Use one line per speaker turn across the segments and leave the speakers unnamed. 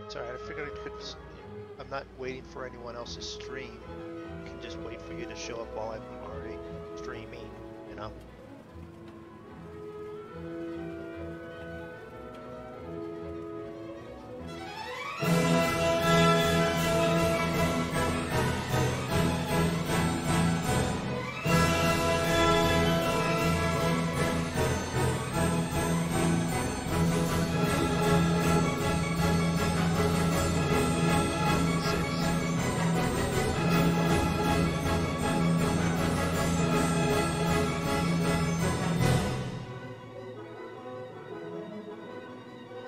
It's alright, I figured I could. I'm not waiting for anyone else's stream. I can just wait for you to show up while I'm already streaming, you know?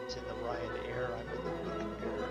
It's in the Ryan Air, I'm in the Luke Air.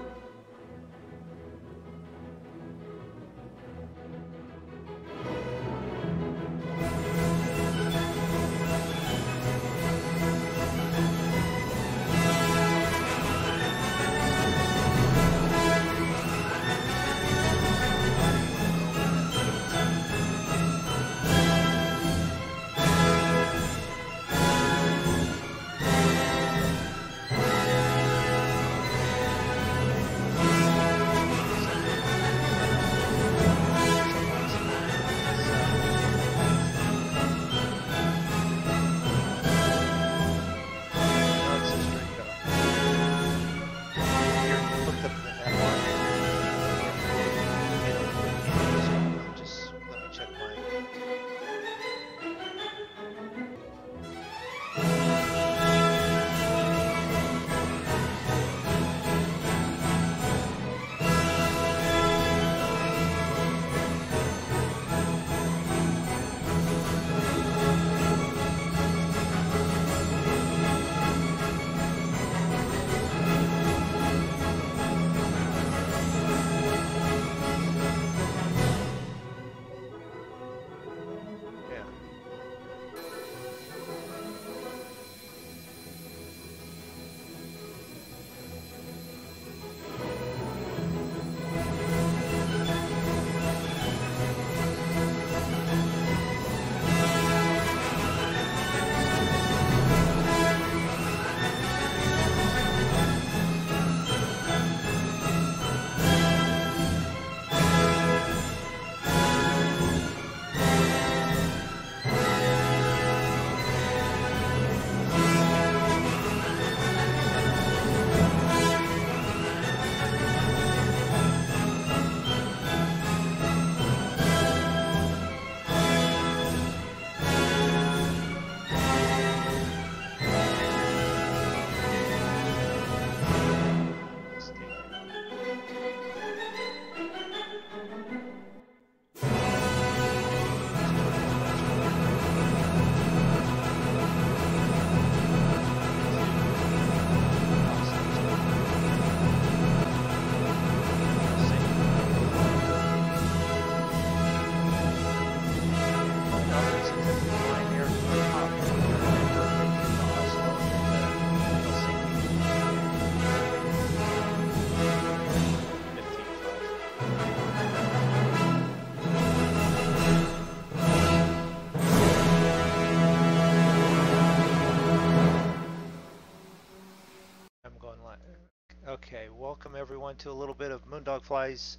Okay, welcome everyone to a little bit of MoonDog Fly's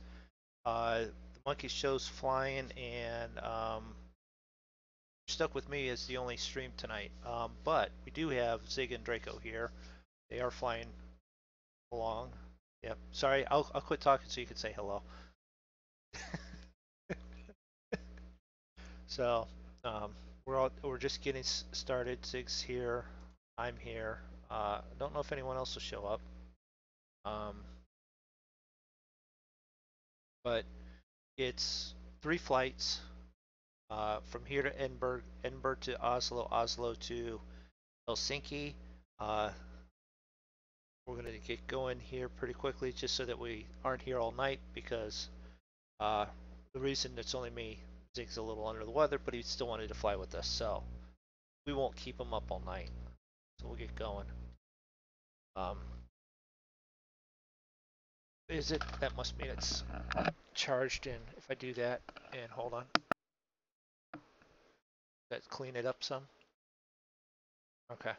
the monkey show's flying, and stuck with me as the only stream tonight. But we do have Zig and Draco here. They are flying along. Yep. Sorry, I'll quit talking so you can say hello. So we're just getting started. Zig's here. I'm here. Don't know if anyone else will show up. But it's 3 flights from here to Edinburgh, Edinburgh to Oslo, Oslo to Helsinki. We're going to get going here pretty quickly just so that we aren't here all night, because the reason it's only me, Zig's a little under the weather, but he still wanted to fly with us, so we won't keep him up all night. So we'll get going. Is it? That must mean it's charged in. If I do that, and hold on. Let's clean it up some. Okay.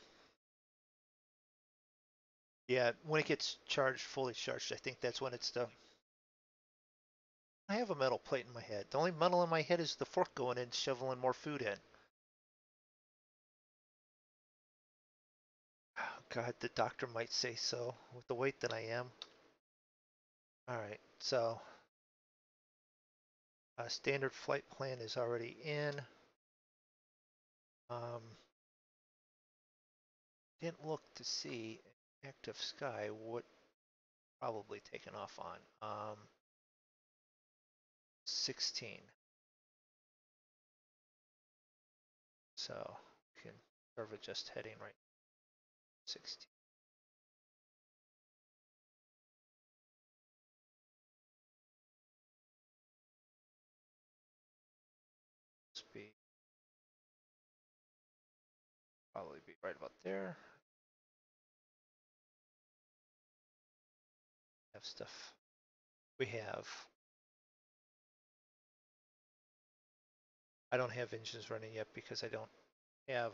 Yeah, when it gets charged, fully charged, I think that's when it's the. I have a metal plate in my head. The only metal in my head is the fork going in, shoveling more food in. Oh, God, the doctor might say so with the weight that I am. All right, so standard flight plan is already in. Um, didn't look to see active sky what probably taken off on. 16. So we can curve adjust heading right. 16. Speed probably be right about there. Have stuff. We have. I don't have engines running yet because I don't have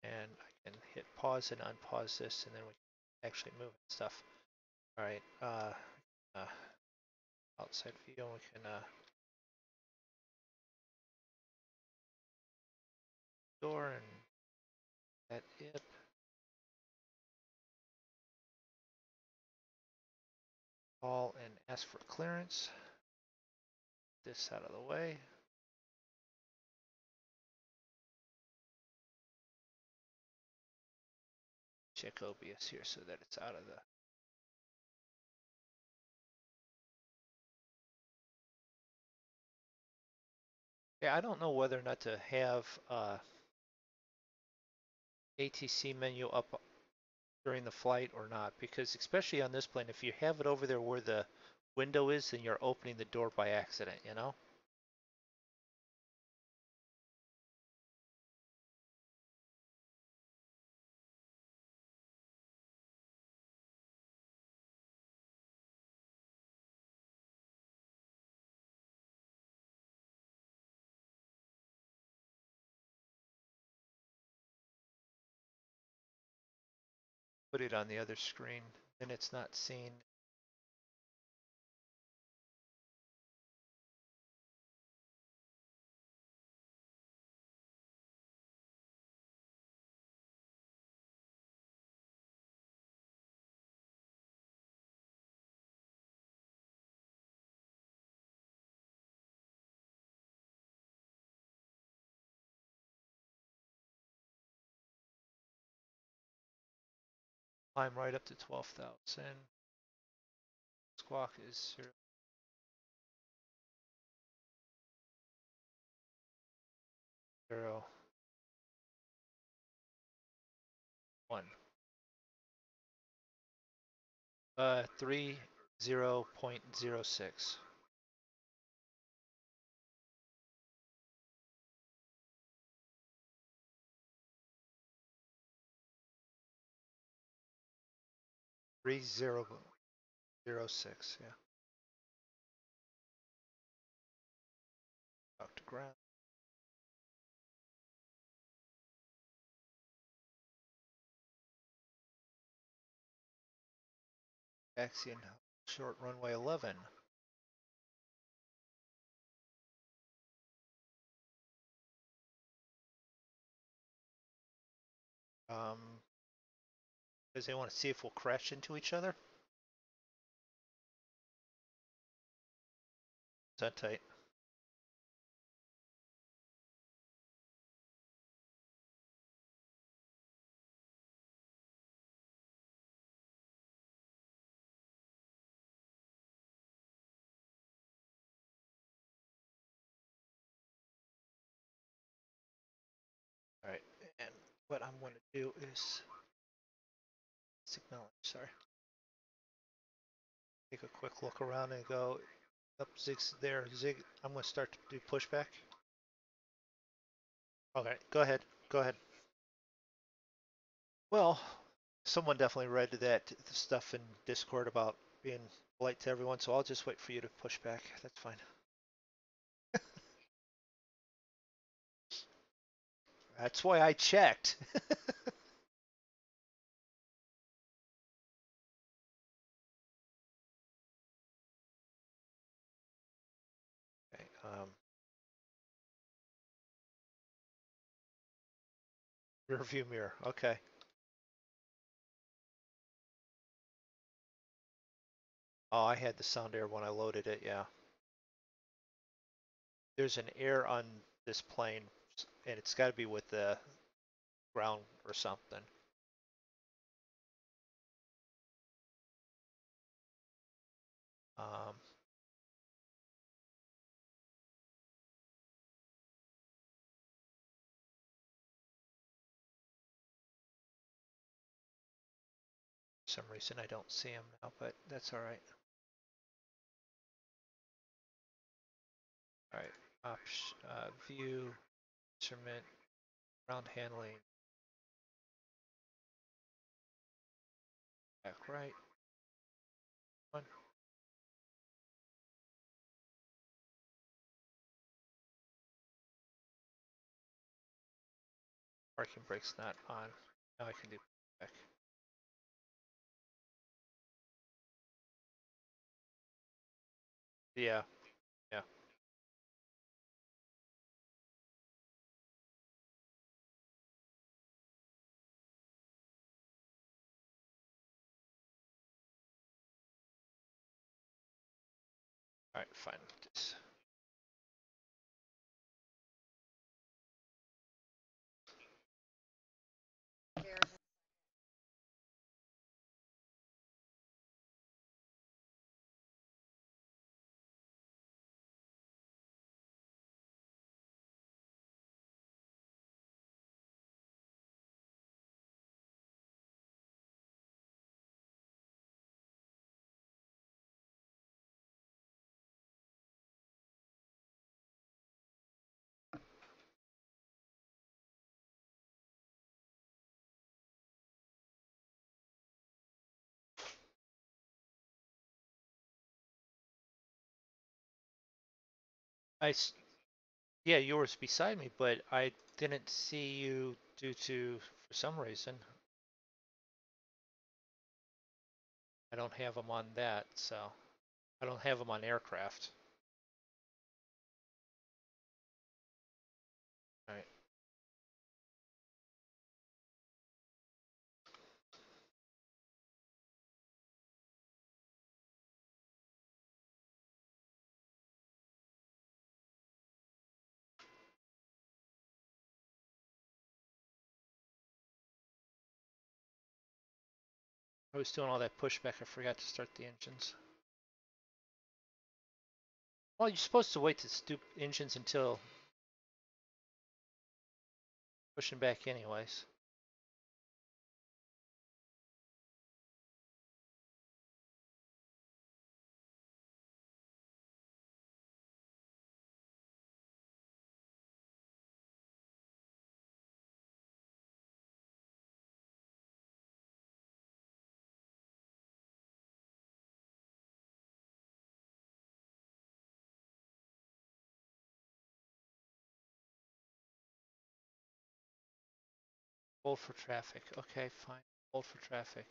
and I can hit pause and unpause this and then we can actually move stuff. All right, outside view, we can door and that it. Call and ask for clearance. This out of the way. Check OBS here so that it's out of the. Yeah, I don't know whether or not to have ATC menu up during the flight or not, because especially on this plane, if you have it over there where the window is, then you're opening the door by accident, you know? Put it on the other screen, then it's not seen. Climb right up to 12,000. Squawk is 0, 1. 30.06. Three zero 06, yeah. Talk to ground. Taxi and short runway 11. Because they want to see if we'll crash into each other. Is that tight? All right, and what I'm going to do is signal. Sorry. Take a quick look around and go up zigs there. Zig. I'm going to start to do pushback. Okay, go ahead. Go ahead. Well, someone definitely read that stuff in Discord about being polite to everyone, so I'll just wait for you to push back. That's fine. That's why I checked. Okay, rear view mirror. Okay. Oh, I had the sound air when I loaded it. Yeah. There's an air on this plane, and it's got to be with the ground or something. Um, for some reason I don't see them now, but that's all right. All right. View, instrument, ground handling, back right. One. Parking brake's not on. Now I can do back. Yeah, yeah. All right, fine. Just, I, yeah, you were beside me, but I didn't see you due to, for some reason, I don't have them on that, so I don't have them on aircraft. All right. I was doing all that pushback. I forgot to start the engines. Well, you're supposed to wait to stoop engines until pushing back anyways. Hold for traffic. Okay, fine. Hold for traffic.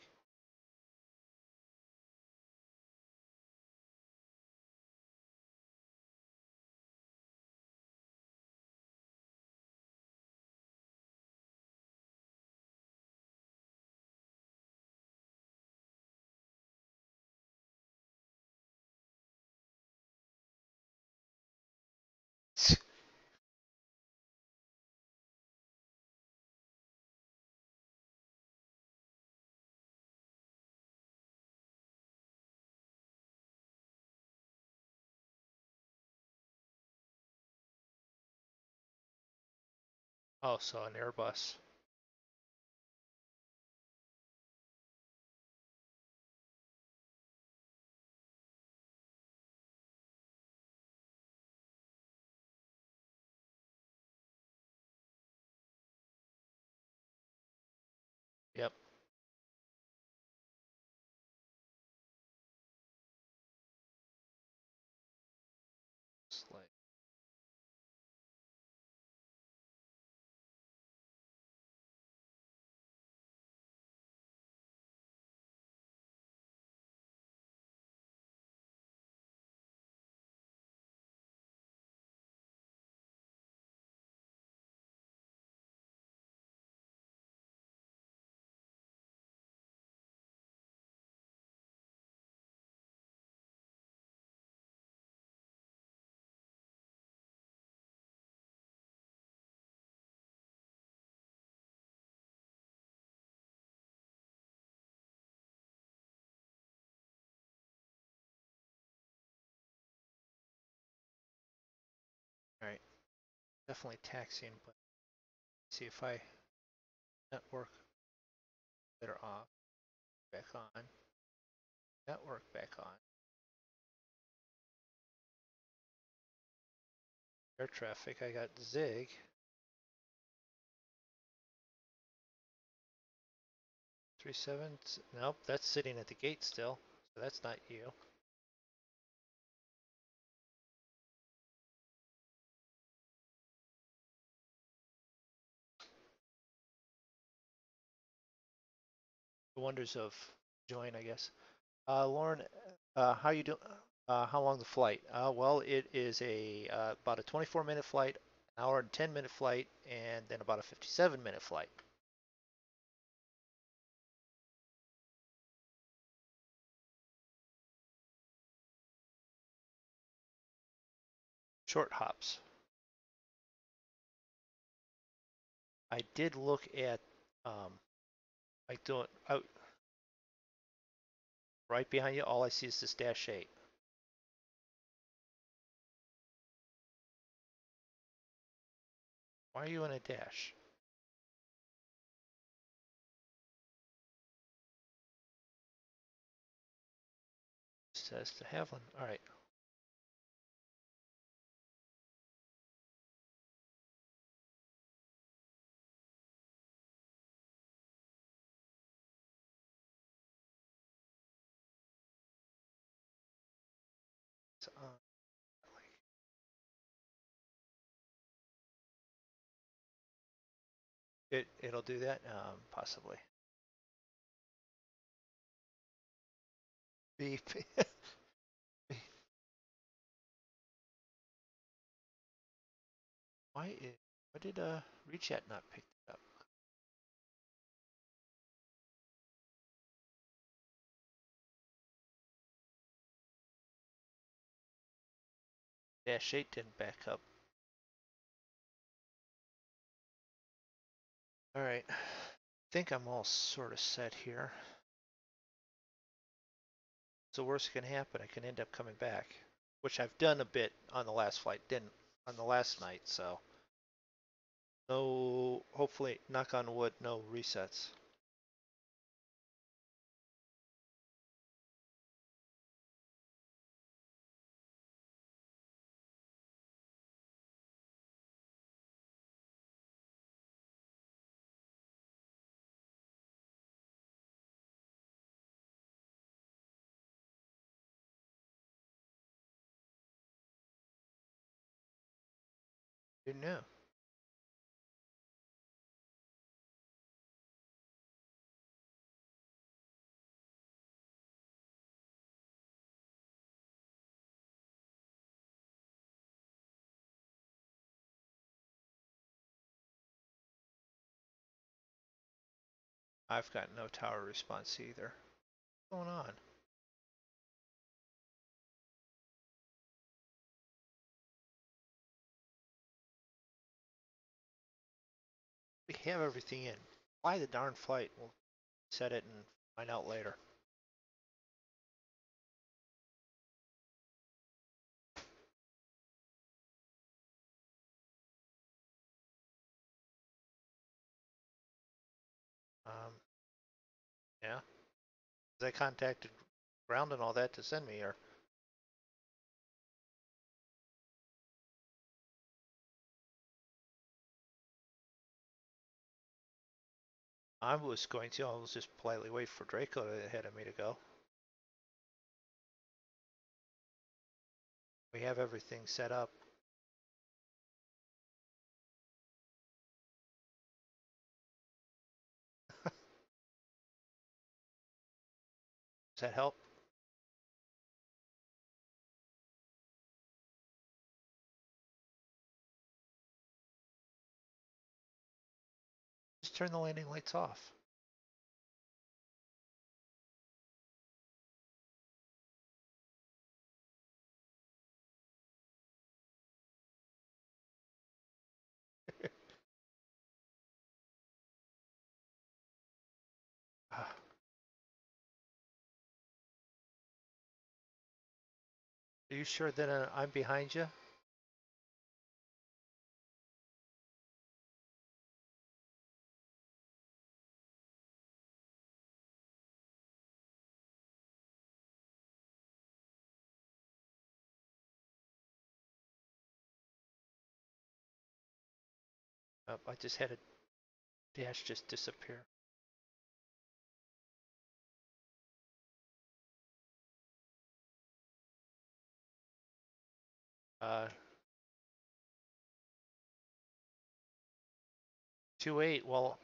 Oh, so an Airbus. Yep. Slide. Definitely taxiing, but see if I network that are off, back on, network back on. Air traffic, I got Zig. Three seven. Nope, that's sitting at the gate still, so that's not you. The wonders of join, I guess. Lauren, how you doing? How long the flight? Well, it is about a 24-minute flight, an hour and 10-minute flight, and then about a 57-minute flight. Short hops. I did look at, I don't, out right behind you. All I see is this dash 8. Why are you in a dash? It says to have one. All right. So, it'll do that, possibly. Beep. Why did Rechat not pick it up? Dash 8 didn't back up. All right. I think I'm all sort of set here. So worst can happen. I can end up coming back, which I've done a bit on the last flight. Didn't on the last night. So no. Hopefully, knock on wood, no resets. Didn't know. I've got no tower response either. What's going on? We have everything in. Fly the darn flight. We'll set it and find out later. Yeah. I contacted ground and all that to send me here. I was going to. I was just politely wait for Draco ahead of me to go. We have everything set up. Does that help? Just turn the landing lights off. Are you sure that I'm behind you? I just had a dash just disappear. Uh, 2.8. Well,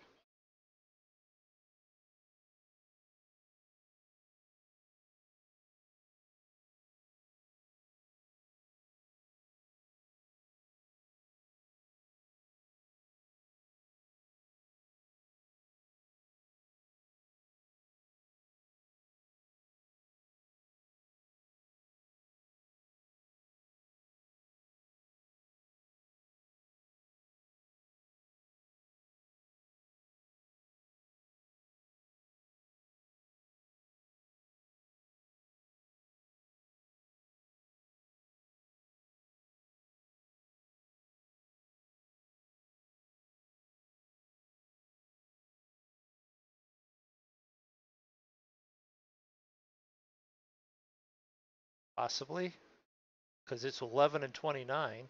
possibly, because it's 11 and 29.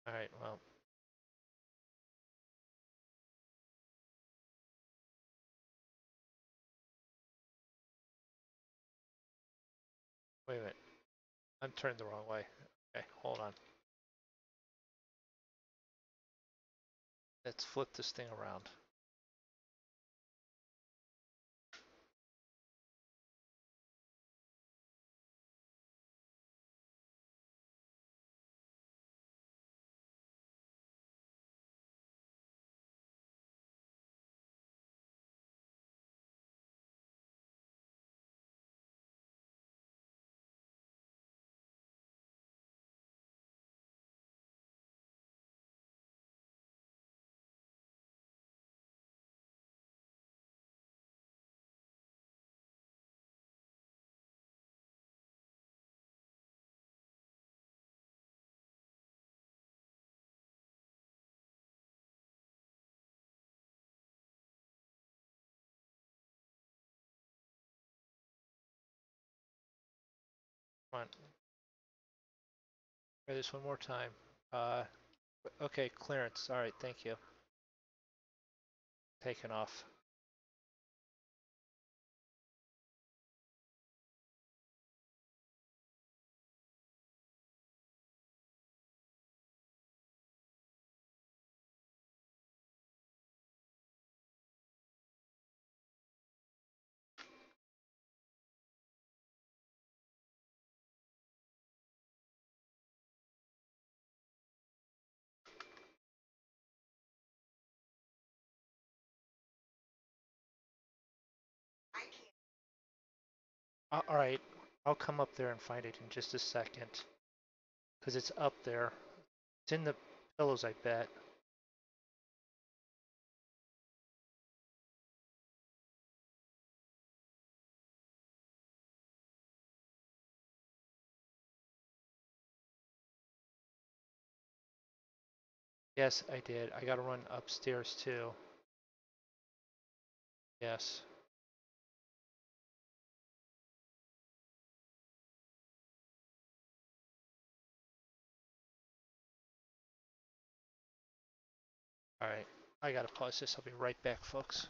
All right, well, wait a minute. I'm turned the wrong way. Okay, hold on. Let's flip this thing around. Come on. Try this one more time. Uh, okay, clearance. All right, thank you. Taken off. All right, I'll come up there and find it in just a second, because it's up there. It's in the pillows, I bet. Yes, I did. I gotta run upstairs too. Yes. All right. I gotta pause this. I'll be right back, folks.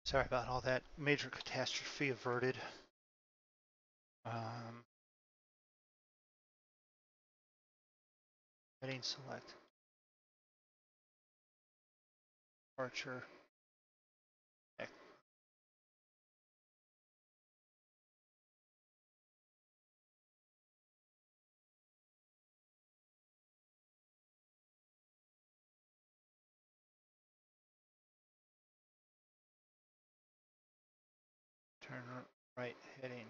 Sorry about all that. Major catastrophe averted. Um, Heading select. Departure. Turn right heading.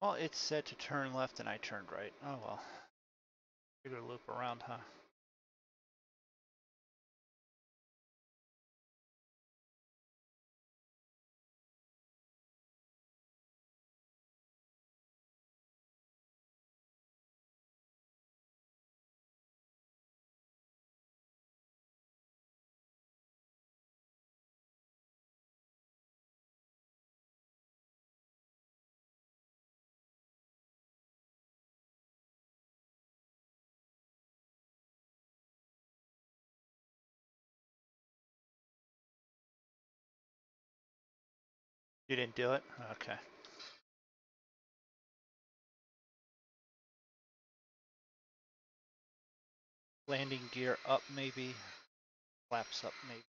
Well, it said to turn left and I turned right. Oh well. Bigger loop around, huh? You didn't do it? Okay. Landing gear up maybe. Flaps up maybe.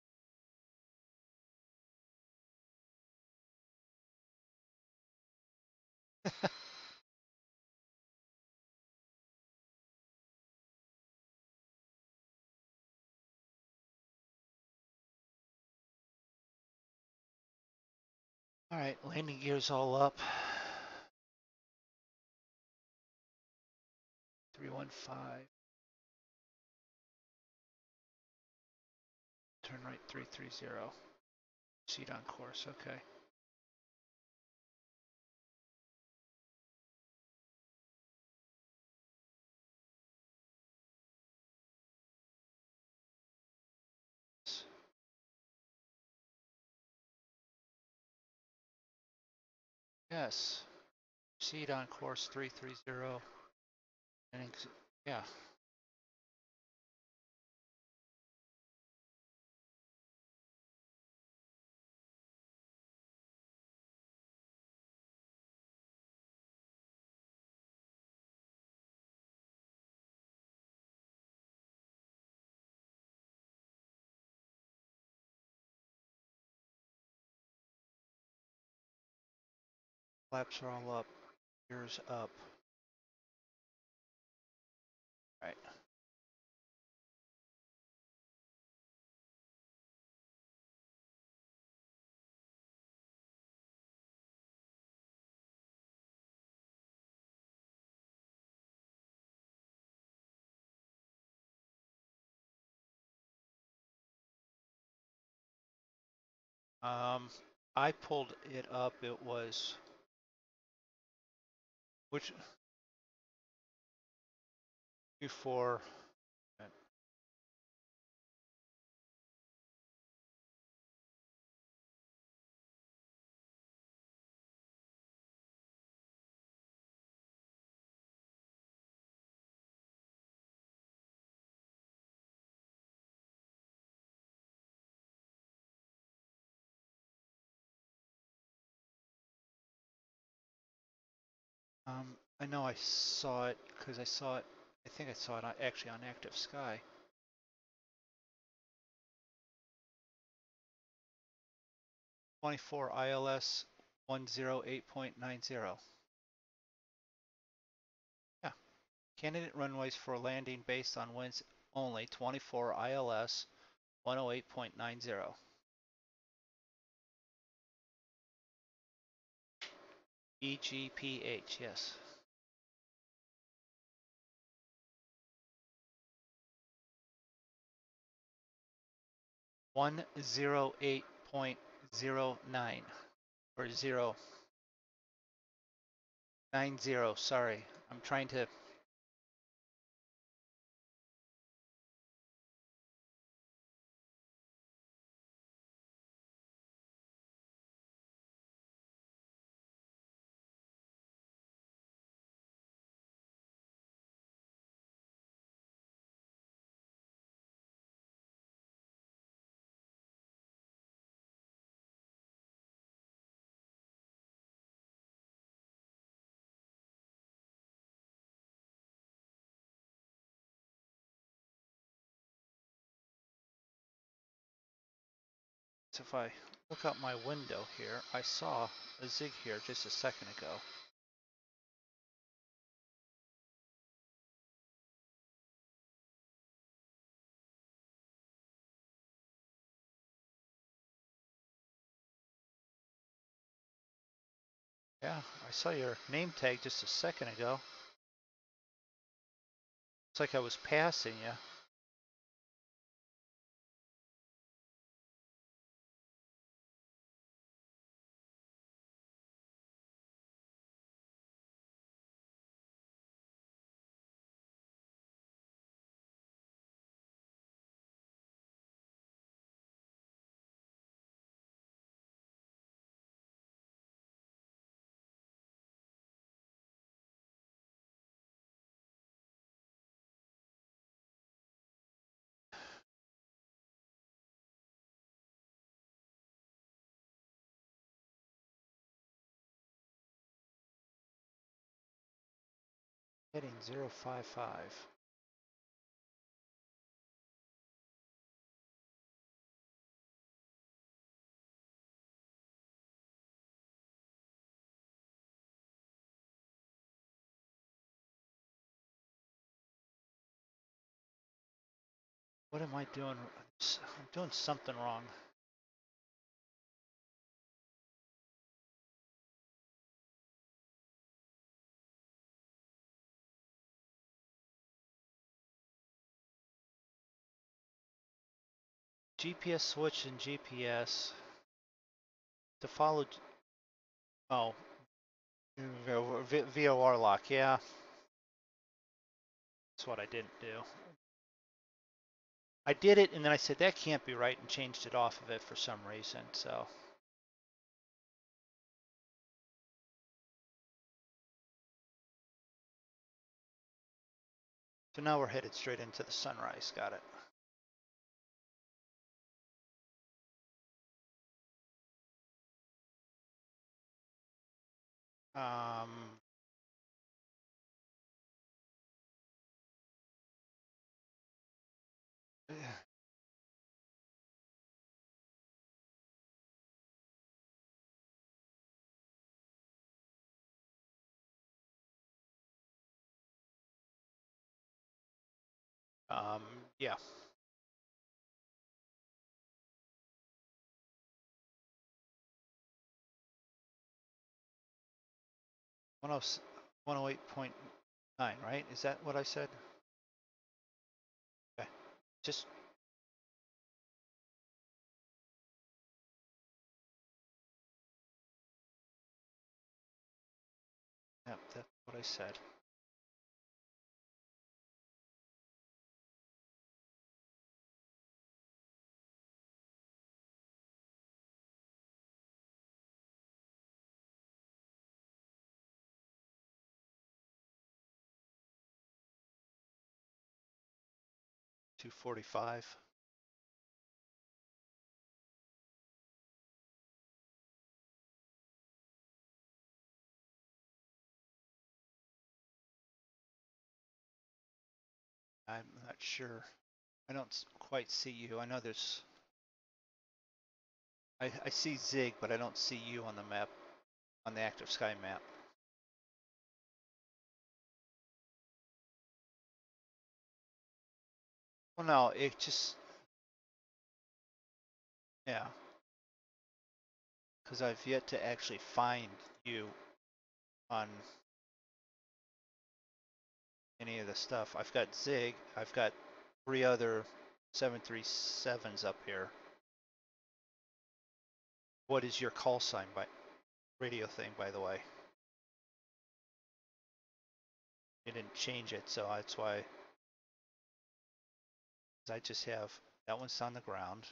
Alright, landing gear's all up. 315. Turn right 330. Seat on course, okay. Yes. Seat on course 330. And yeah. Flaps are all up. Gears up. Right. I pulled it up. It was which before. I know I saw it because I saw it. I think I saw it actually on Active Sky. '24 ILS 108.90. Yeah. Candidate runways for landing based on winds only. 24 ILS 108.90. EGPH. Yes. 108.09 or 090. Sorry, I'm trying to. So if I look out my window here, I saw a zig here just a second ago. Yeah, I saw your name tag just a second ago. It's like I was passing you. Heading 055. What am I doing? I'm doing something wrong. GPS switch and GPS to follow. Oh, VOR lock. Yeah, that's what I didn't do. I did it and then I said that can't be right and changed it off of it for some reason. So now we're headed straight into the sunrise. Got it. Um, um, yeah. 108.9, right? Is that what I said? Okay. Just yeah, that's what I said. $245. I'm not sure. I don't quite see you. I know there's. I see Zig, but I don't see you on the map, on the active sky map. Well, no, it just yeah, because I've yet to actually find you on any of the stuff. I've got Zig. I've got 3 other 737s up here. What is your call sign by radio thing, by the way? You didn't change it, so that's why. I just have that one's on the ground.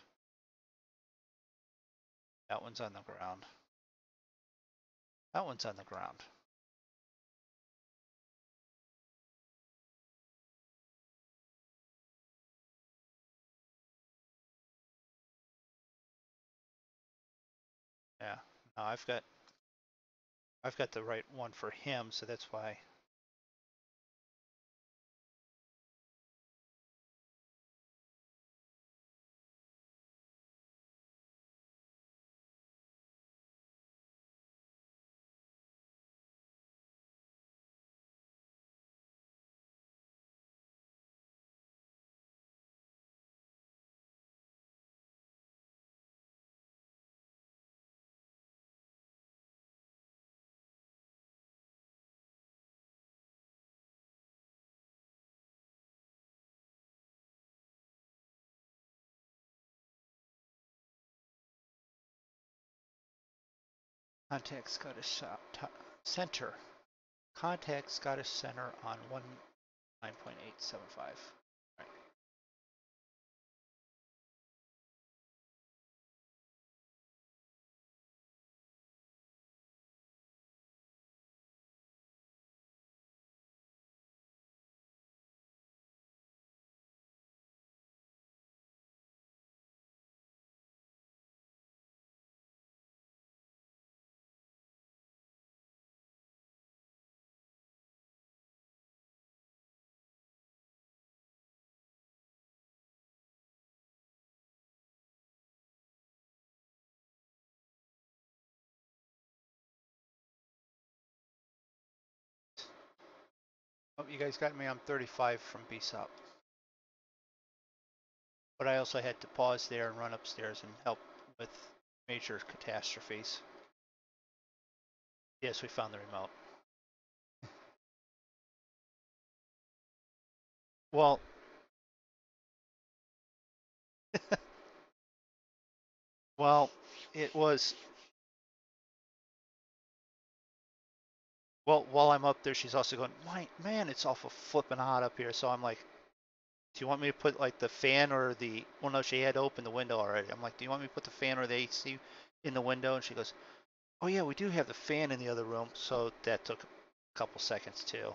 That one's on the ground. That one's on the ground. Yeah. No, I've got the right one for him, so that's why. Contact Scottish Center. Contact Scottish Center on 19.875. Right. Oh, you guys got me on 35 from BSOP. But I also had to pause there and run upstairs and help with major catastrophes. Yes, we found the remote. Well, well, it was, well, while I'm up there, she's also going, man, it's awful flipping hot up here. So I'm like, do you want me to put like the fan or the, well, no, she had to open the window already. I'm like, do you want me to put the fan or the AC in the window? And she goes, oh yeah, we do have the fan in the other room. So that took a couple seconds too.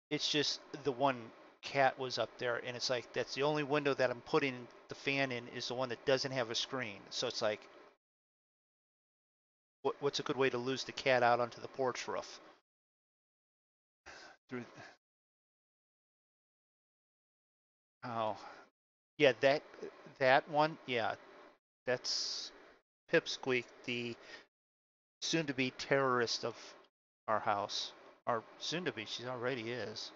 It's just the one cat was up there, and it's like that's the only window that I'm putting the fan in is the one that doesn't have a screen. So it's like, what's a good way to lose the cat out onto the porch roof? Through, oh, yeah, that one, yeah, that's Pipsqueak, the soon-to-be terrorist of our house, or soon-to-be, she already is.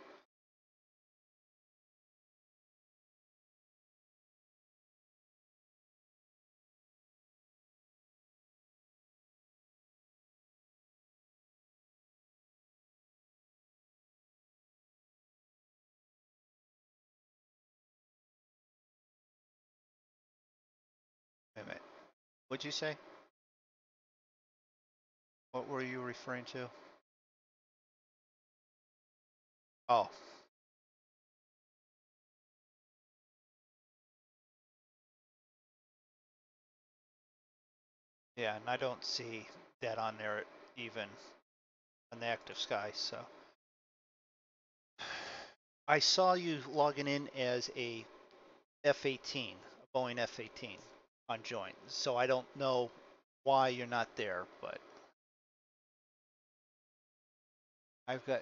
Wait a minute, what'd you say? What were you referring to? Oh, yeah, and I don't see that on there even on the active sky, so. I saw you logging in as a F-18, a Boeing F-18 on join, so I don't know why you're not there, but I've got,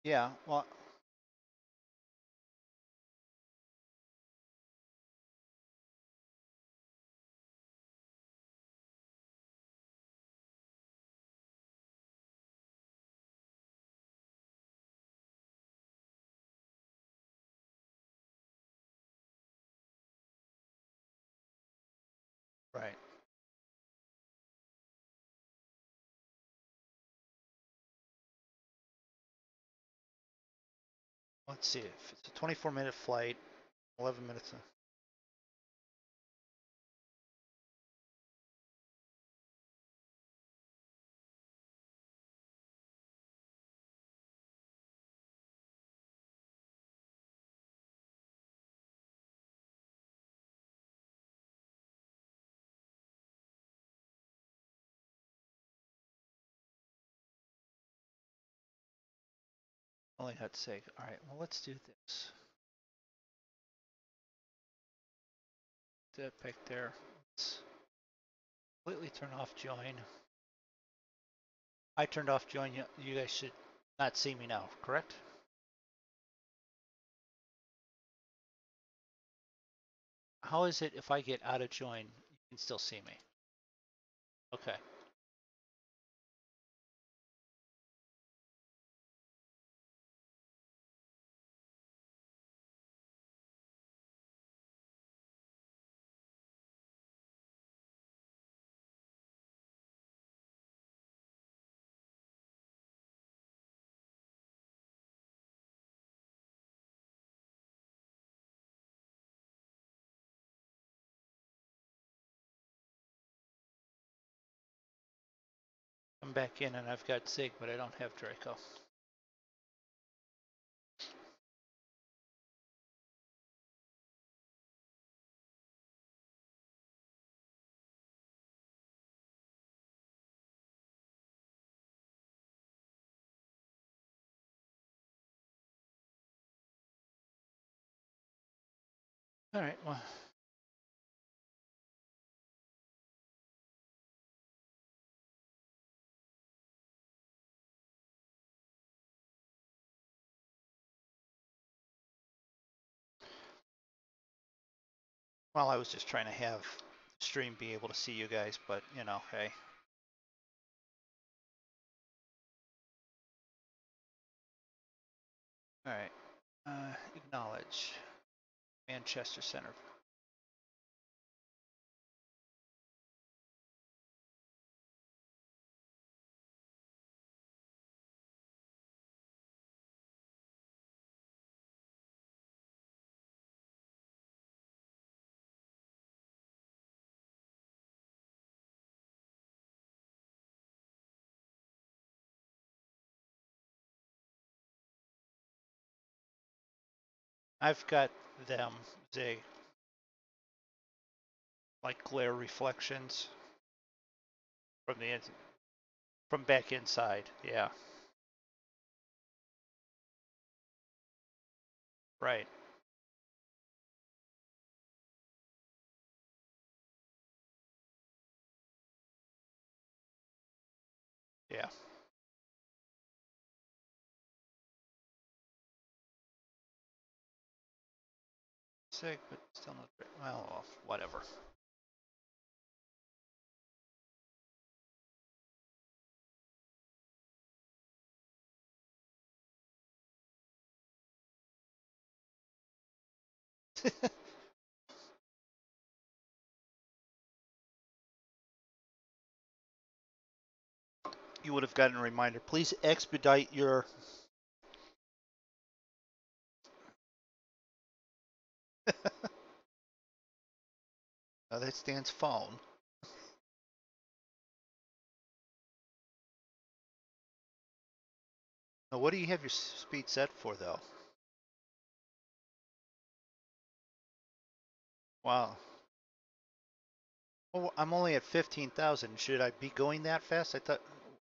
yeah, well, right. Let's see, if it's a 24-minute flight, 11 minutes. Only had to say, all right, well, let's do this. That pick there. Let's completely turn off join. I turned off join. You guys should not see me now, correct? How is it if I get out of join, you can still see me? Okay. I'm back in and I've got Zig, but I don't have Draco. All right, well, I was just trying to have stream be able to see you guys, but you know, hey. All right, acknowledge Manchester Center. I've got them, Zig, like glare reflections from the from back inside. Yeah, right. Yeah, Zig, but still not. Well, whatever. You would have gotten a reminder. Please expedite your. That stands phone. Now, what do you have your speed set for, though? Wow. Well, I'm only at 15,000. Should I be going that fast? I thought,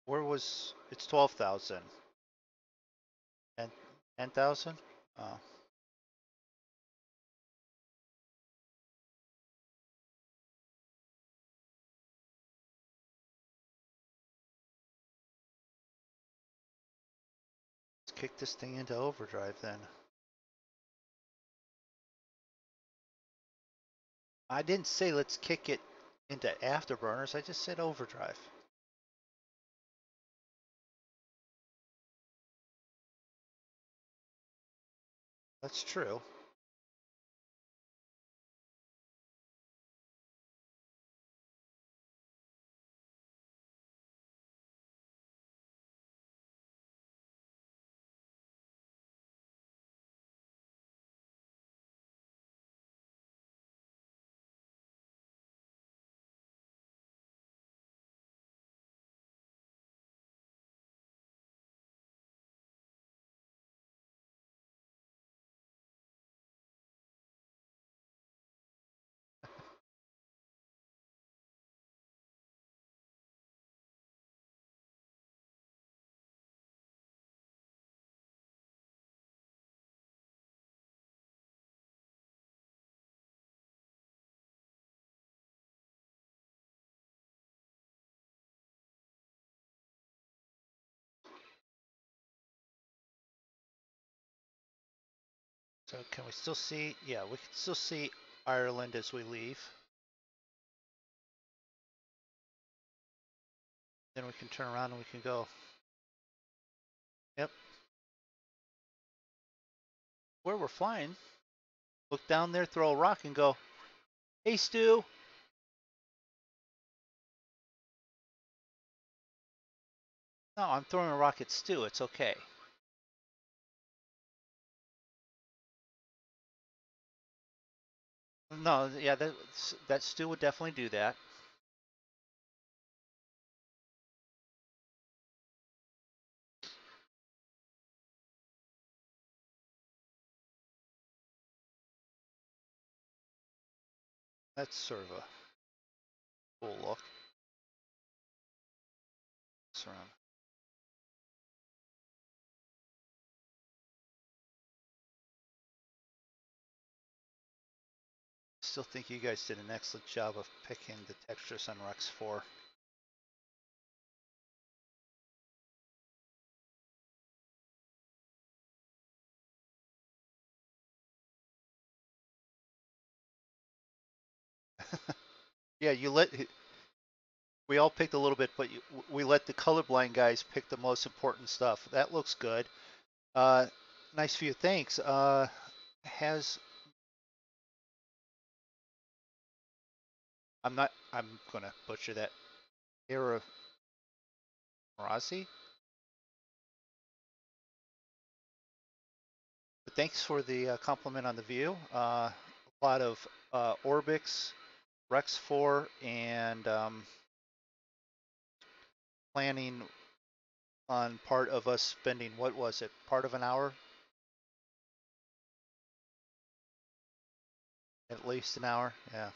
where was, it's 12,000. 10,000? Oh, let's kick this thing into overdrive then. I didn't say let's kick it into afterburners. I just said overdrive. That's true. So can we still see? Yeah, we can still see Ireland as we leave. Then we can turn around and we can go. Yep. Where we're flying, look down there, throw a rock and go, hey, Stu. No, I'm throwing a rock at Stu. It's okay. No, yeah, that Stu would definitely do that. That's sort of a cool look. Surround. Still think you guys did an excellent job of picking the textures on Rex 4. Yeah, we all picked a little bit, but we let the colorblind guys pick the most important stuff. That looks good. Uh, nice view, thanks. I'm gonna butcher that. Era Marasi? But thanks for the compliment on the view. A lot of Orbix, Rex 4, and planning on part of us spending, what was it, part of an hour? At least an hour, yeah.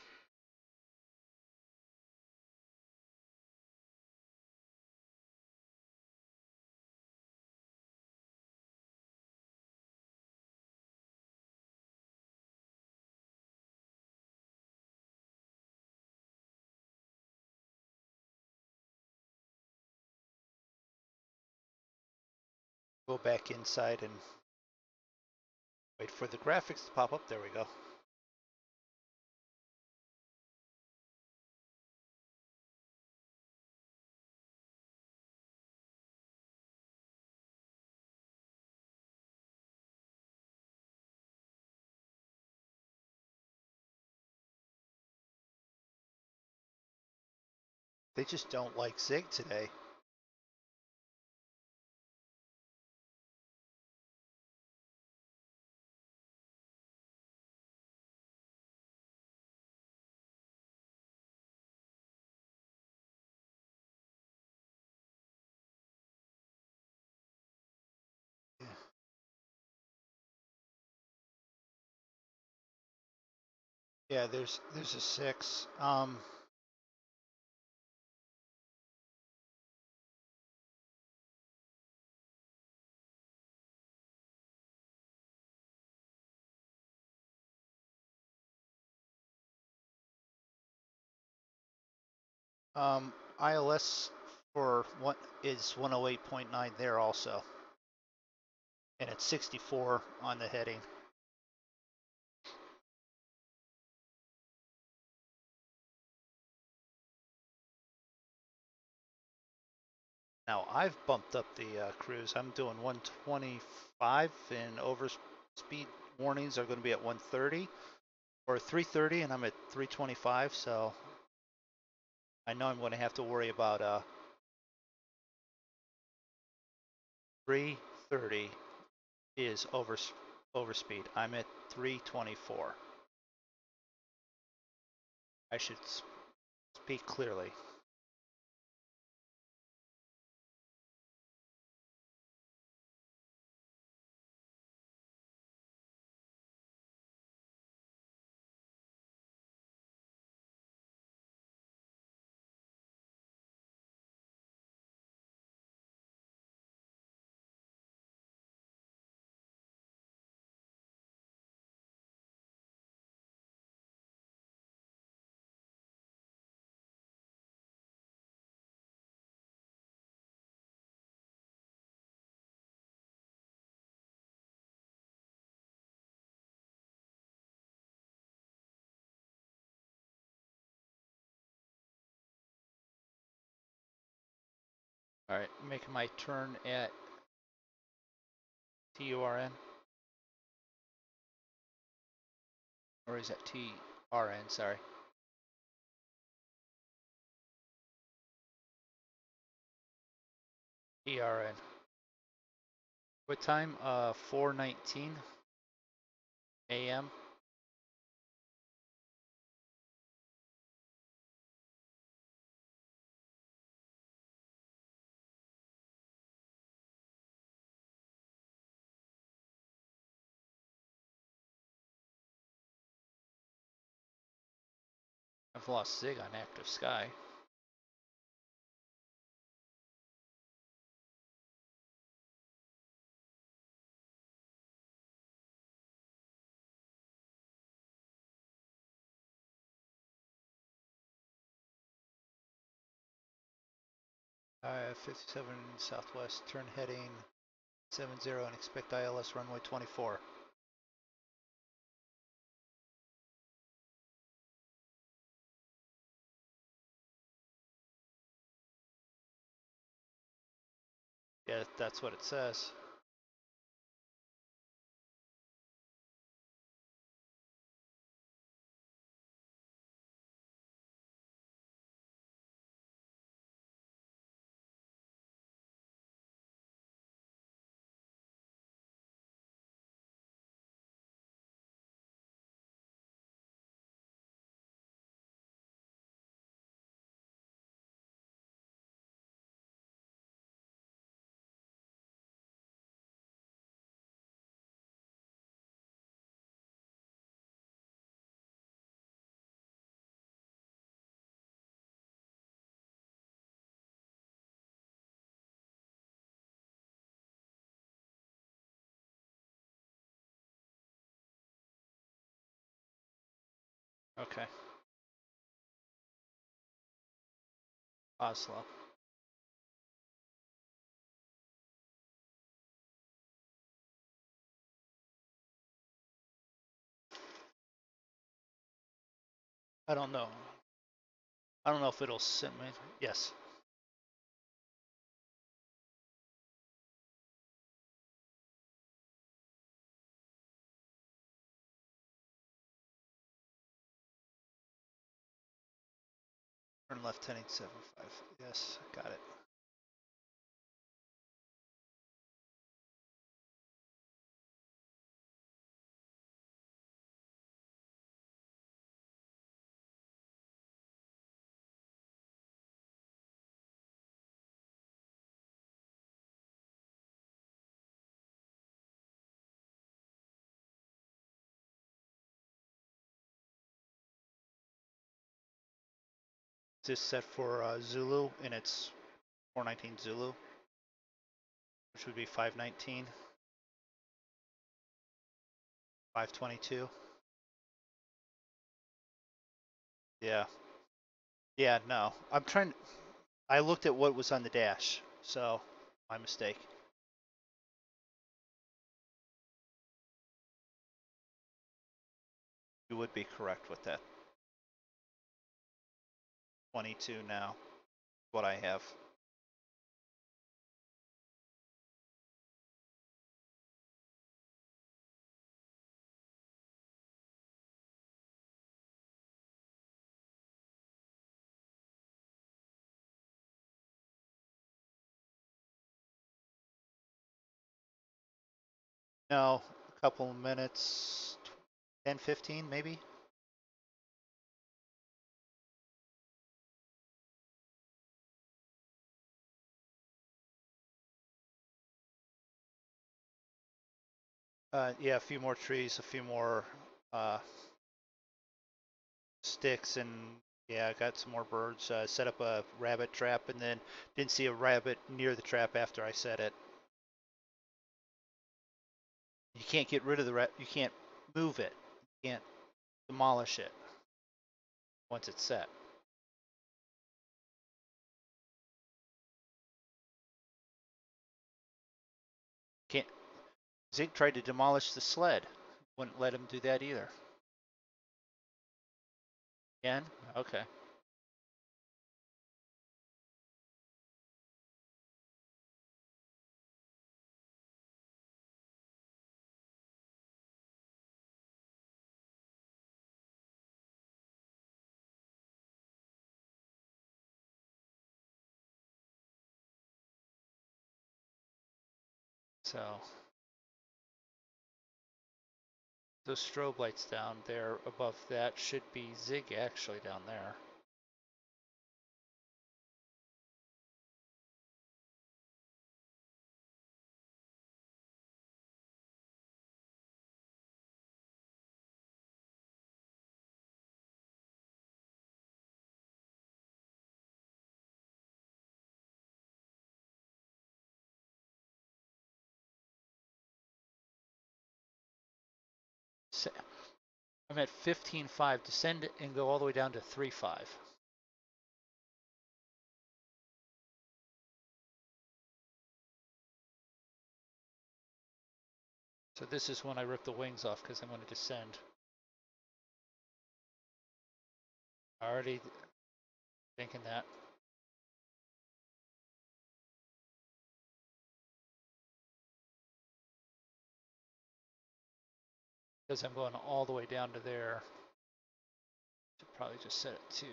Go back inside and wait for the graphics to pop up. There we go. They just don't like Zig today. Yeah, there's a 6. ILS for what is 108.9 there also, and it's 64 on the heading. Now I've bumped up the cruise. I'm doing 125, and over speed warnings are going to be at 130 or 330, and I'm at 325. So I know I'm going to have to worry about 330 is overspeed. I'm at 324. I should speak clearly. All right, making my turn at TURN, or is that TRN? Sorry. TRN. What time? 4:19 a.m.
I've lost Zig on active sky.
I 57 southwest, turn heading 70 and expect ILS runway 24. Yeah, that's what it says. Okay. Oslo. I don't know. I don't know if it'll send me. Yes. Turn left heading 75. Yes, got it. Is this set for Zulu, and it's 419 Zulu, which would be 519, 522. Yeah. Yeah, no. I looked at what was on the dash, so my mistake. You would be correct with that. 22 now, what I have. No, a couple minutes, 10, 15 maybe? Yeah, a few more trees, a few more uh, sticks, and yeah, I got some more birds. Set up a rabbit trap, and then didn't see a rabbit near the trap after I set it. You can't get rid of the you can't move it. You can't demolish it once it's set. Can't. Zig tried to demolish the sled. Wouldn't let him do that either. Again? Okay. So those strobe lights down there above that should be Zig actually down there. I'm at 15.5. Descend and go all the way down to 3.5. So this is when I rip the wings off because I'm going to descend. Already thinking that. Because I'm going all the way down to there. Should probably just set it to.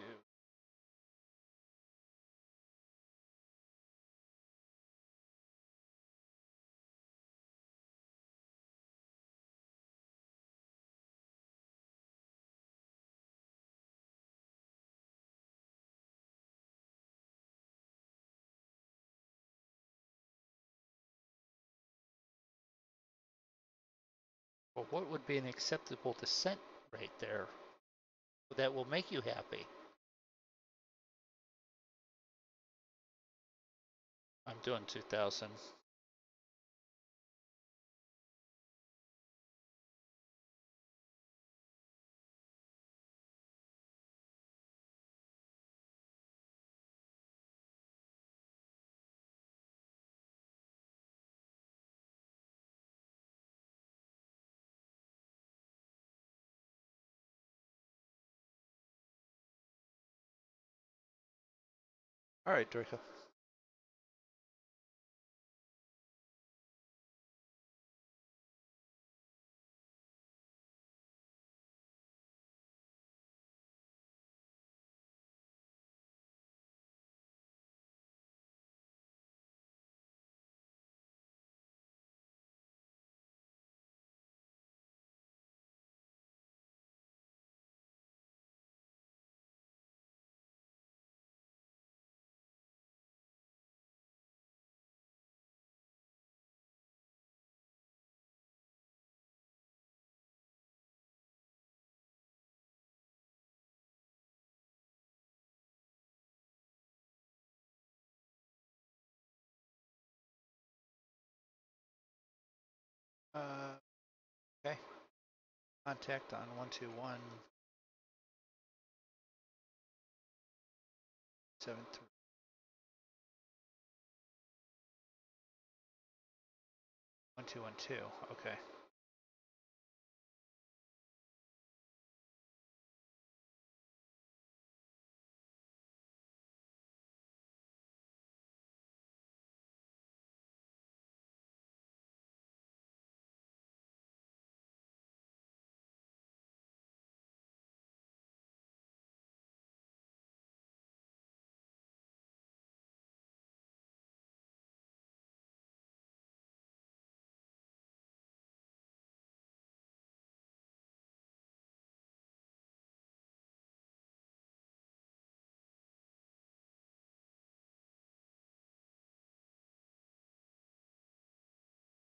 Well, what would be an acceptable descent rate there that will make you happy? I'm doing 2,000. All right, Draco. Okay. Contact on 121. 73. 1212. Okay.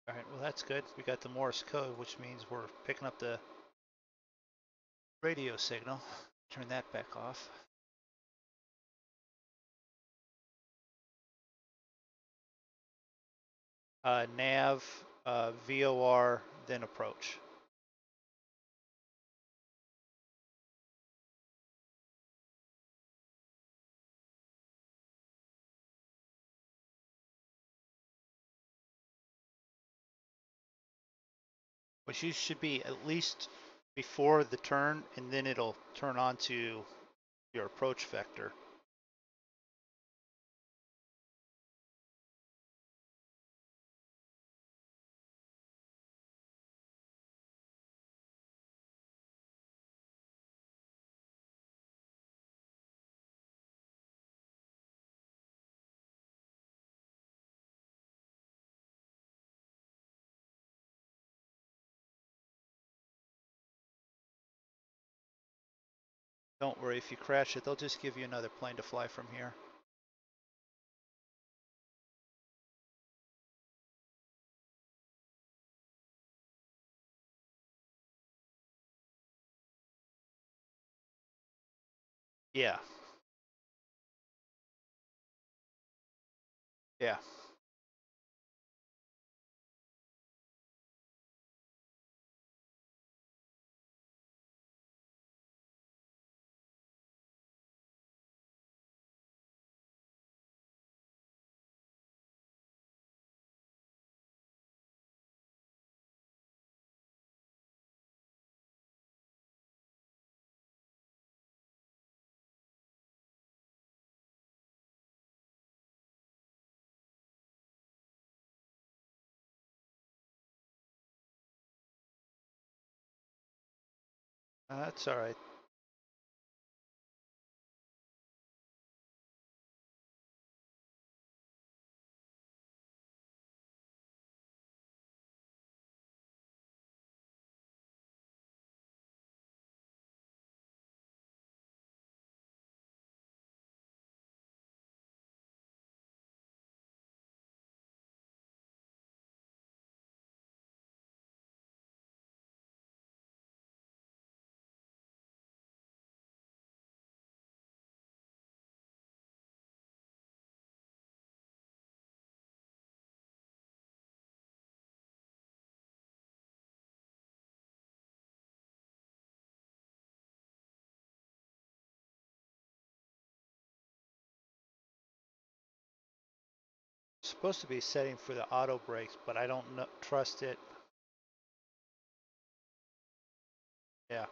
All right, well, that's good. We got the Morse code, which means we're picking up the radio signal. Turn that back off. Nav, VOR, then approach. Which you should be at least before the turn, and then it'll turn on to your approach vector. Don't worry, if you crash it, they'll just give you another plane to fly from here. Yeah. Yeah. That's all right. It's supposed to be setting for the auto brakes, but I don't trust it. Yeah.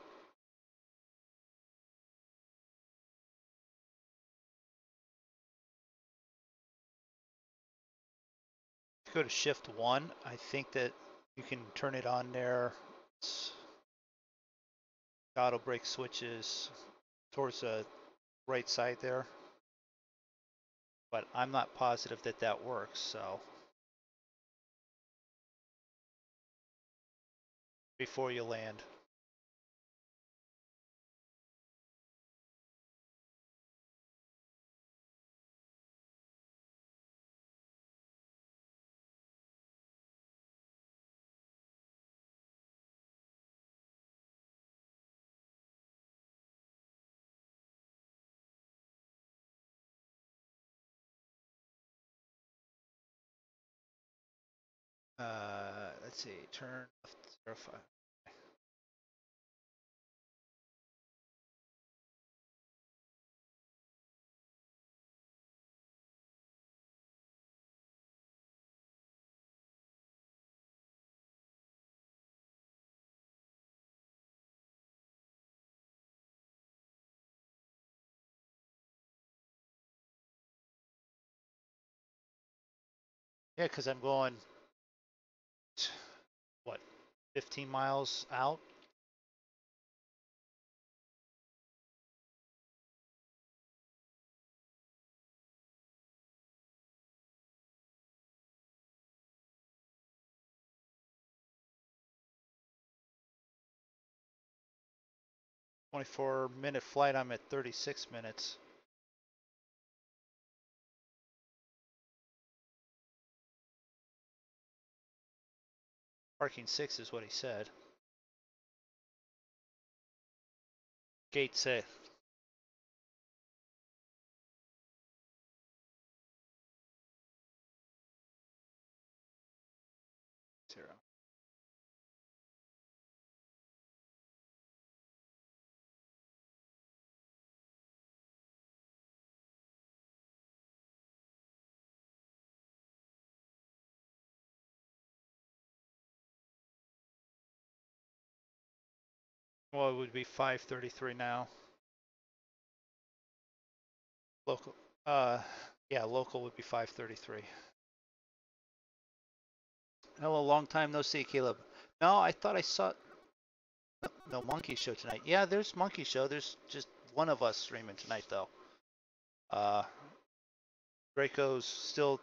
If you go to shift 1, I think that you can turn it on there. Auto brake switches towards the right side there, but I'm not positive that that works. So before you land. Let's see, turn left 05. Yeah, because I'm going, what, 15 miles out? 24-minute flight, I'm at 36 minutes. Parking 6 is what he said. Gate 6. Zero. Well, it would be 5:33 now. Local. Yeah, local would be 5:33. Hello, long time no see, Caleb. No, I thought I saw no monkey show tonight. Yeah, there's monkey show. There's just one of us streaming tonight though. Uh, Draco's still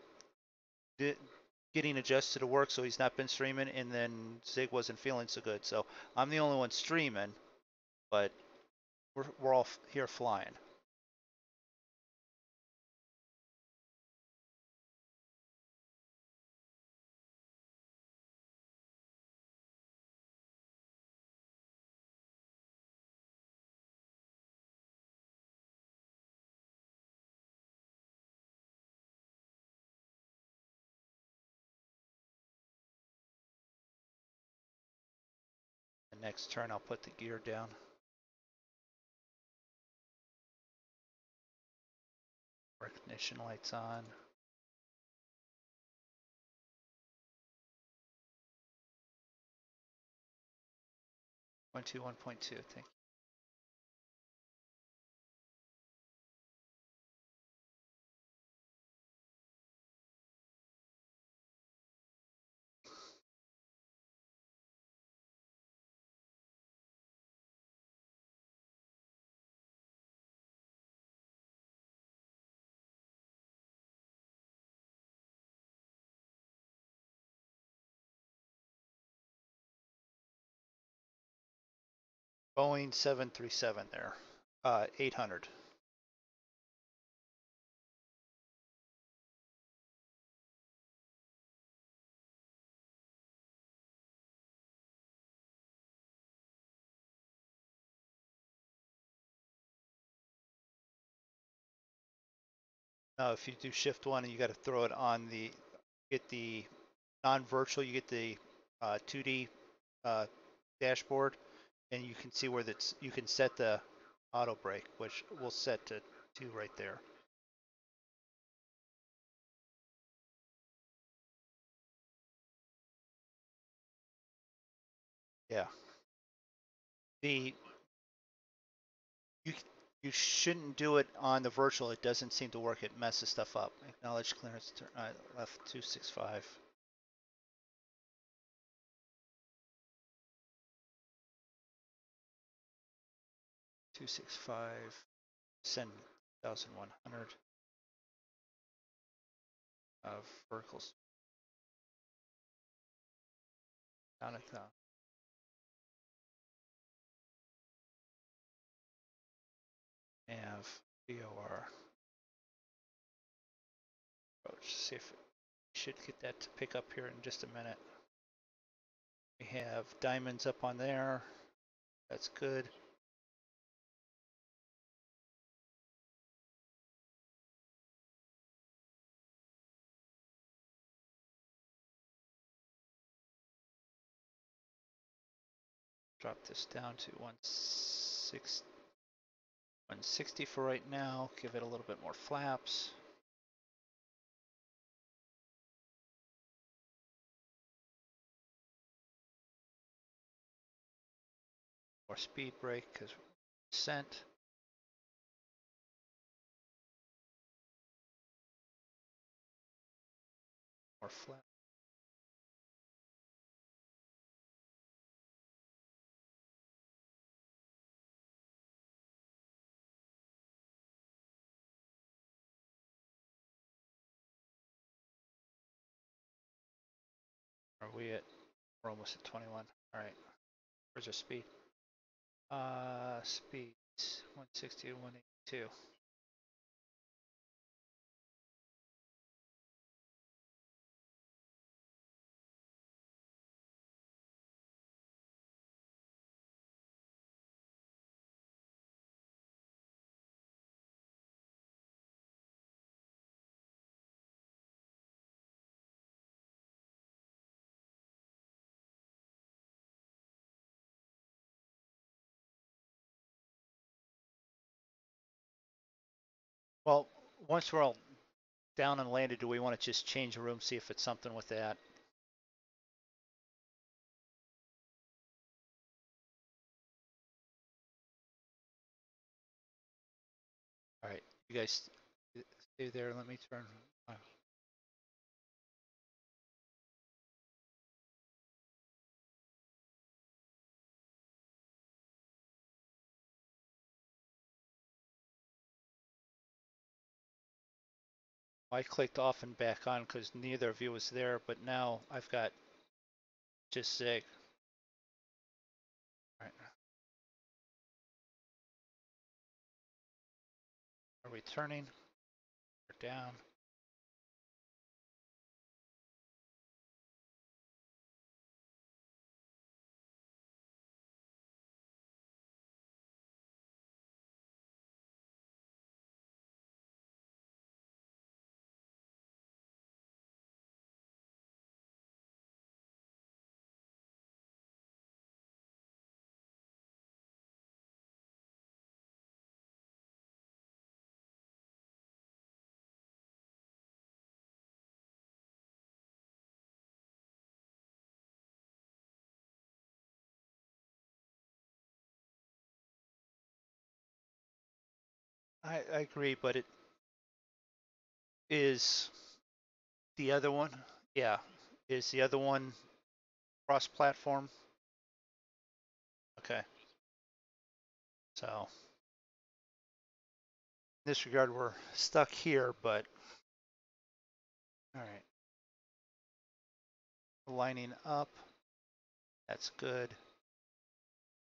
getting adjusted to work, so he's not been streaming, and then Zig wasn't feeling so good, so I'm the only one streaming, but we're all here flying. The next turn, I'll put the gear down. Recognition lights on. 1.2, 1.2, thank you. Boeing 737 there, 800. Now, if you do shift one and you got to throw it on the, get the non-virtual, you get the 2D uh, dashboard, and you can see where that's, you can set the auto brake, which we'll set to 2 right there. Yeah. The you you shouldn't do it on the virtual. It doesn't seem to work. It messes stuff up. Acknowledge clearance. Turn left 265. 265. Send 1100 of verticals. Down at the nav VOR approach. See if it should get that to pick up here in just a minute. We have diamonds up on there. That's good. Drop this down to 160 for right now. Give it a little bit more flaps. More speed brake because descent. More flap. Are we at? We're almost at 21. All right. Where's our speed? Speed 160 to 182. Well, once we're all down and landed, do we want to just change the room, see if it's something with that? All right, you guys stay there. Let me turn. I clicked off and back on because neither of you was there, but now I've got just Zig. All right. Are we turning? We're down. I agree, but it is the other one. Yeah, is the other one cross-platform? Okay, so in this regard, we're stuck here, but all right. Lining up, that's good.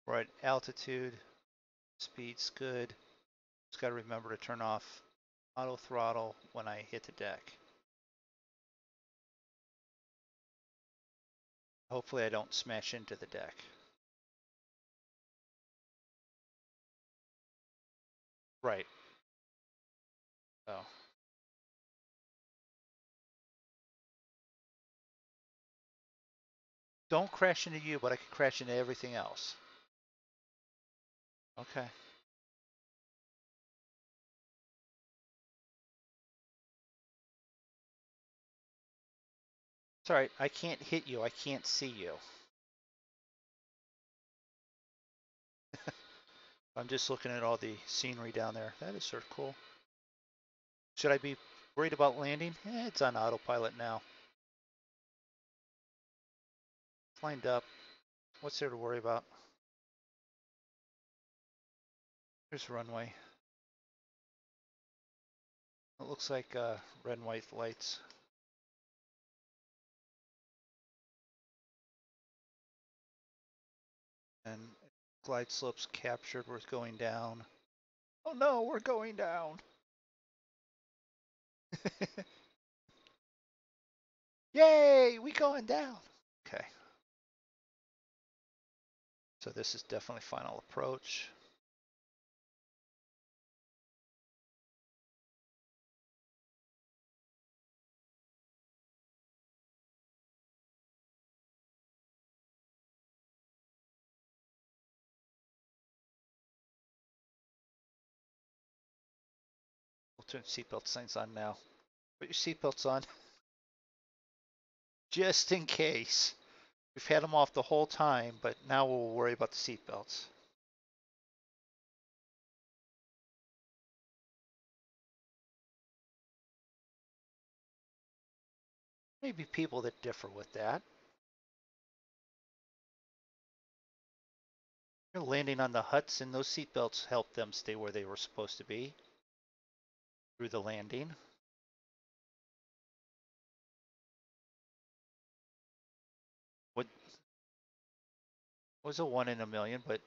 We're at altitude. Speed's good. Just got to remember to turn off auto throttle when I hit the deck. Hopefully I don't smash into the deck. Right. So. Don't crash into you, but I could crash into everything else. Okay. It's all right. I can't hit you. I can't see you. I'm just looking at all the scenery down there. That is sort of cool. Should I be worried about landing? It's on autopilot now. It's lined up. What's there to worry about? There's runway. It looks like red and white lights. And glide slopes captured. We're going down. Oh no, we're going down. Yay, we going down. Okay. So this is definitely final approach. We'll turn seatbelt signs on now. Put your seatbelts on, just in case. We've had them off the whole time, but now we'll worry about the seatbelts. Maybe people that differ with that. You're landing on the huts, and those seatbelts help them stay where they were supposed to be through the landing. What was a 1 in a million, but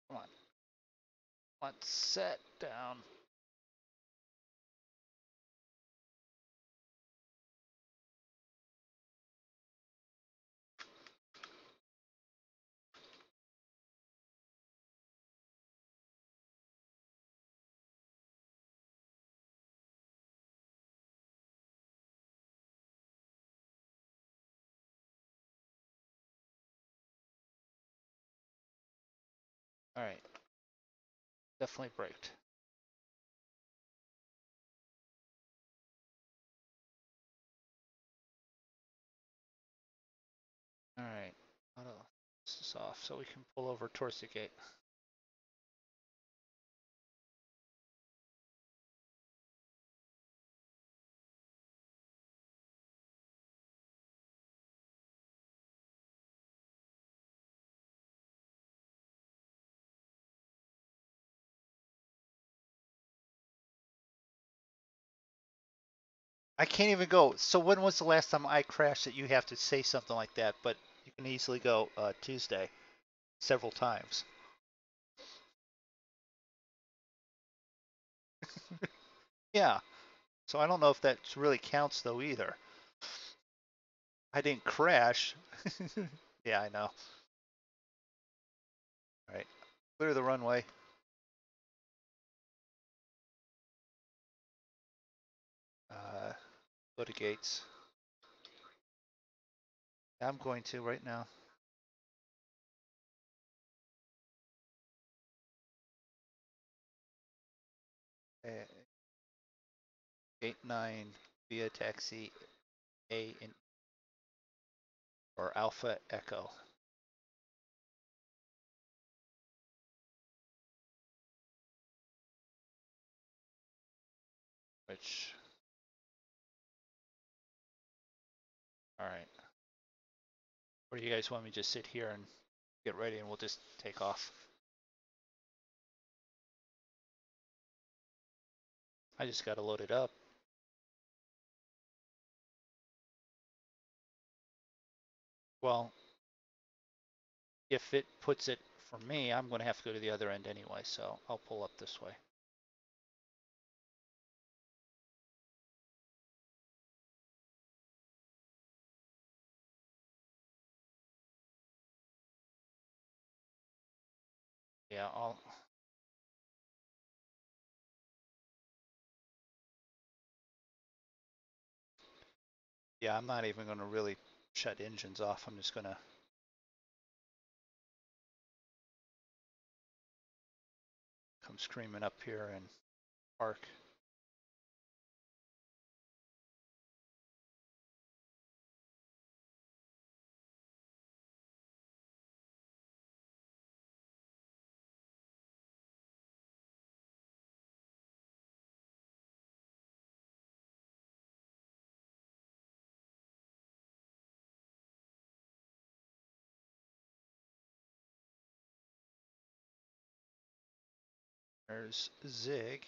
come on. Let's set down. All right. Definitely braked. All right. This is off, so we can pull over towards the gate. I can't even go. So when was the last time I crashed that you have to say something like that? But you can easily go Tuesday several times. Yeah. So I don't know if that really counts though either. I didn't crash. Yeah, I know. All right. Clear the runway. Go to gates. I'm going to right now. Uh, Gate 9 via taxi A in or Alpha Echo. Which, all right. Or do you guys want me to just sit here and get ready and we'll just take off? I just got to load it up. Well, if it puts it for me, I'm going to have to go to the other end anyway, so I'll pull up this way. Yeah, I'm not even going to really shut engines off. I'm just going to come screaming up here and park. There's Zig.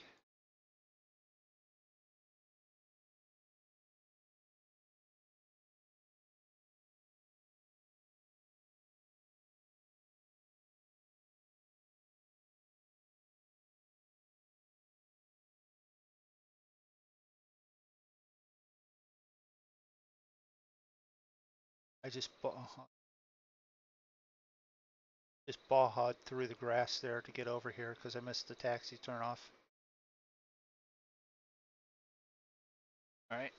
I just bawhawed through the grass there to get over here because I missed the taxi turn off. All right.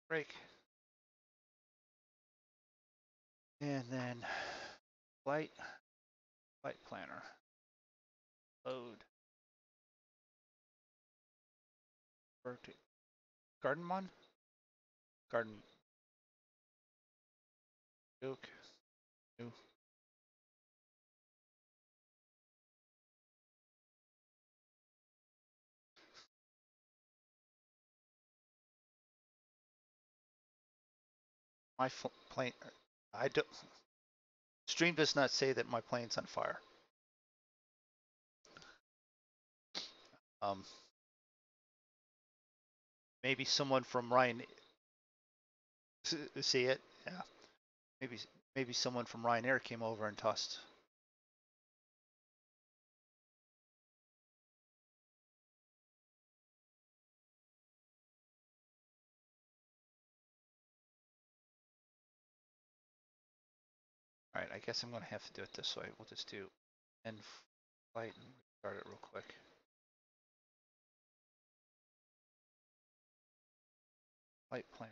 Brake. And then flight planner. Load. Garden one? Garden. Duke. New. My plane. I don't. Stream does not say that my plane's on fire. Um, maybe someone from Ryan. See it? Yeah. Maybe someone from Ryanair came over and tossed. All right. I guess I'm gonna have to do it this way. We'll just do end flight and start it real quick. Flight plan.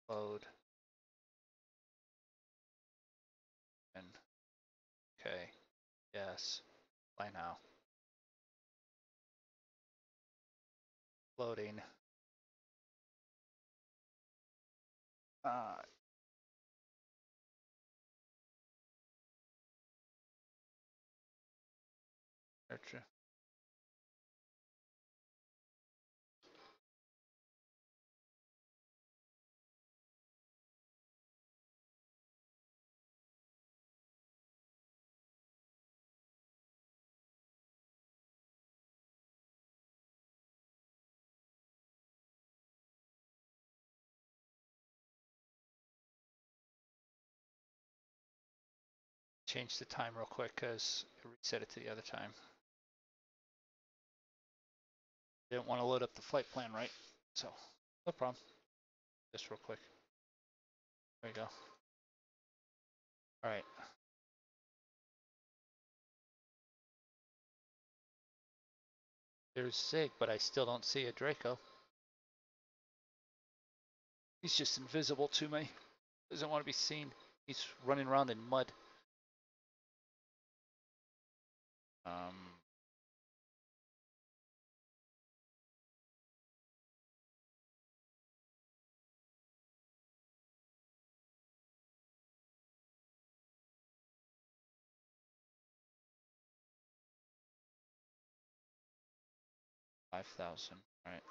Load. And okay. Yes. Fly now. Loading. Uh, Nurture. change the time real quick because I reset it to the other time. Didn't want to load up the flight plan, right? So, no problem. Just real quick. There you go. All right. There's Zig, but I still don't see a Draco. He's just invisible to me. Doesn't want to be seen. He's running around in mud. 5,000. All right.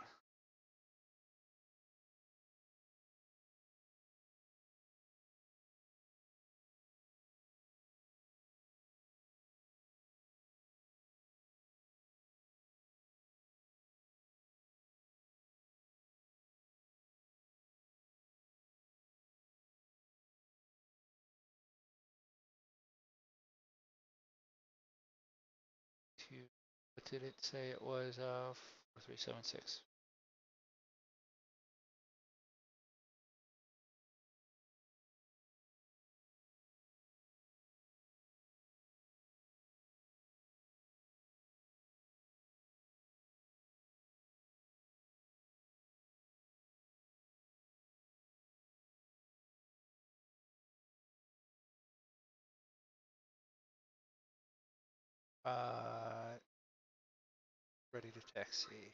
What did it say? It was 4376. Ready to taxi.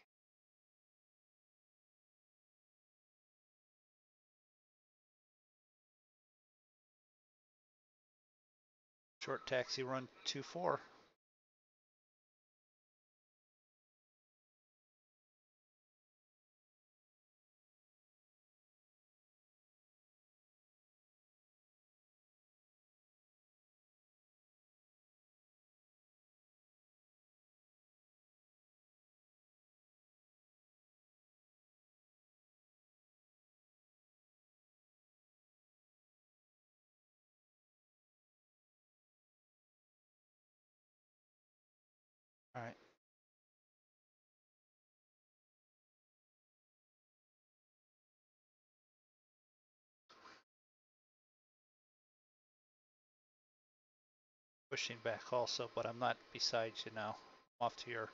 Short taxi run 24. All right. Pushing back also, but I'm not beside you now. I'm off to your.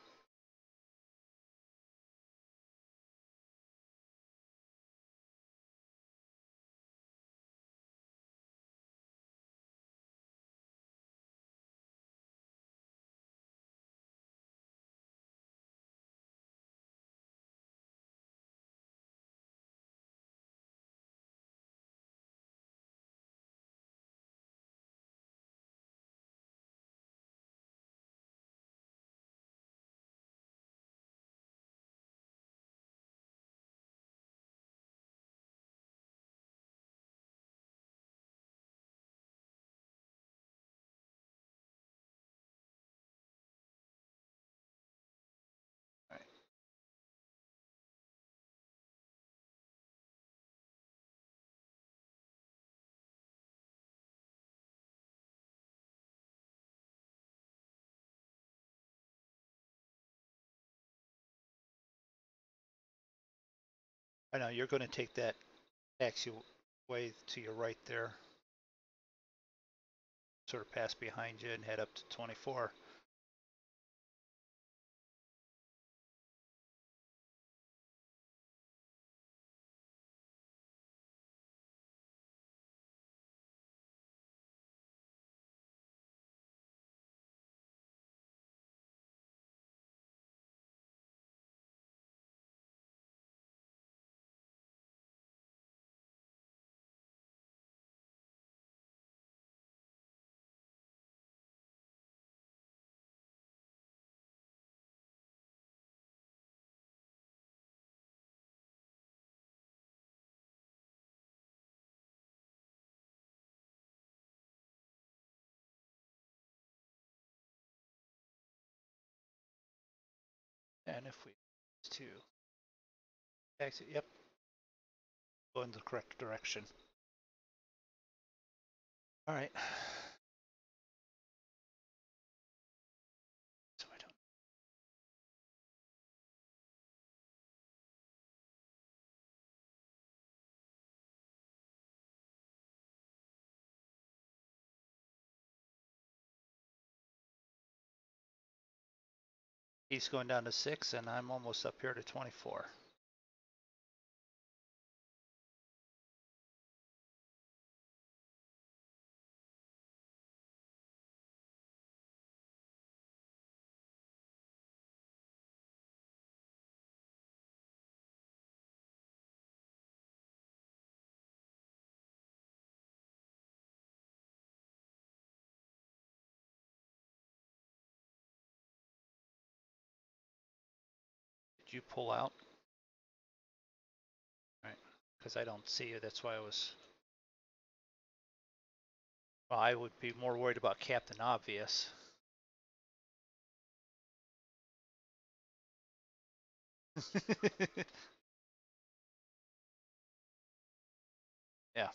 All right. I know you're going to take that taxiway to your right there, sort of pass behind you and head up to 24. And if we to taxi, yep, go in the correct direction. All right. He's going down to 6, and I'm almost up here to 24. Did you pull out? Right, because I don't see you. That's why I was. Well, I would be more worried about Captain Obvious. Yeah.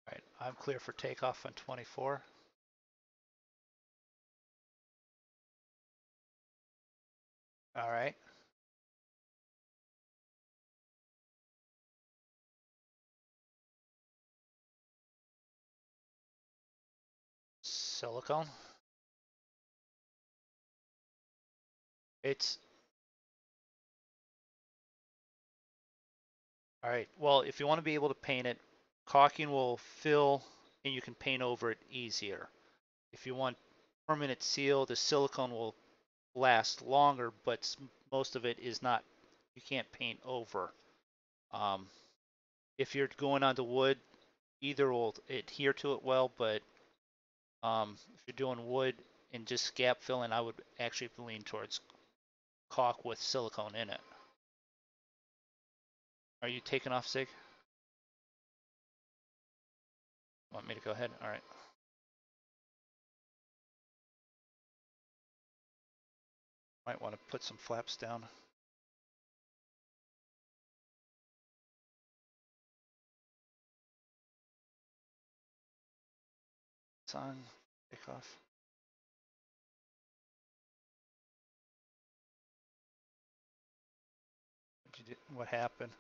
Right, I'm clear for takeoff on 24. All right. Silicone. It's all right. Well, if you want to be able to paint it, caulking will fill and you can paint over it easier. If you want permanent seal, the silicone will last longer, but most of it is not, you can't paint over. Um, if you're going onto wood, either will adhere to it well, but if you're doing wood and just gap filling, I would actually lean towards caulk with silicone in it. Are you taking off, Sig? Want me to go ahead? All right. Might want to put some flaps down. It's on. Take off. What happened?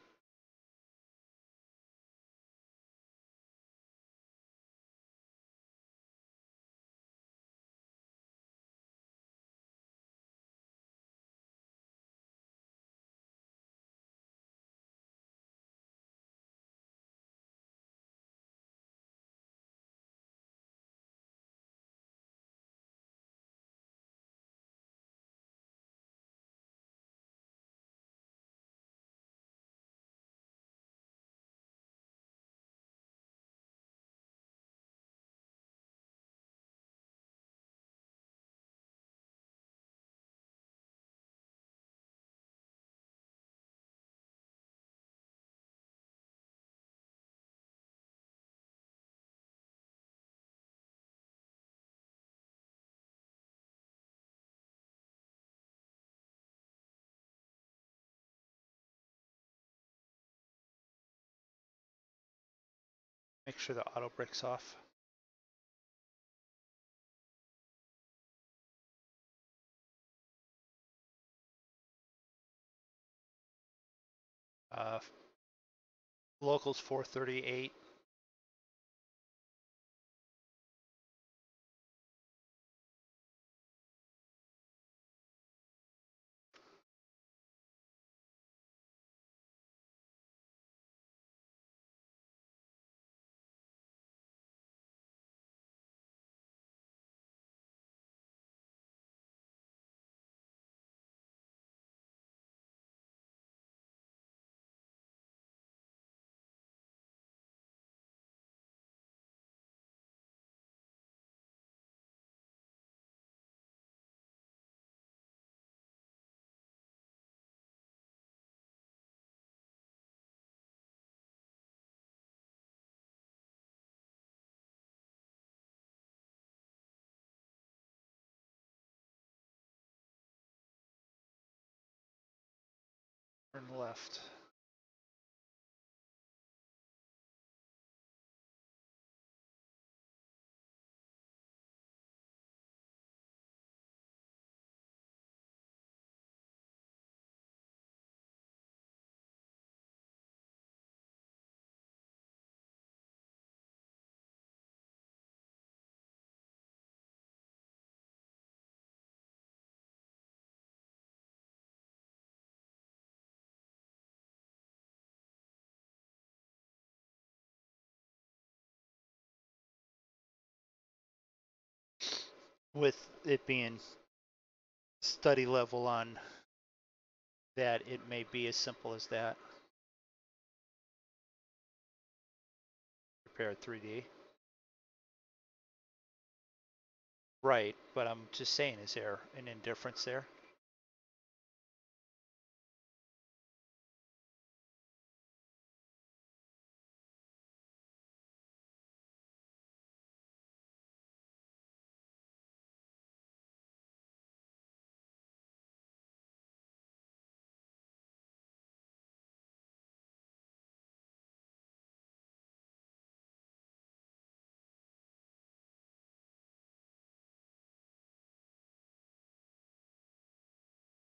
Make sure the auto brake's off. Uh, locals 438. Turn left. with it being study level on that, it may be as simple as that. Prepare 3D. Right, but I'm just saying, is there an indifference there?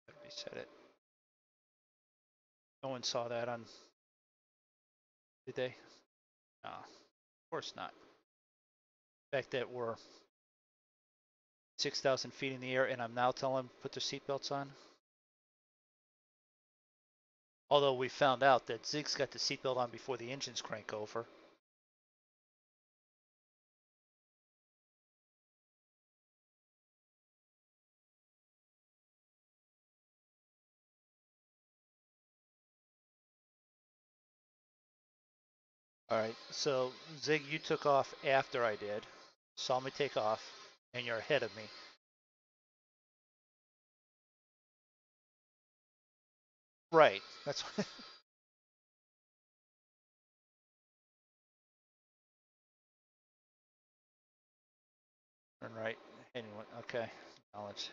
Let me set it. No one saw that on, did they? No, of course not. The fact that we're 6,000 feet in the air and I'm now telling them to put their seatbelts on. Although we found out that Zig's got the seatbelt on before the engines crank over. All right, so Zig, you took off after I did. Saw me take off, and you're ahead of me. Right. That's turn right. Anyway, okay. Knowledge.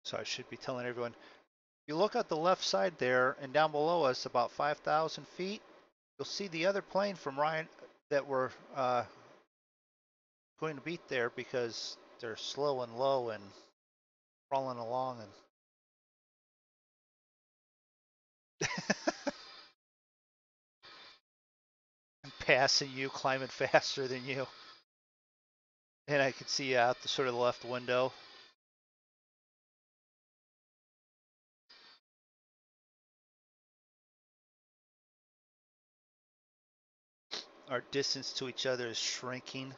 So I should be telling everyone. You look at the left side there, and down below us, about 5,000 feet, you'll see the other plane from Ryan that we're going to beat there because they're slow and low and crawling along and passing you, climbing faster than you. And I can see out the sort of the left window. Our distance to each other is shrinking.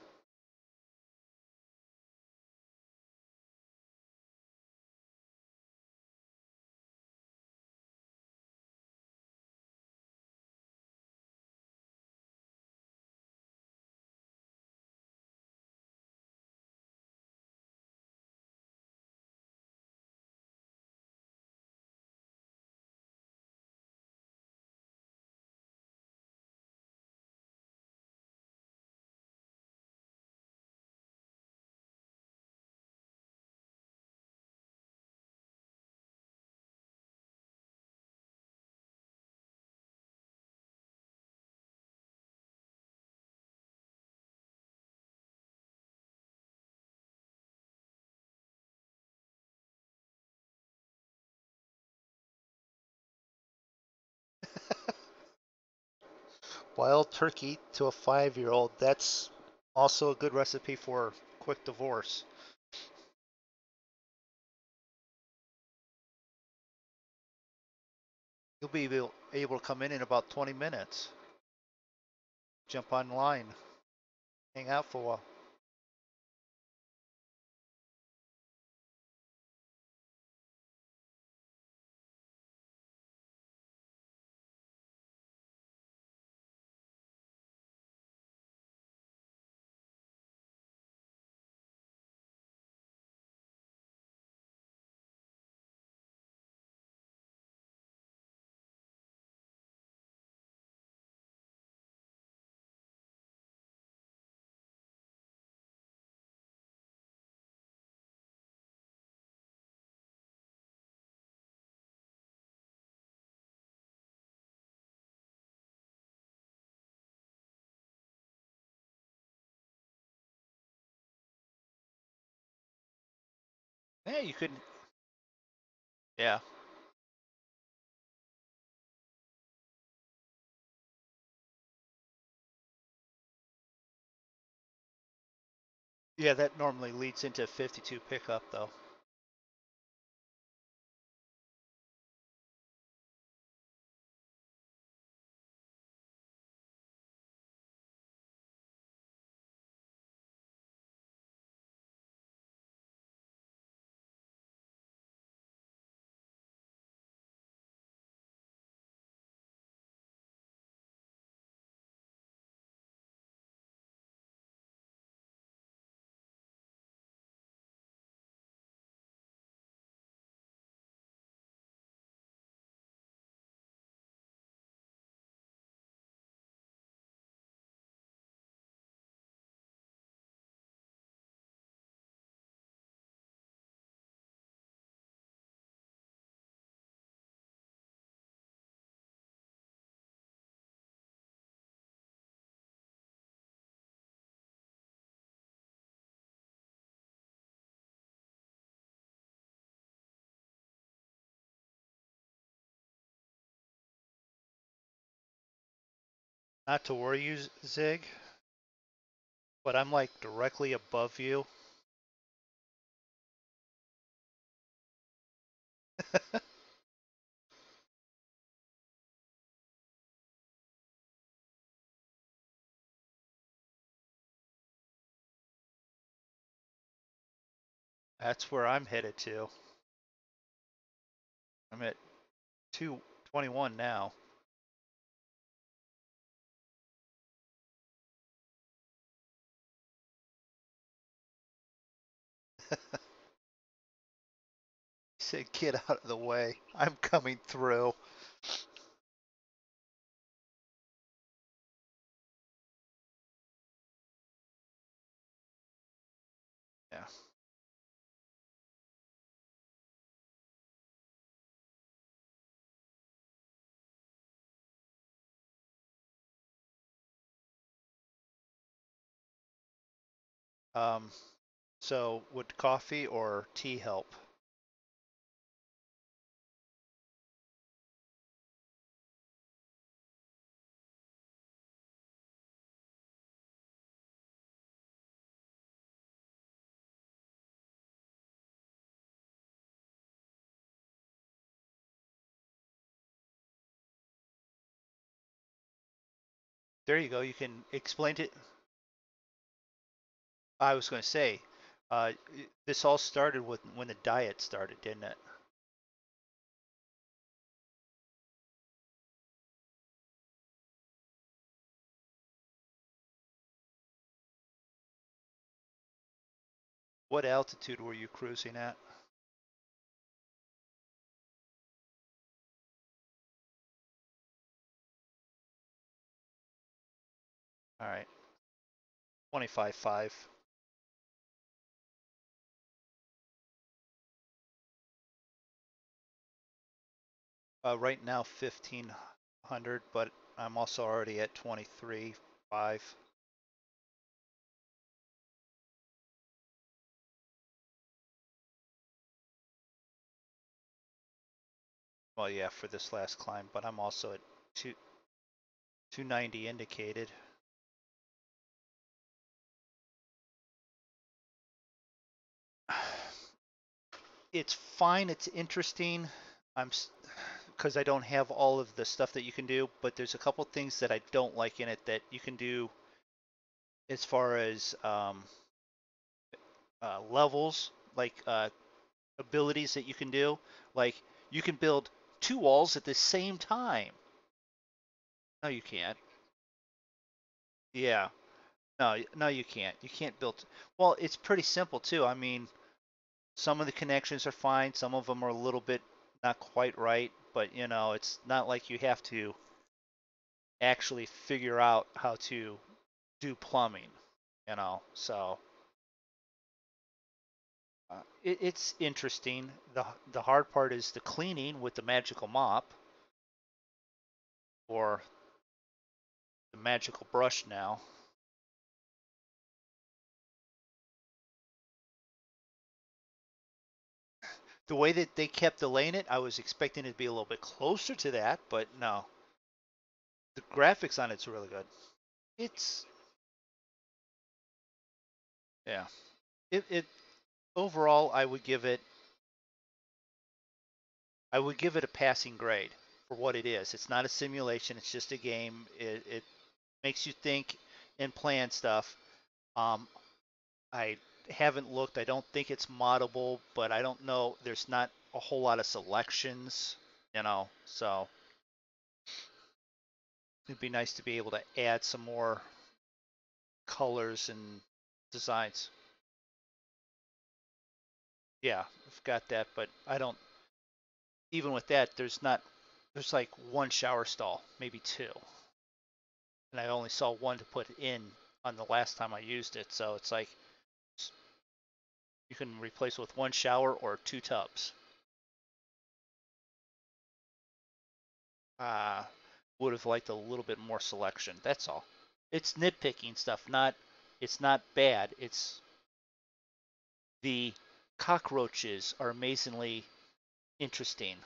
Wild turkey to a 5-year-old. That's also a good recipe for quick divorce. You'll be able to come in about 20 minutes. Jump online, hang out for a while. Yeah, you could. Yeah. Yeah, that normally leads into 52 pickup though. Not to worry you, Zig, but I'm like directly above you. That's where I'm headed to. I'm at 221 now. He said, "Get out of the way. I'm coming through." Yeah. Um, so would coffee or tea help? There you go. You can explain it. I was going to say, this all started with when the diet started, didn't it? What altitude were you cruising at? All right, 25.5. Right now 1500, but I'm also already at 23.5. Well, yeah, for this last climb, but I'm also at 290 indicated. It's fine. It's interesting. I'm because I don't have all of the stuff that you can do, but there's a couple things that I don't like in it that you can do as far as levels, like abilities that you can do. Like you can build two walls at the same time. No, you can't. Yeah. No, no, you can't. You can't build. Well, it's pretty simple too. I mean, some of the connections are fine. Some of them are a little bit not quite right, but it's not like you have to actually figure out how to do plumbing. So it's interesting. The hard part is the cleaning with the magical mop or the magical brush now. The way that they kept delaying it, I was expecting it to be a little bit closer to that, but no. The graphics on it's really good. It's yeah. It overall I would give it a passing grade for what it is. It's not a simulation, it's just a game. It makes you think and plan stuff. Um, I haven't looked. I don't think it's moddable, but I don't know. There's not a whole lot of selections, so it'd be nice to be able to add some more colors and designs. Yeah, I've got that, but I don't. Even with that, there's like one shower stall, maybe two, and I only saw one to put in on the last time I used it. So it's like you can replace with one shower or two tubs. Uh, would have liked a little bit more selection. That's all. It's nitpicking stuff. It's not bad. It's the cockroaches are amazingly interesting.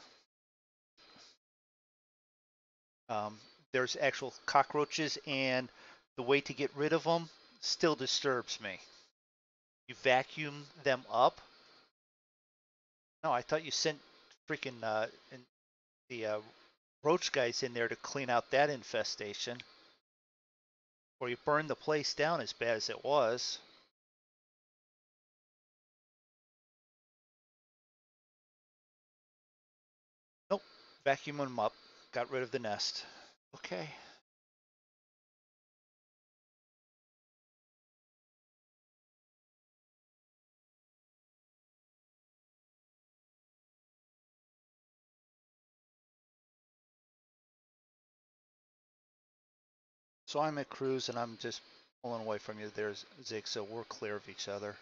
Um, there's actual cockroaches, and the way to get rid of them still disturbs me. You vacuum them up. No, I thought you sent freaking the roach guys in there to clean out that infestation, or you burn the place down as bad as it was. Nope, vacuum them up, got rid of the nest. Okay. So I'm at cruise and I'm just pulling away from you. There's Zig, so we're clear of each other.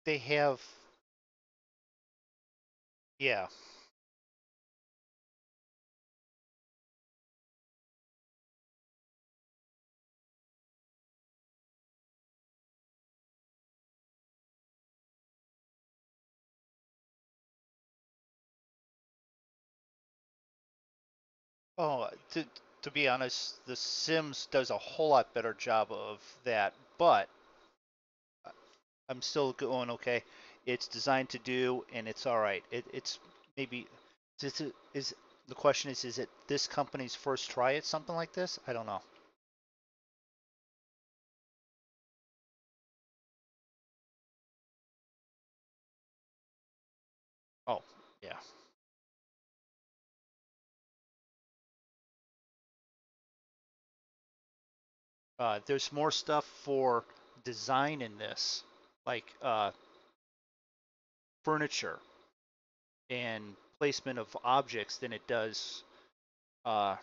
They have, yeah. Oh, to be honest, The Sims does a whole lot better job of that, but I'm still going okay. It's designed to do, and it's all right. It's maybe is the question is it this company's first try at something like this? I don't know. Oh, yeah. There's more stuff for design in this, like furniture and placement of objects than it does uh,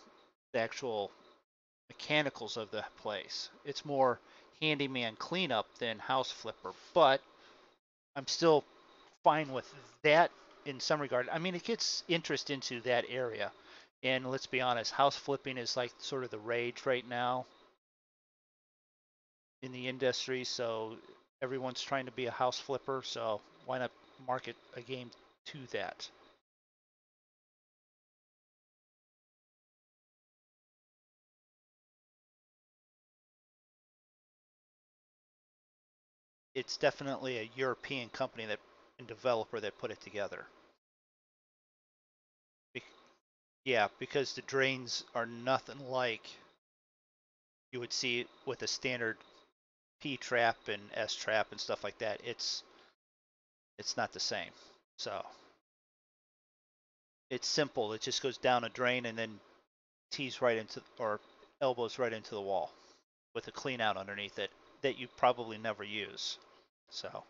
the actual mechanicals of the place. It's more handyman cleanup than house flipper, but I'm still fine with that in some regard. I mean, it gets interest into that area. And let's be honest, house flipping is like sort of the rage right now in the industry. So everyone's trying to be a house flipper. So why not market a game to that? It's definitely a European company that and developer that put it together. Yeah, because the drains are nothing like you would see with a standard P trap and S trap and stuff like that. It's not the same. So it's simple. It just goes down a drain and then tees right into or elbows right into the wall with a clean out underneath it that you probably never use. So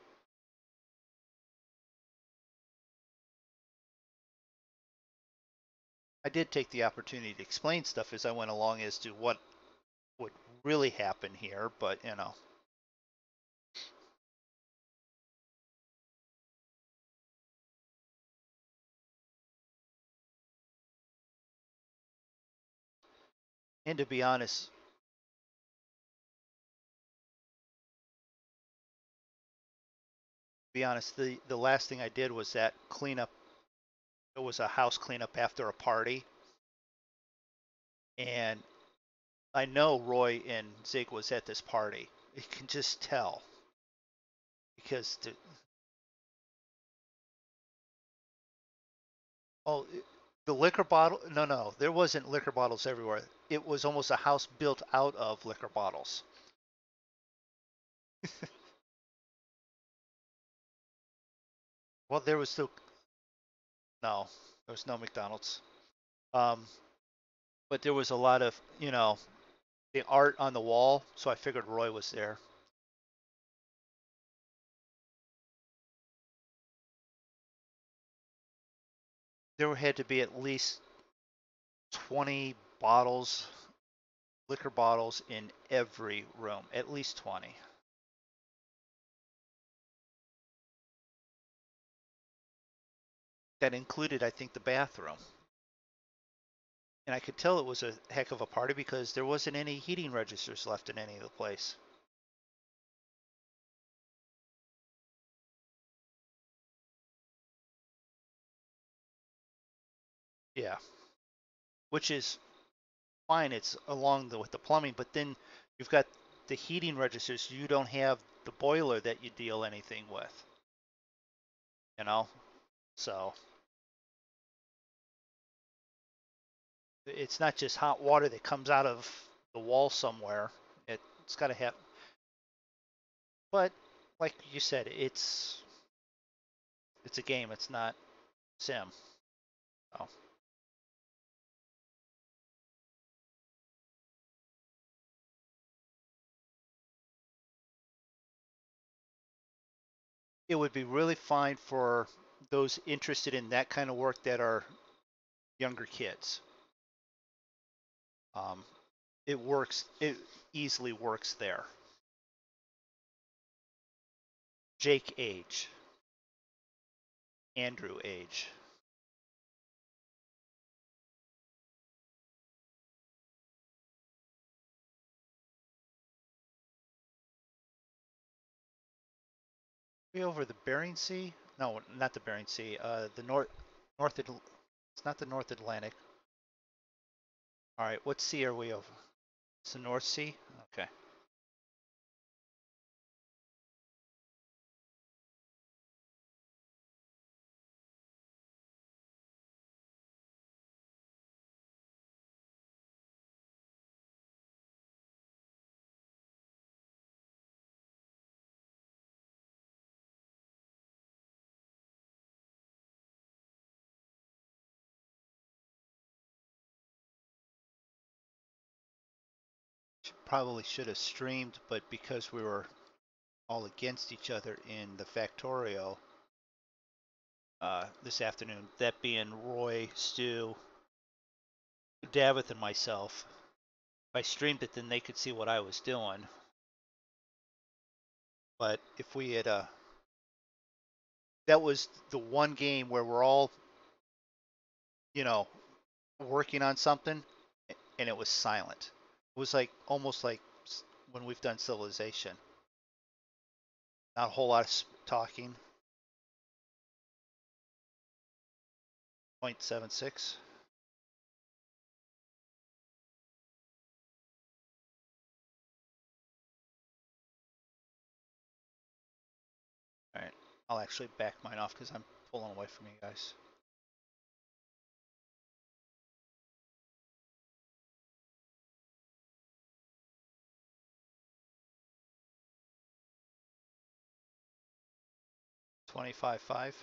I did take the opportunity to explain stuff as I went along as to what would really happen here, but you know, and to be honest, the last thing I did was that cleanup. It was a house cleanup after a party, and I know Roy and Zig was at this party. You can just tell because oh, the liquor bottle. No, no, there wasn't liquor bottles everywhere. It was almost a house built out of liquor bottles. Well, there was still no, there was no McDonald's. Um, but there was a lot of the art on the wall, so I figured Roy was there. There had to be at least 20 bottles, liquor bottles in every room, at least 20. That included, I think, the bathroom. And I could tell it was a heck of a party because there wasn't any heating registers left in any of the place. Yeah, which is fine. It's along with the plumbing, but then you've got the heating registers. You don't have the boiler that you deal anything with, you know? So it's not just hot water that comes out of the wall somewhere. It's got to have, but like you said, it's a game. It's not sim. So it would be really fine for those interested in that kind of work that are younger kids. Um, it works. It easily works there. Jake age, Andrew age. We over the Bering Sea? No, not the Bering Sea. The North. It's not the North Atlantic. All right, what sea are we over? It's the North Sea. Okay. 'Probably should have streamed, but because we were all against each other in the Factorio this afternoon, that being Roy, Stu, Davith, and myself, if I streamed it, then they could see what I was doing. But if we had, that was the one game where we're all, you know, working on something, and it was silent. It was like almost like when we've done Civilization. Not a whole lot of talking. 0.76. All right, I'll actually back mine off because I'm pulling away from you guys. 25.5.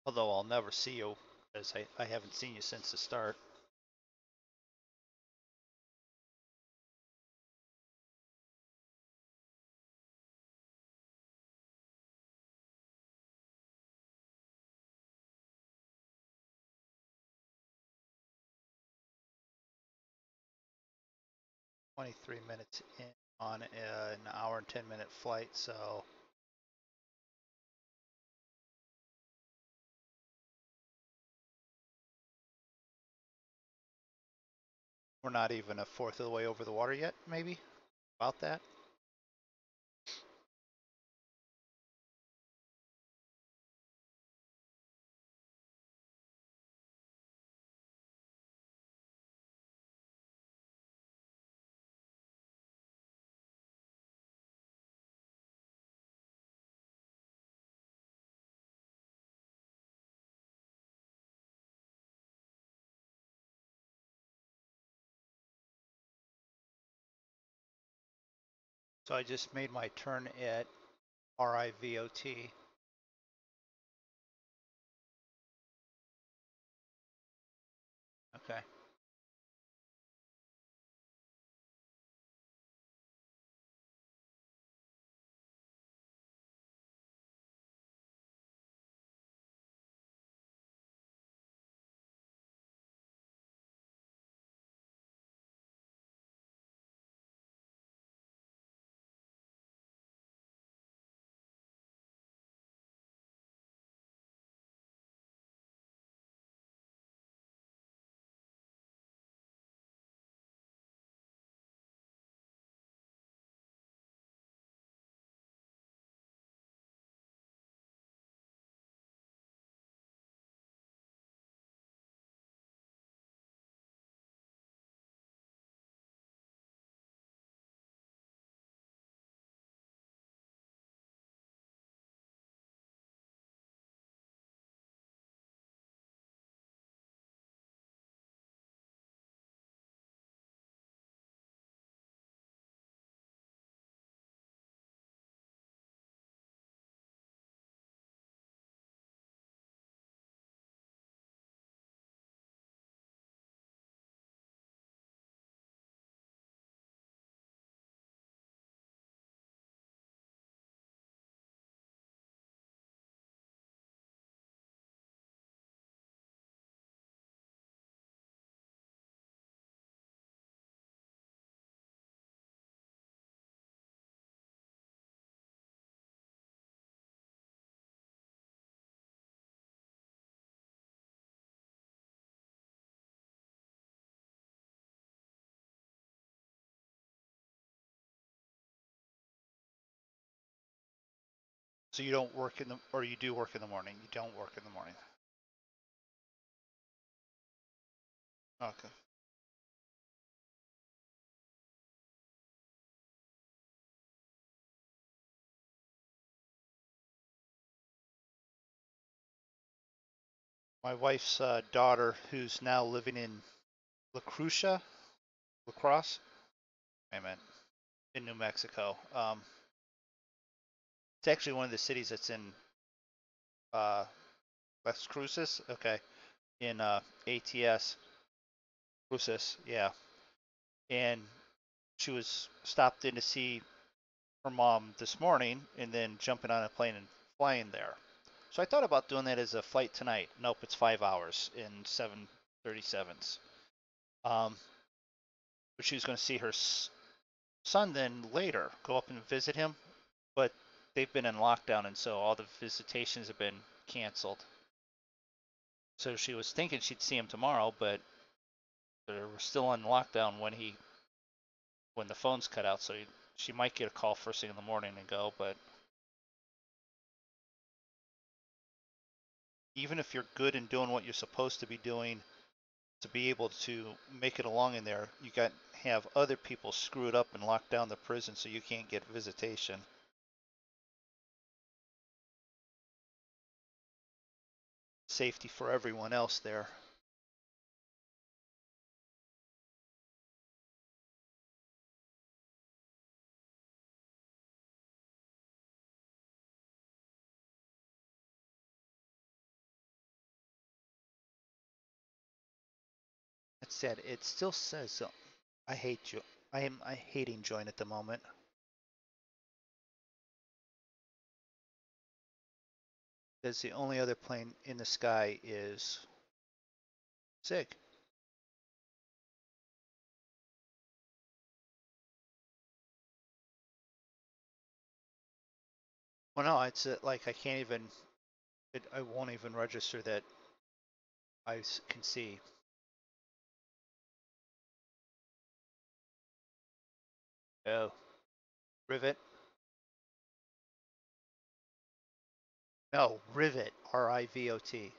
Although I'll never see you, as I haven't seen you since the start. 23 minutes in on an hour and 10-minute flight, so we're not even a fourth of the way over the water yet, maybe? About that? So I just made my turn at RIVOT. Okay. So you don't work in the, or you do work in the morning? You don't work in the morning. Okay. My wife's daughter, who's now living in LaCrucia, Lacrosse, I meant, in New Mexico. It's actually one of the cities that's in uh, Las Cruces, okay, in ATS, Cruces, yeah. And she was stopped in to see her mom this morning and then jumping on a plane and flying there. So I thought about doing that as a flight tonight. Nope, it's 5 hours in 737s. Um, but she was going to see her son then later, go up and visit him. But they've been in lockdown, and so all the visitations have been canceled. So she was thinking she'd see him tomorrow, but they were still on lockdown when the phones cut out. So she might get a call first thing in the morning and go. But even if you're good and doing what you're supposed to be doing, to be able to make it along in there, you got have other people screw it up and lock down the prison so you can't get visitation. Safety for everyone else there. That said, it still says so. I hate you. I hating join at the moment. Because the only other plane in the sky is SIG. Well, no, it's like I can't even. I won't even register that can see. Oh, rivet. No, rivet. RIVOT.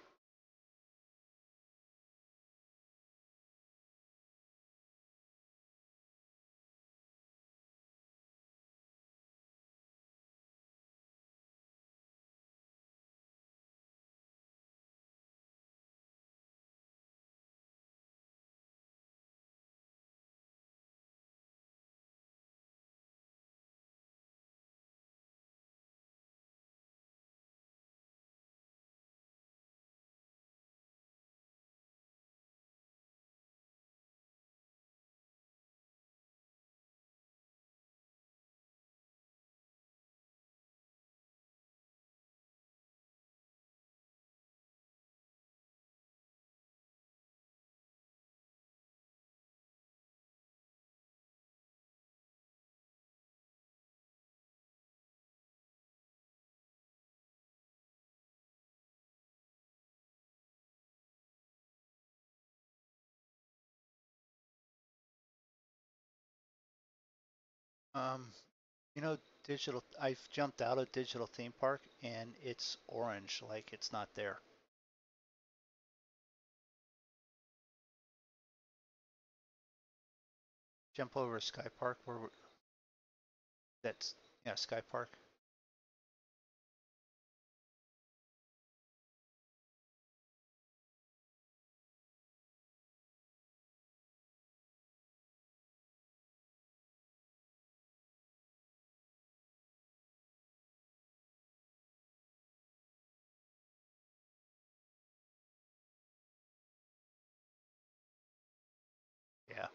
Um, you know, digital. I've jumped out of digital theme park and it's orange, like it's not there. Jump over Sky Park. That's yeah, Sky Park. Yeah.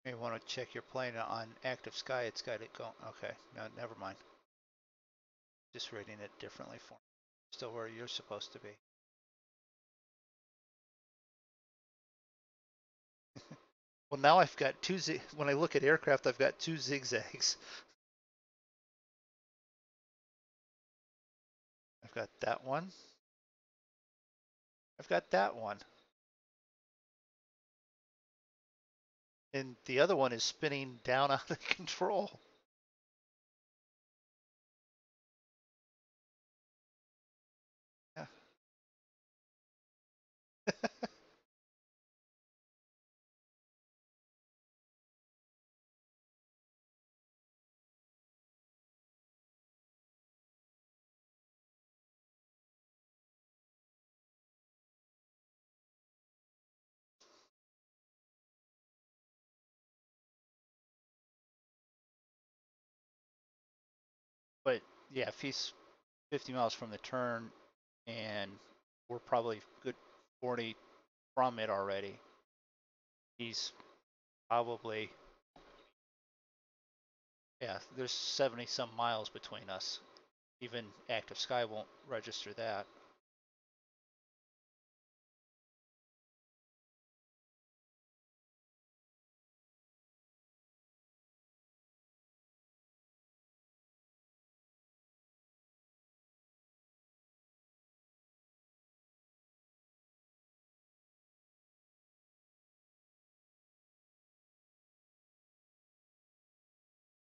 You want to check your plane on active sky. It's got it going. Okay. No, never mind. Just rating it differently for me. Still where you're supposed to be. Well, now I've got when I look at aircraft, I've got two zigzags. I've got that one. I've got that one. And the other one is spinning down out of control. Yeah. But yeah, if he's 50 miles from the turn and we're probably good 40 from it already, he's probably, yeah, there's 70 some miles between us. Even active sky won't register that.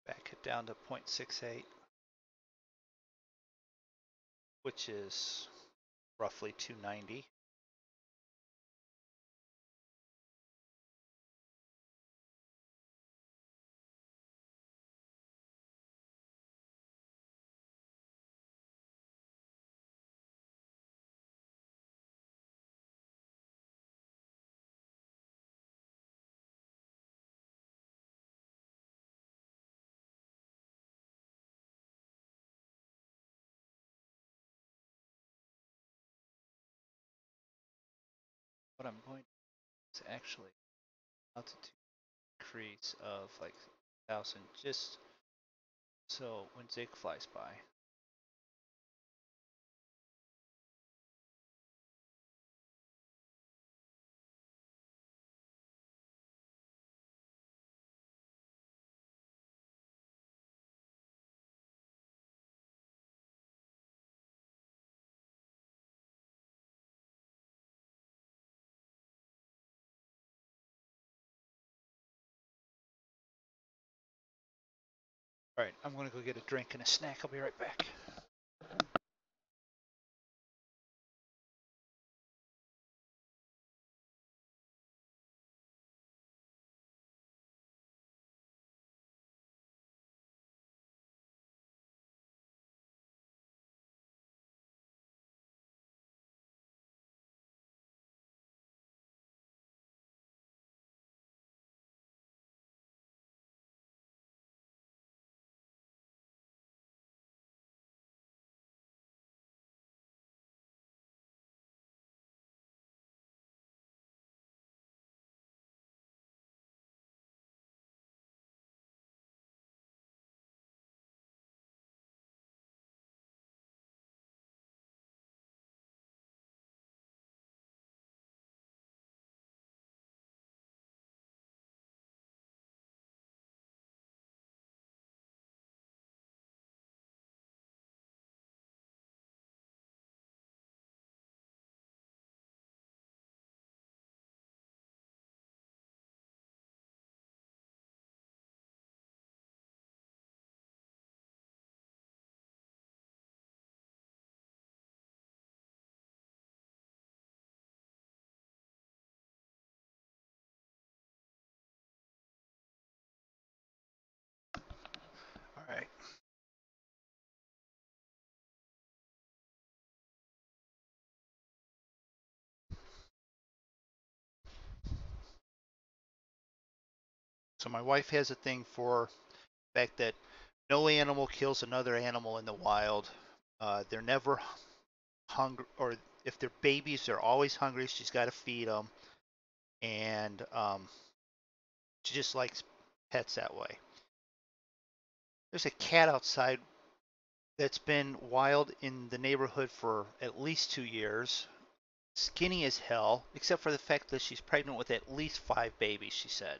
Back it down to 0.68, which is roughly 290. What I'm going to actually altitude increase of like 1,000 just so when Zig flies by. All right, I'm gonna go get a drink and a snack. I'll be right back. All right. So my wife has a thing for the fact that no animal kills another animal in the wild. They're never hungry, or if they're babies, they're always hungry. She's got to feed them, and she just likes pets that way. There's a cat outside that's been wild in the neighborhood for at least 2 years. Skinny as hell, except for the fact that she's pregnant with at least 5 babies, she said.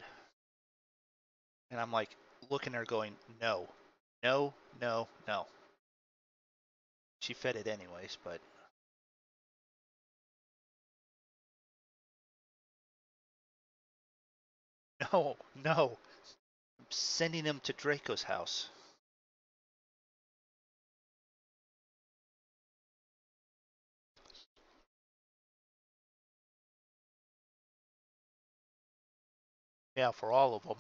And I'm like looking at her going, no, no, no, no. She fed it anyways, but no, no. I'm sending him to Draco's house. Yeah, for all of them.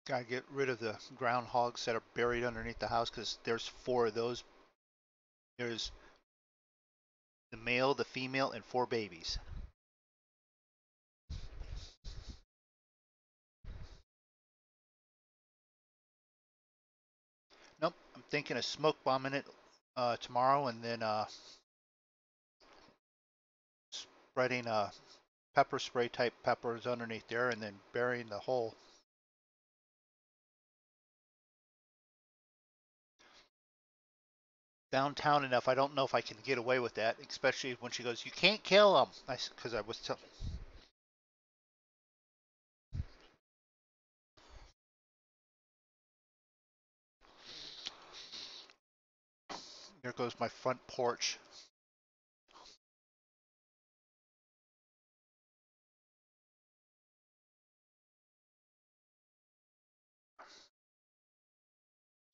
Gotta get rid of the groundhogs that are buried underneath the house because there's 4 of those. There's the male, the female, and 4 babies. Nope, I'm thinking of smoke bombing it tomorrow and then spreading pepper spray type peppers underneath there and then burying the whole. Downtown enough, I don't know if I can get away with that, especially when she goes, "You can't kill them." Because I was telling. There goes my front porch.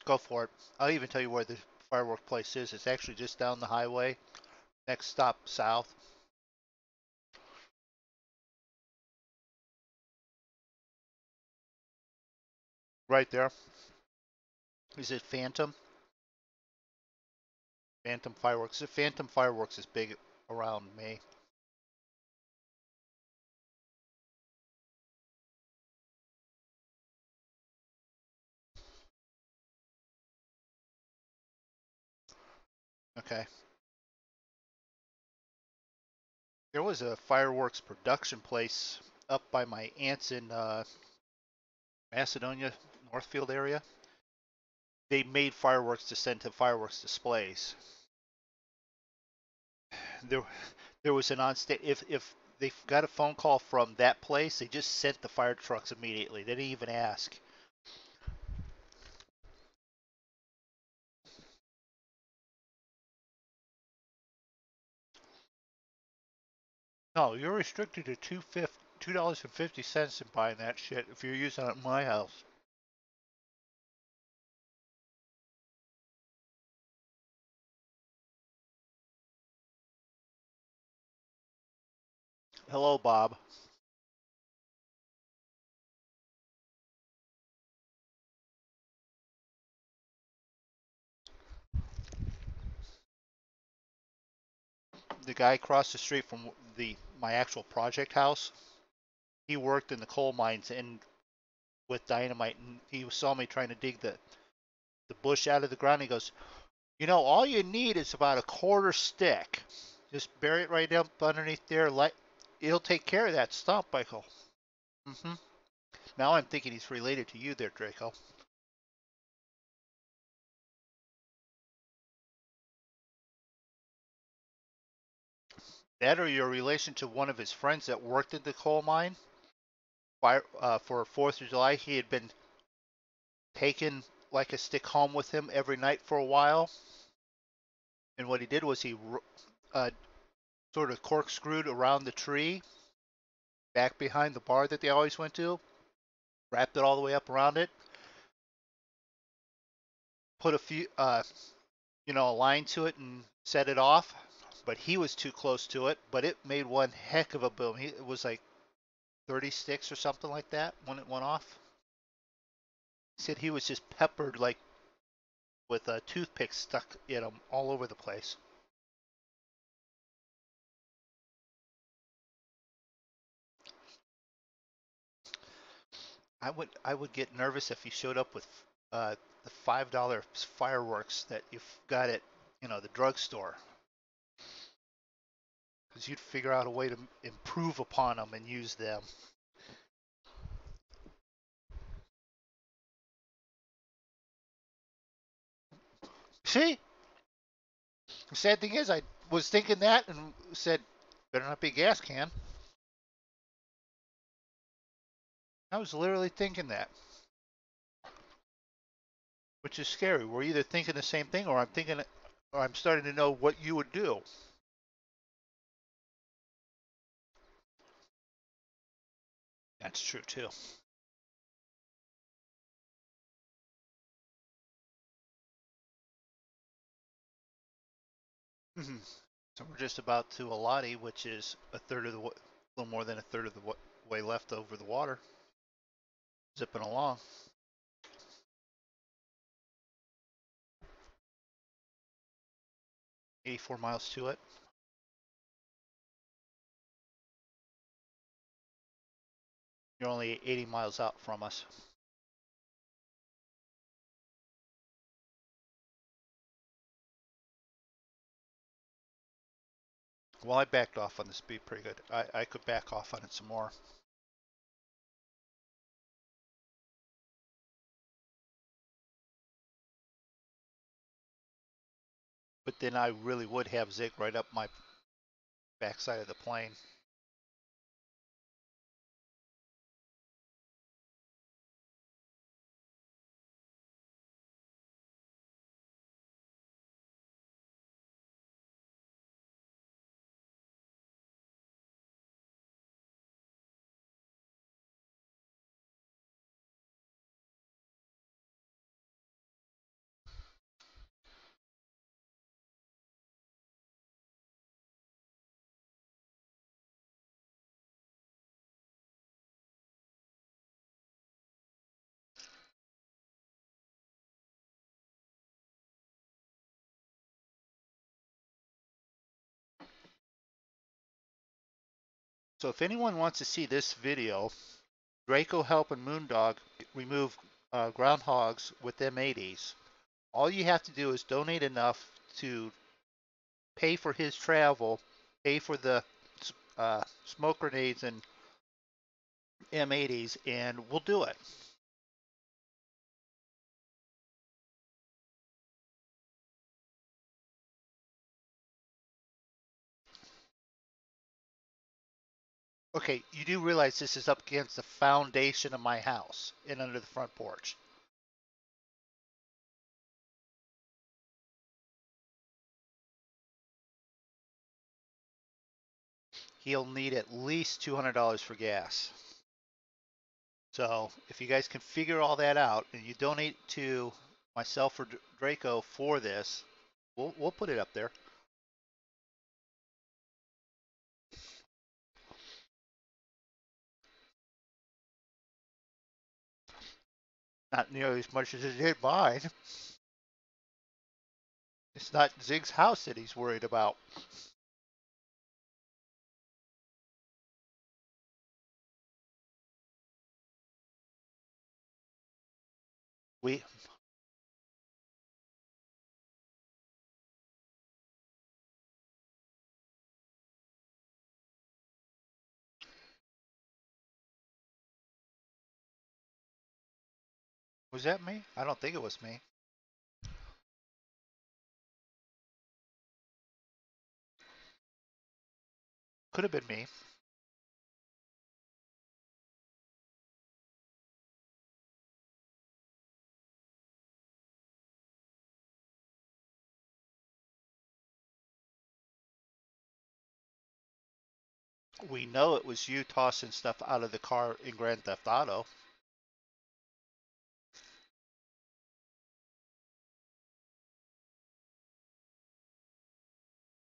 Go for it. I'll even tell you where the firework place is. It's actually just down the highway. Next stop south. Right there. Is it Phantom? Phantom Fireworks. The Phantom Fireworks is big around me. Okay. There was a fireworks production place up by my aunt's in Macedonia, Northfield area. They made fireworks to send to fireworks displays. There, there was an on-state. If they got a phone call from that place, they just sent the fire trucks immediately. They didn't even ask. No, you're restricted to $2.50 in buying that shit if you're using it at my house. Hello, Bob. The guy across the street from the my actual project house, he worked in the coal mines and with dynamite, and he saw me trying to dig the bush out of the ground. He goes, all you need is about a quarter stick. Just bury it right up underneath there. It'll take care of that stump. I go, mm-hmm. Now I'm thinking he's related to you there, Draco. That or your relation to one of his friends that worked at the coal mine. For 4th of July, he had been taking like a stick home with him every night for a while. And what he did was he uh, sort of corkscrewed around the tree back behind the bar that they always went to, wrapped it all the way up around it, put a line to it and set it off. But he was too close to it, but it made one heck of a boom. It was like 30 sticks or something like that when it went off. He said he was just peppered like with a toothpick stuck in him all over the place. I would get nervous if you showed up with the $5 fireworks that you've got at the drugstore, because you'd figure out a way to improve upon them and use them. See, the sad thing is, I was thinking that and said, better not be a gas can. I was literally thinking that, which is scary. We're either thinking the same thing, or I'm starting to know what you would do. That's true too. Mm-hmm. So we're just about to Alati, which is a little more than a third of the way left over the water, zipping along. 84 miles to it. You're only 80 miles out from us. Well, I backed off on the speed pretty good. I could back off on it some more. But then I really would have zig right up my backside of the plane. So if anyone wants to see this video, Draco helping Moondog remove groundhogs with M80s, all you have to do is donate enough to pay for his travel, pay for the smoke grenades and M80s, and we'll do it. Okay, you do realize this is up against the foundation of my house and under the front porch. he'll need at least $200 for gas. So if you guys can figure all that out and you donate to myself or Draco for this, we'll put it up there. Not nearly as much as it did mine. It's not Zig's house that he's worried about. We Was that me? I don't think it was me. Could have been me. We know it was you tossing stuff out of the car in Grand Theft Auto.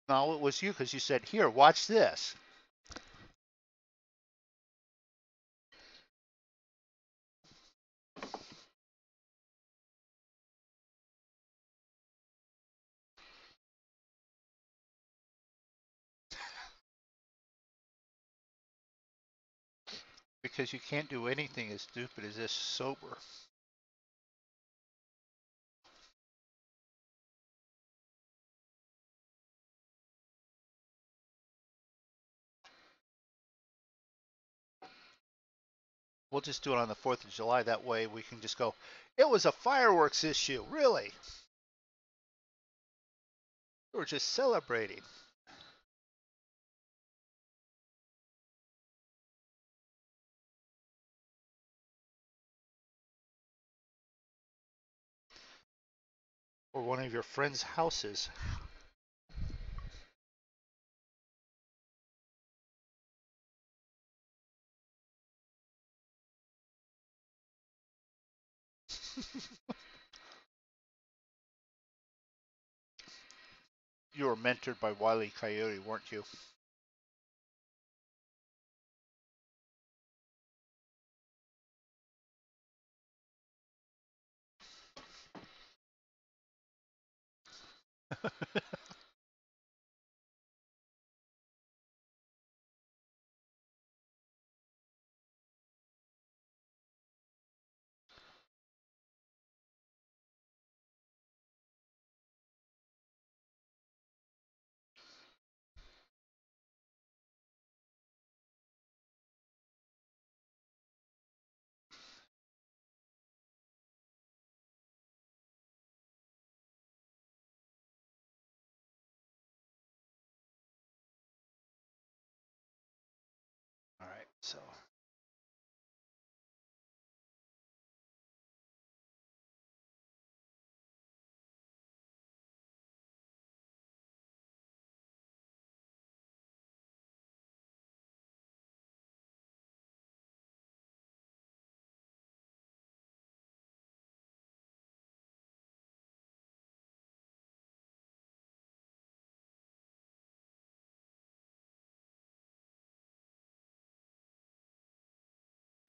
No, it was you because you said, "Here, watch this." Because you can't do anything as stupid as this sober. We'll just do it on the 4th of July. That way we can just go, "It was a fireworks issue, really. We were just celebrating." Or one of your friends' houses. You were mentored by Wile E. Coyote, weren't you? All right, so.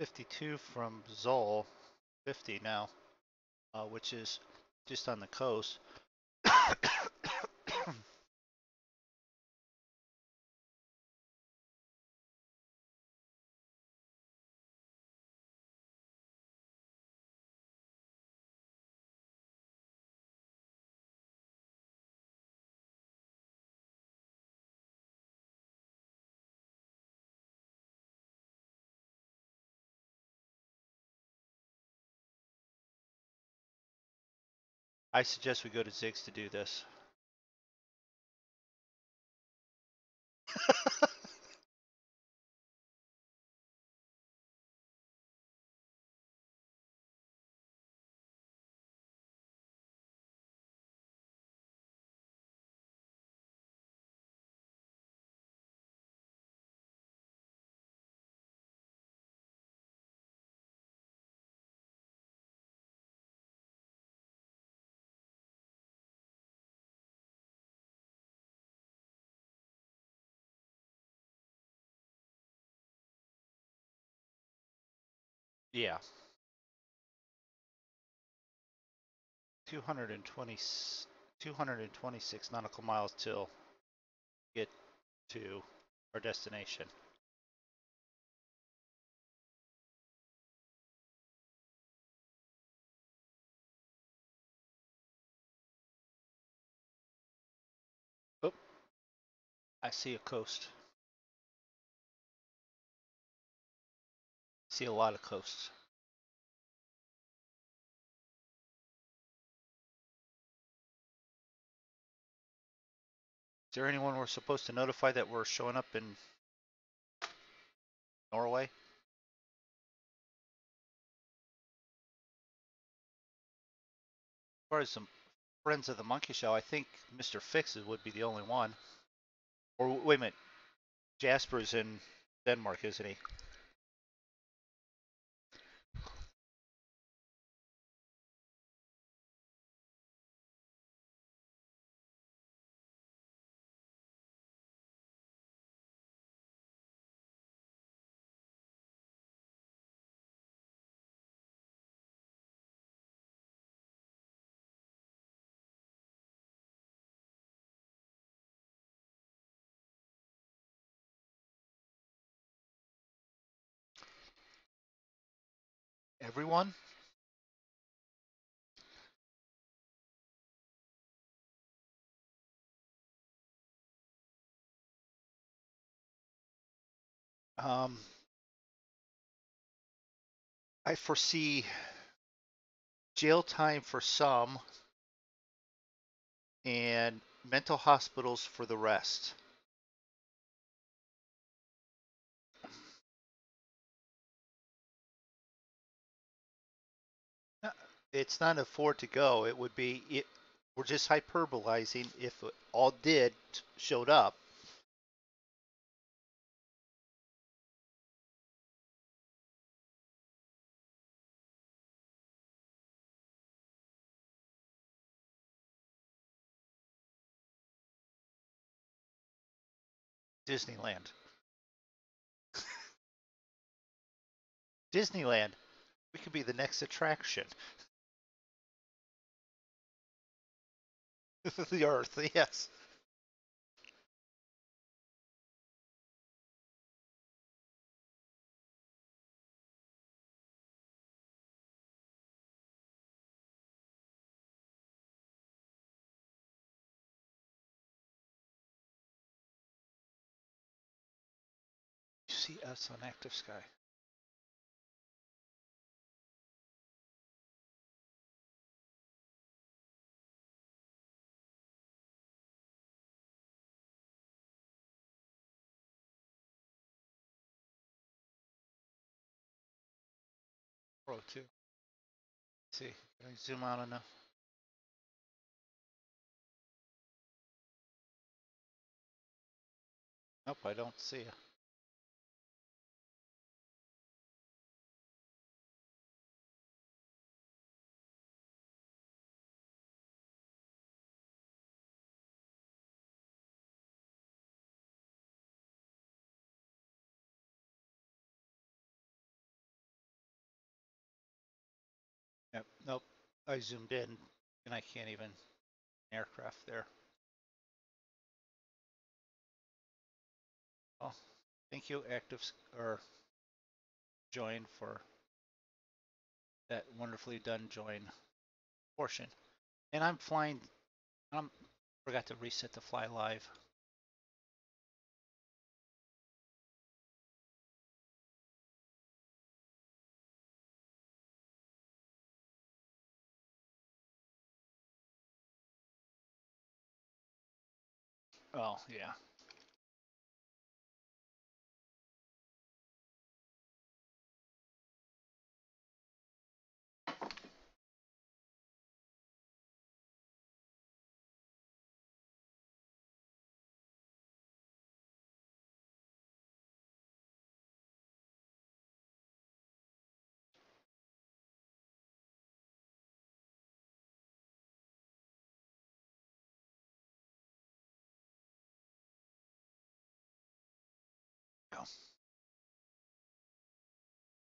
$52 from Zoll, 50 now, which is just on the coast. I suggest we go to Zig's to do this. Yeah. 220, 226 nautical miles till get to our destination. Oh, I see a coast. See a lot of coasts. Is there anyone we're supposed to notify that we're showing up in Norway? As far as some friends of the monkey show, I think Mr. Fixes would be the only one. Or wait a minute, Jasper's in Denmark, isn't he? Everyone? Um, I foresee jail time for some and mental hospitals for the rest. It's not afford to go. It would be it. We're just hyperbolizing. If all did showed up, Disneyland. Disneyland. We could be the next attraction. The Earth. Yes. You see us on active sky. Pro 2. See, can I zoom out enough? Nope, I don't see it. Yep. Nope. I zoomed in, and I can't even aircraft there. Oh, thank you, active or join for that wonderfully done join portion. And I'm flying. I forgot to reset the fly live. Oh yeah.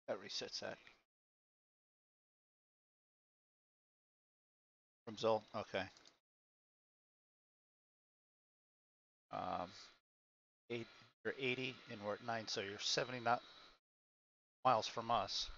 That resets that. From Zoll? Okay. Um, you're 80 and we're at 9, so you're 70 miles from us.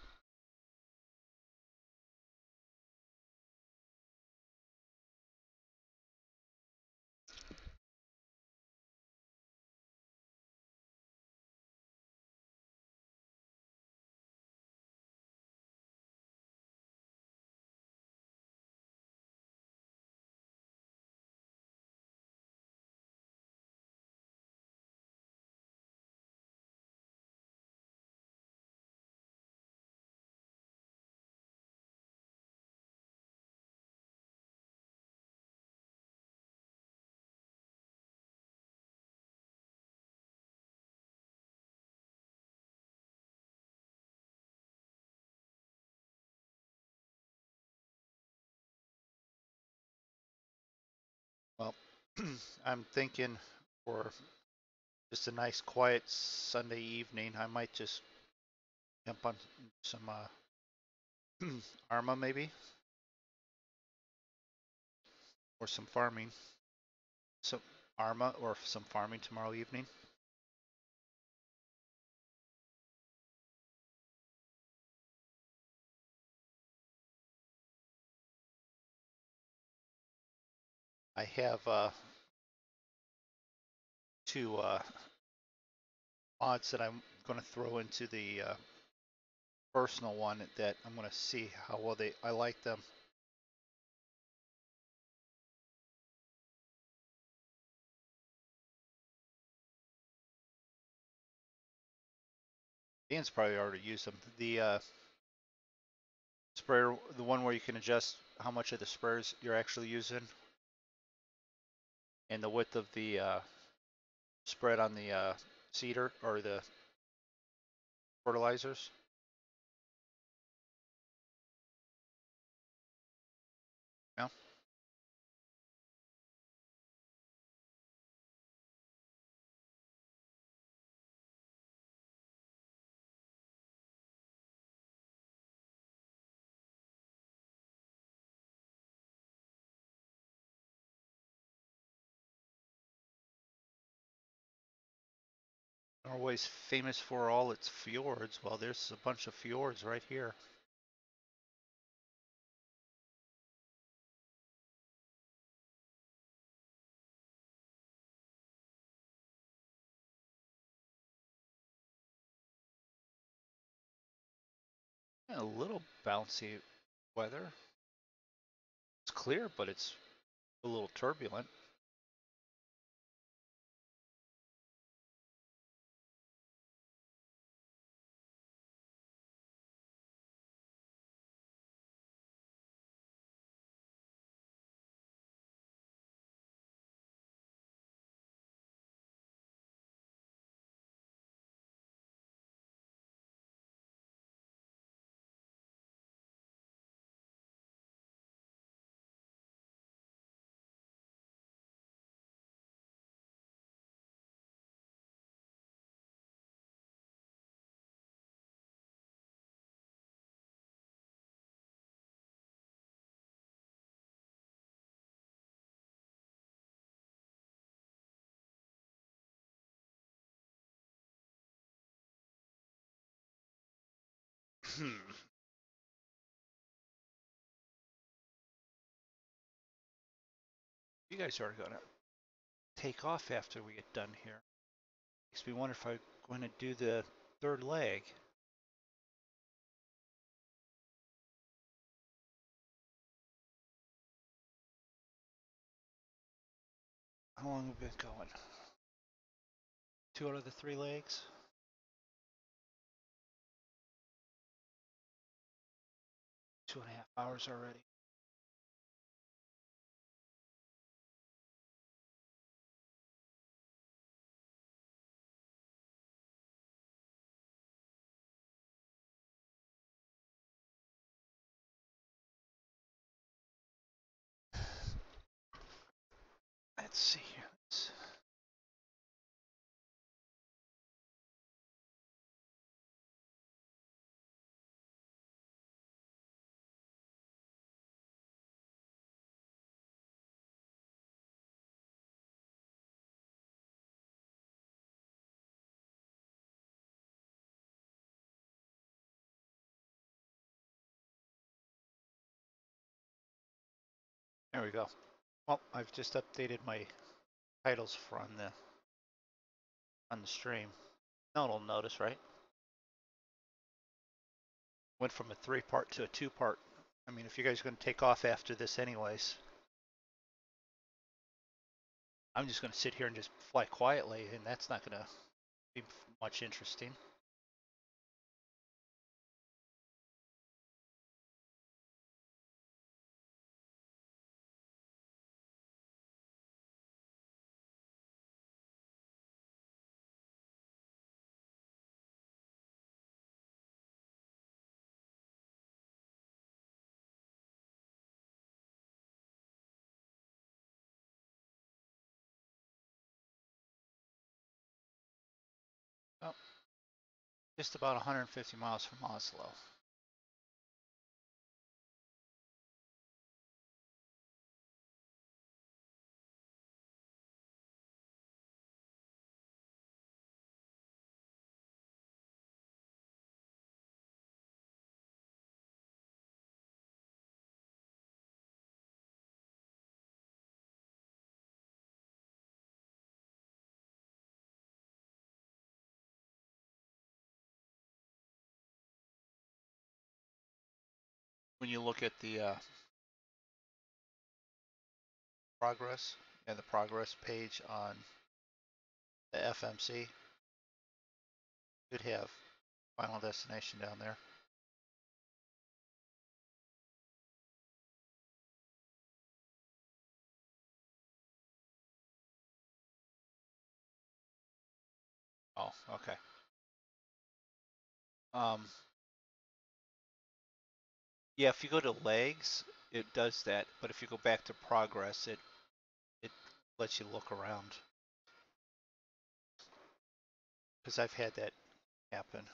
Well, I'm thinking for just a nice quiet Sunday evening, I might just jump on some Arma maybe, or some farming. Some Arma or some farming tomorrow evening. I have two mods that I'm going to throw into the personal one that I'm going to see how well I like them. Dan's probably already used them. The sprayer, the one where you can adjust how much of the sprayers you're actually using, and the width of the spread on the seeder or the fertilizers. Yeah. Norway's famous for all its fjords. Well, there's a bunch of fjords right here. Yeah, a little bouncy weather. It's clear, but it's a little turbulent. You guys are gonna take off after we get done here. Makes me wonder if I'm going to do the third leg. How long have we been going? 2 out of the 3 legs? 2.5 hours already. Let's see here. There we go. Well, I've just updated my titles for on the stream. No one will notice, right? Went from a 3-part to a 2-part. I mean, if you guys are going to take off after this anyways, I'm just going to sit here and just fly quietly, and that's not going to be much interesting. Oh, just about 150 miles from Oslo. When you look at the progress and the progress page on the FMC, should have final destination down there. Oh, okay. Um, yeah, if you go to legs, it does that, but if you go back to progress, it lets you look around. Because I've had that happen.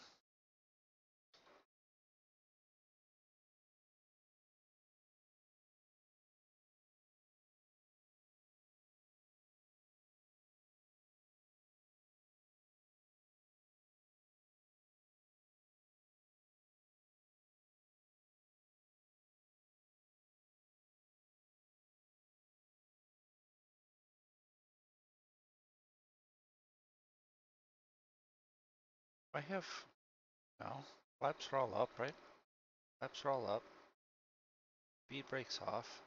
I have, no, flaps are all up, right? Flaps are all up. Speed brakes off.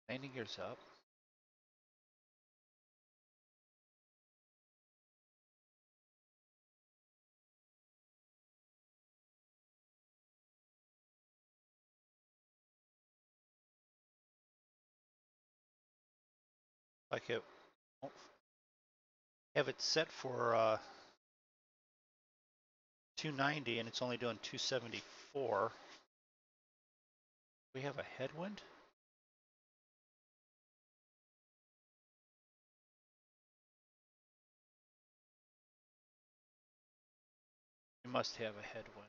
Landing gears up. Like it, have it set for 290 and it's only doing 274. We have a headwind? We must have a headwind.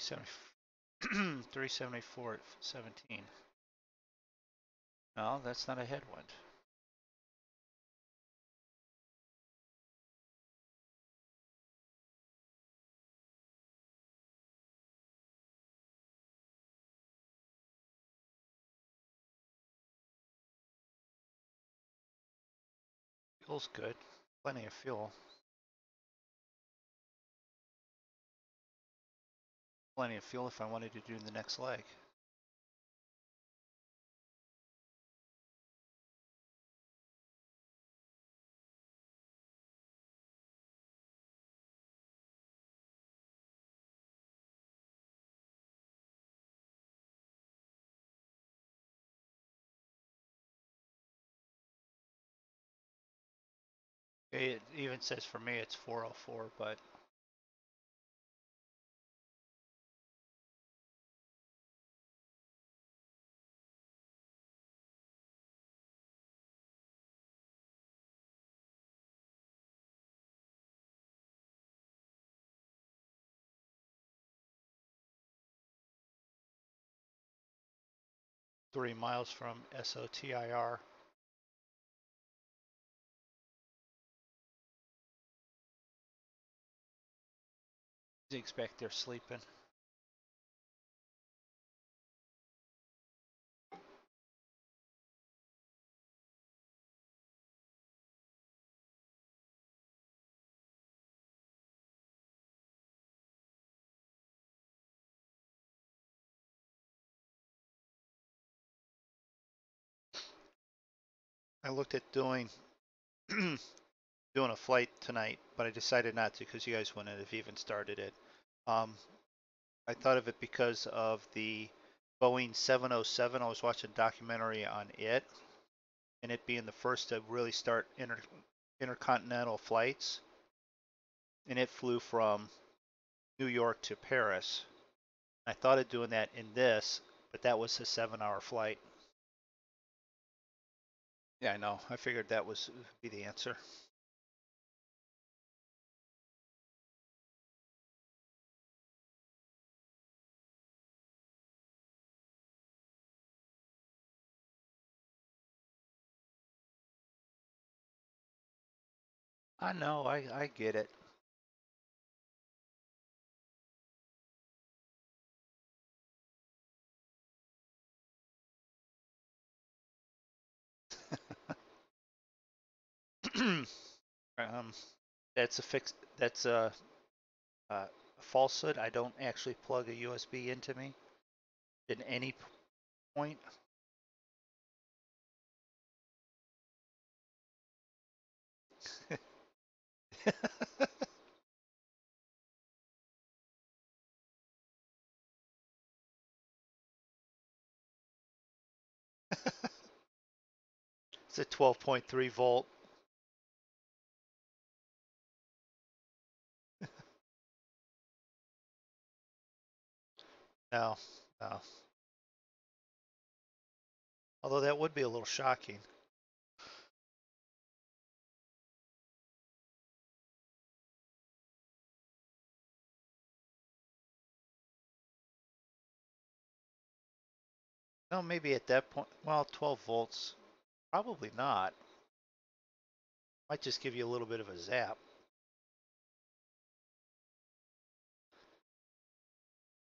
Three 374 at 17. No, that's not a headwind. Fuel's good. Plenty of fuel. Plenty of fuel if I wanted to do the next leg. It even says for me it's 404, but 3 miles from SOTIR. Zig's back there sleeping. I looked at doing doing a flight tonight, but I decided not to because you guys wouldn't have even started it. Um, I thought of it because of the Boeing 707. I was watching a documentary on it, and it being the first to really start intercontinental flights. And it flew from New York to Paris. I thought of doing that in this, but that was a 7-hour flight. Yeah, I know. I figured that was be the answer. I know. I get it. um, that's a fix. That's a falsehood. I don't actually plug a USB into me at any point. It's a 12.3 volt. No, no. Although that would be a little shocking. No, maybe at that point. Well, 12 volts. Probably not. Might just give you a little bit of a zap.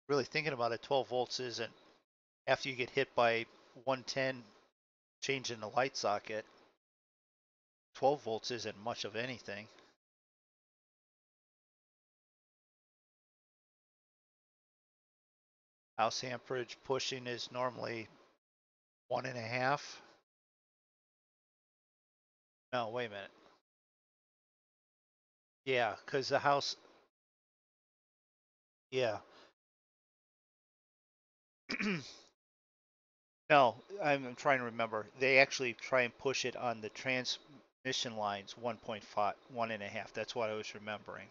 Really thinking about it, 12 volts isn't. After you get hit by 110 changing the light socket, 12 volts isn't much of anything. House amperage pushing is normally 1.5. No, wait a minute. Yeah, because the house, yeah. No, I'm trying to remember. They actually try and push it on the transmission lines 1.5, 1.5. That's what I was remembering.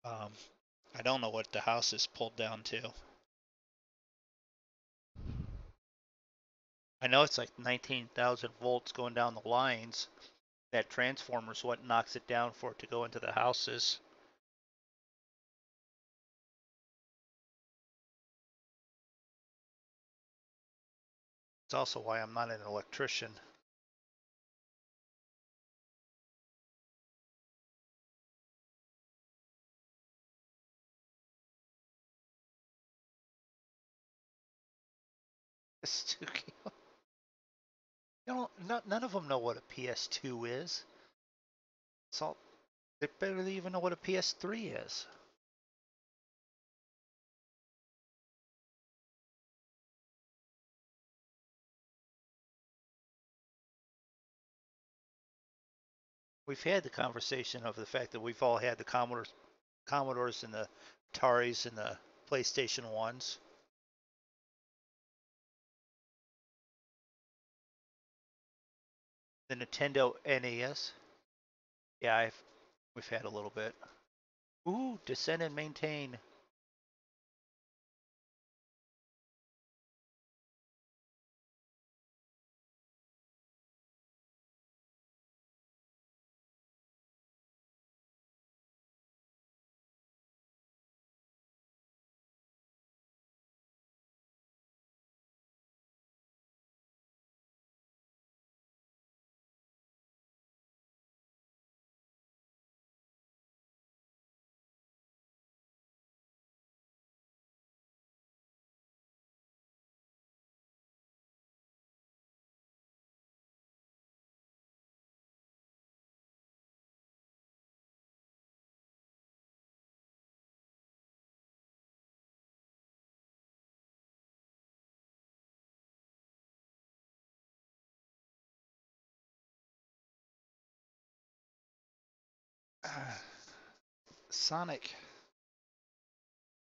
Um, I don't know what the house is pulled down to. I know it's like 19,000 volts going down the lines. That transformer's what knocks it down for it to go into the houses. It's also why I'm not an electrician. None of them know what a PS2 is. So they barely even know what a PS3 is. We've had the conversation of the fact that we've all had the Commodores and the Ataris and the PlayStation 1s. The Nintendo NES. Yeah, we've had a little bit. Ooh, Descend and Maintain. Sonic.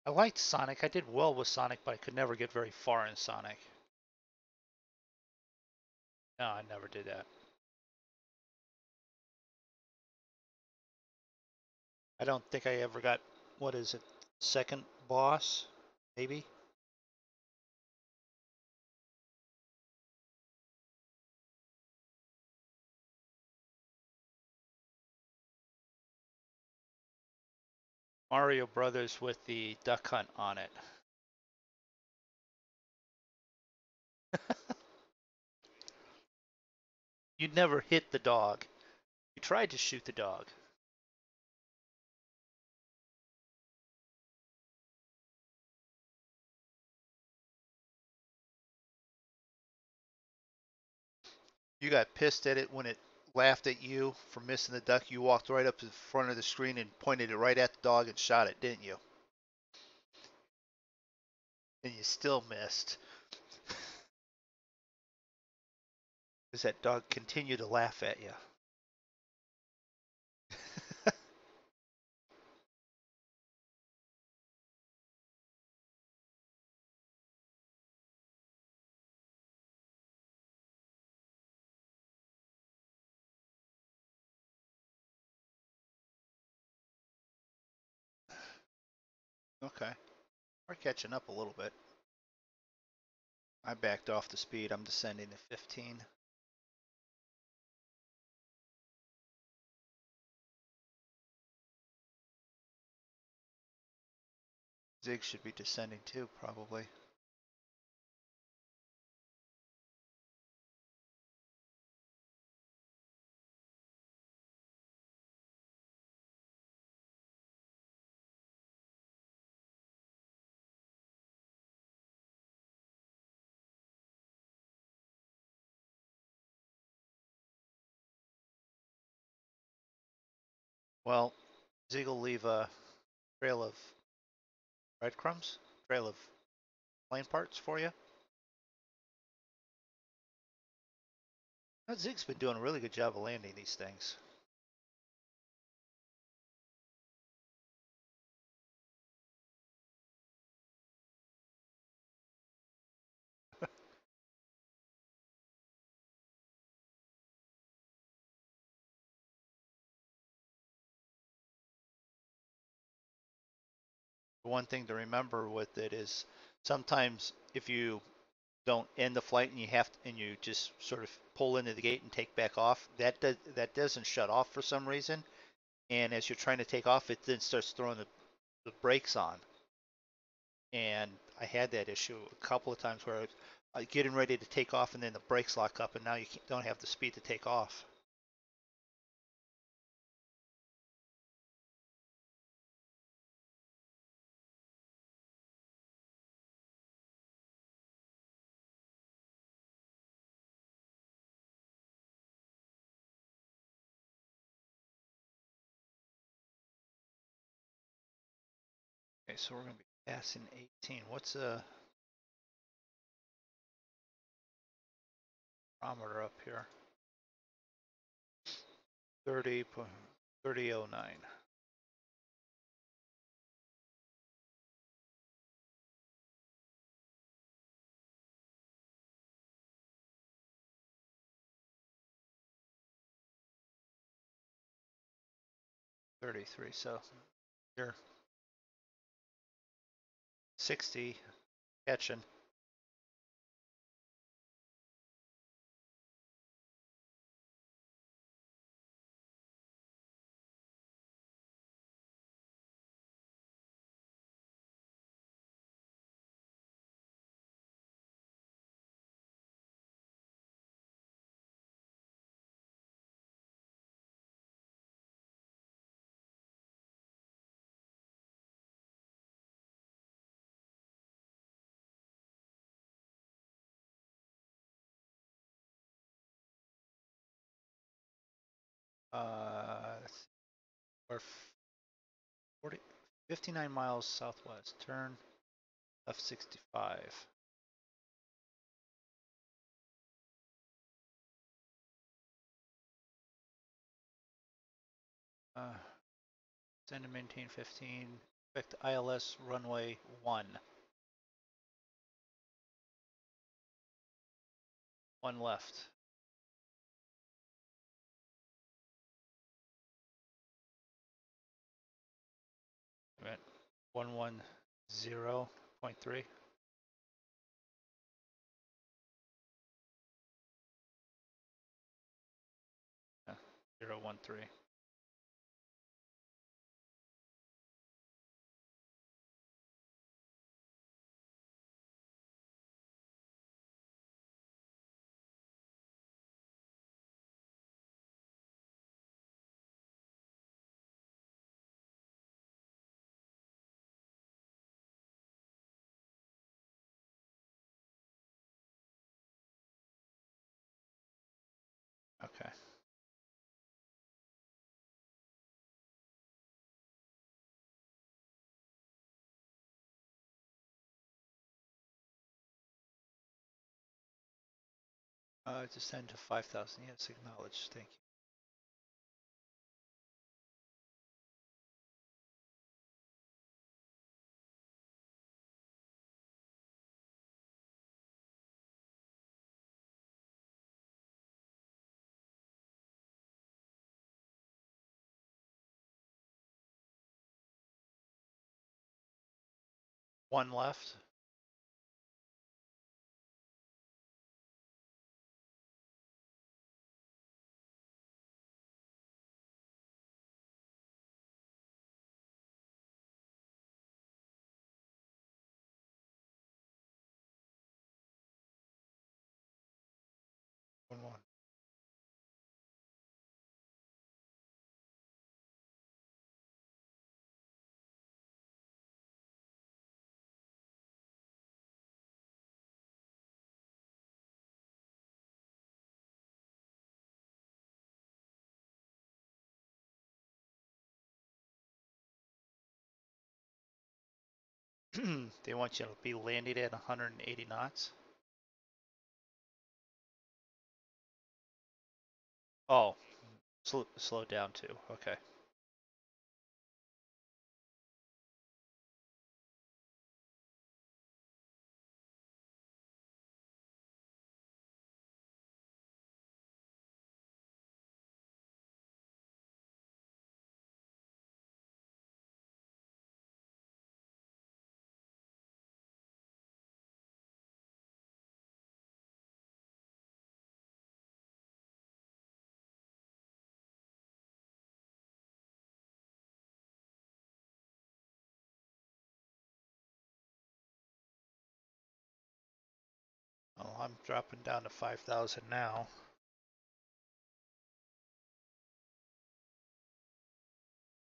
I liked Sonic. I did well with Sonic, but I could never get very far in Sonic. No, I never did that. I don't think I ever got, what is it, second boss, maybe? Mario Brothers with the duck hunt on it. You never hit the dog. You tried to shoot the dog. You got pissed at it when it laughed at you for missing the duck. You walked right up to the front of the screen and pointed it right at the dog and shot it, didn't you? And you still missed. Because that dog continued to laugh at you. Okay. We're catching up a little bit. I backed off the speed. I'm descending to 15. Zig should be descending too, probably. Well, Zig will leave a trail of breadcrumbs, trail of plane parts for you. Zig's been doing a really good job of landing these things. One thing to remember with it is sometimes if you don't end the flight and you just sort of pull into the gate and take back off, that doesn't shut off for some reason. And as you're trying to take off, it then starts throwing the brakes on. And I had that issue a couple of times where I was getting ready to take off and then the brakes lock up and now you don't have the speed to take off. Okay, so we're going to be passing 18. What's a barometer up here? 30, 3009. .33, so you're 60 catching. We're 40, 59 miles southwest. Turn left 65. Send and maintain 15. Expect ILS runway 1. 1 left. We're at 110.3. Yeah, 013. Okay. Descend to 5,000. Yes, acknowledged. Thank you. One left. One. They want you to be landed at 180 knots. Oh, slow down too. Okay. Well, I'm dropping down to 5,000 now.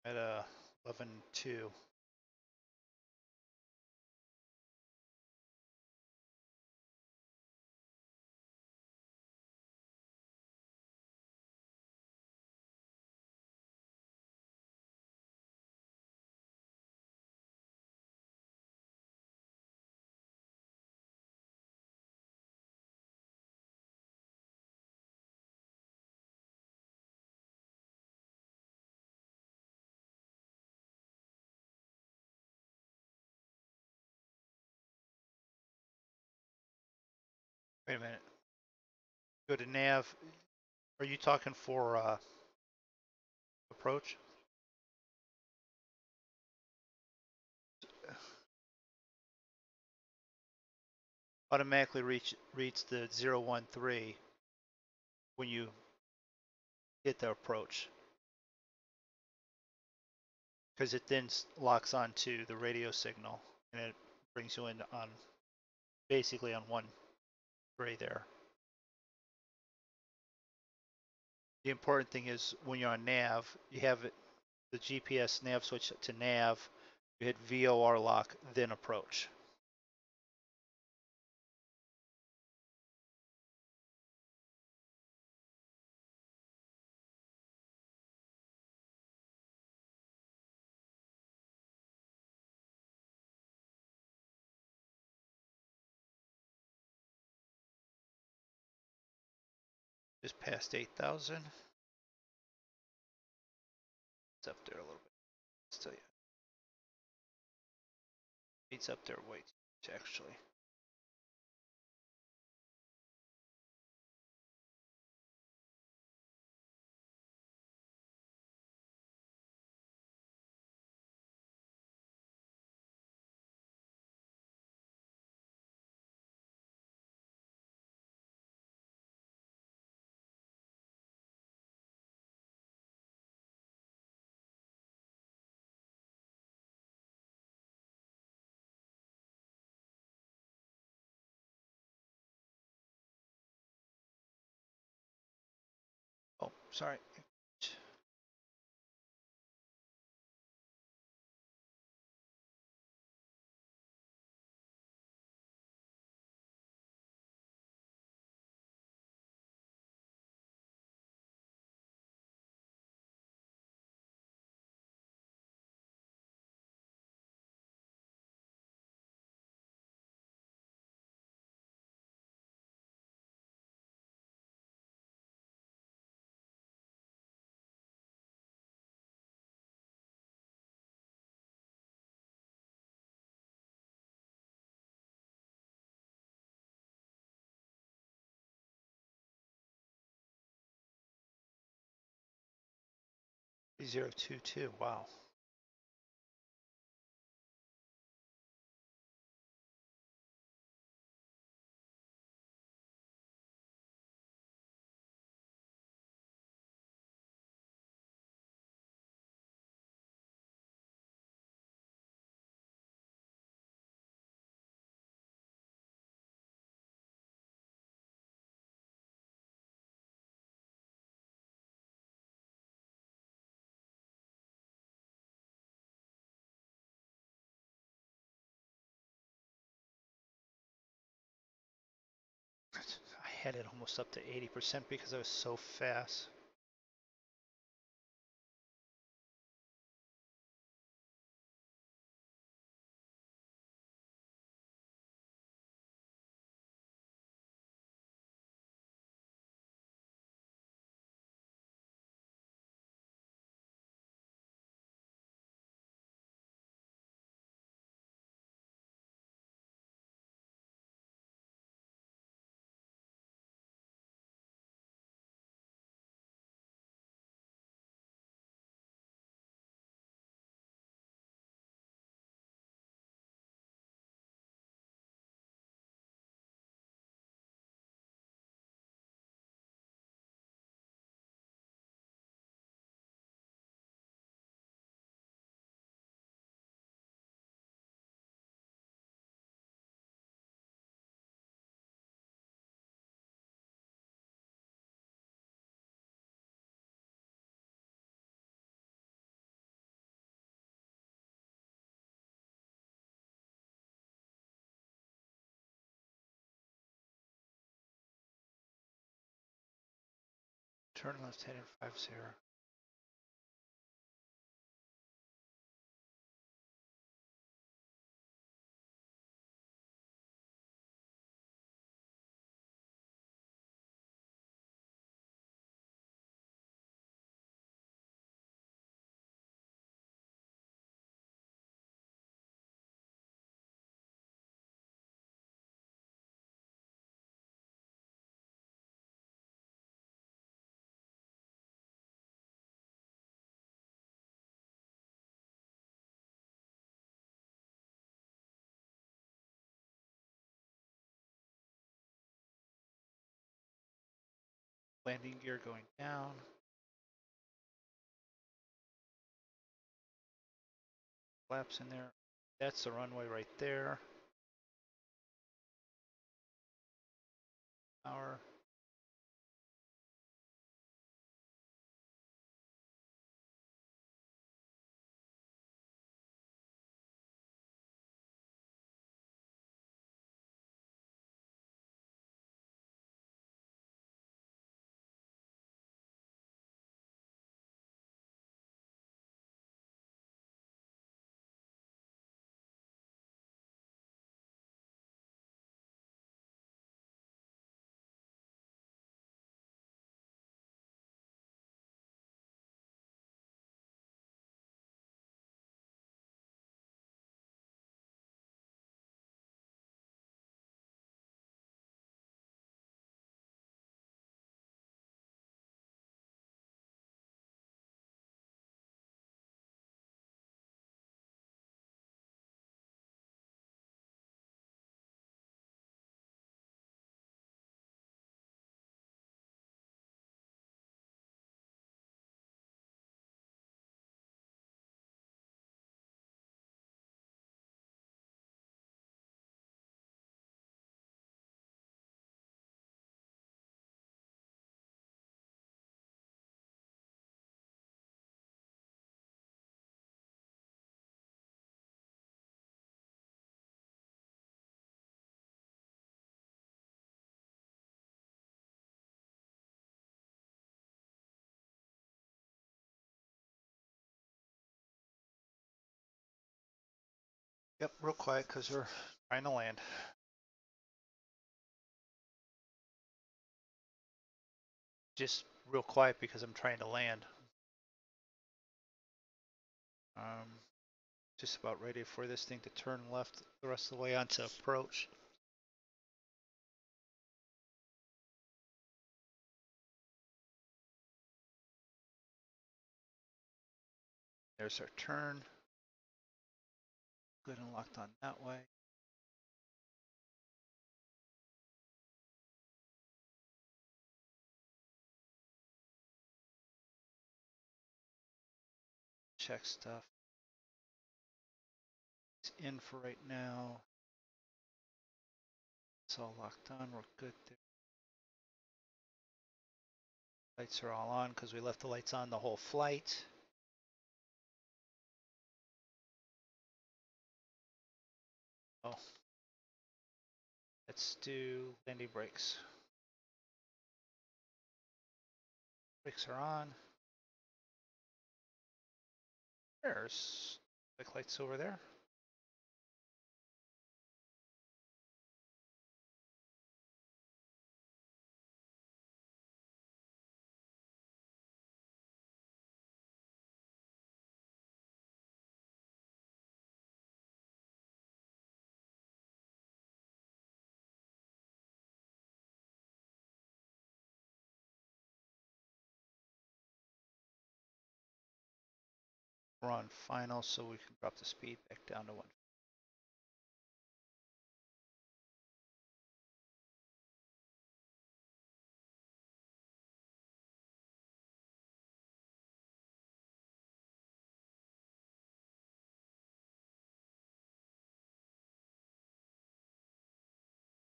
At 11.2. Wait a minute. Go to nav. Are you talking for approach? Automatically reach the 013 when you hit the approach, because it then locks onto the radio signal and it brings you in on basically on 1 there. The important thing is when you're on nav, you have the GPS nav switch to nav, you hit VOR lock, then approach. Just past 8,000. It's up there a little bit. Speeds up there way too much, actually. Oh, sorry. 3022. Wow. I had it almost up to 80% because I was so fast. Turn left heading 50. Landing gear going down. Flaps in there. That's the runway right there. Power. Yep, real quiet because we're trying to land. Just real quiet because I'm trying to land. Um, just about ready for this thing to turn left the rest of the way onto approach. There's our turn. Good and locked on that way. Check stuff. It's in for right now. It's all locked on. We're good there. Lights are all on because we left the lights on the whole flight. Oh, let's do landing brakes. Brakes are on. There's brake lights over there. We're on final, so we can drop the speed back down to 1.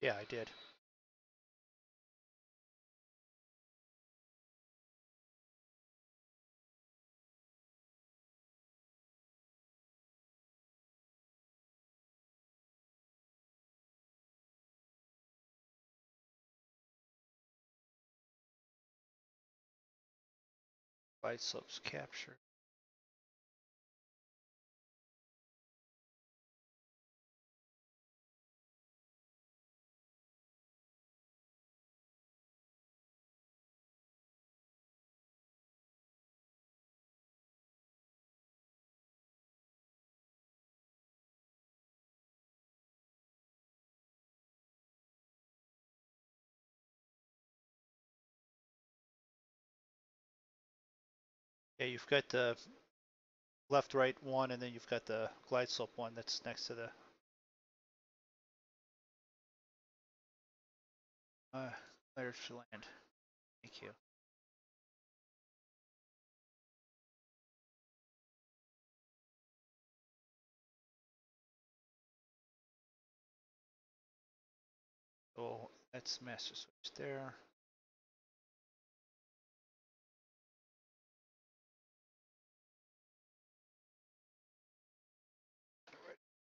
Yeah, I did. Glide slopes captured. Yeah, you've got the left, right one, and then you've got the glide slope one that's next to the. There's land. Thank you. So that's master switch there.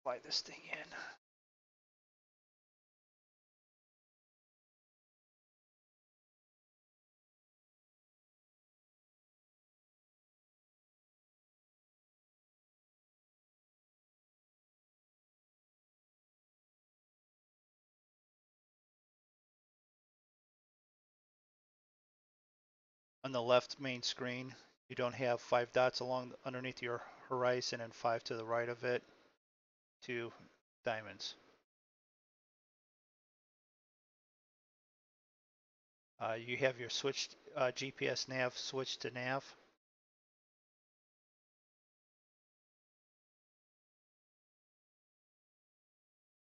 Fly this thing in. On the left main screen, you don't have 5 dots along underneath your horizon and 5 to the right of it. 2 diamonds. You have your switched GPS nav switched to nav.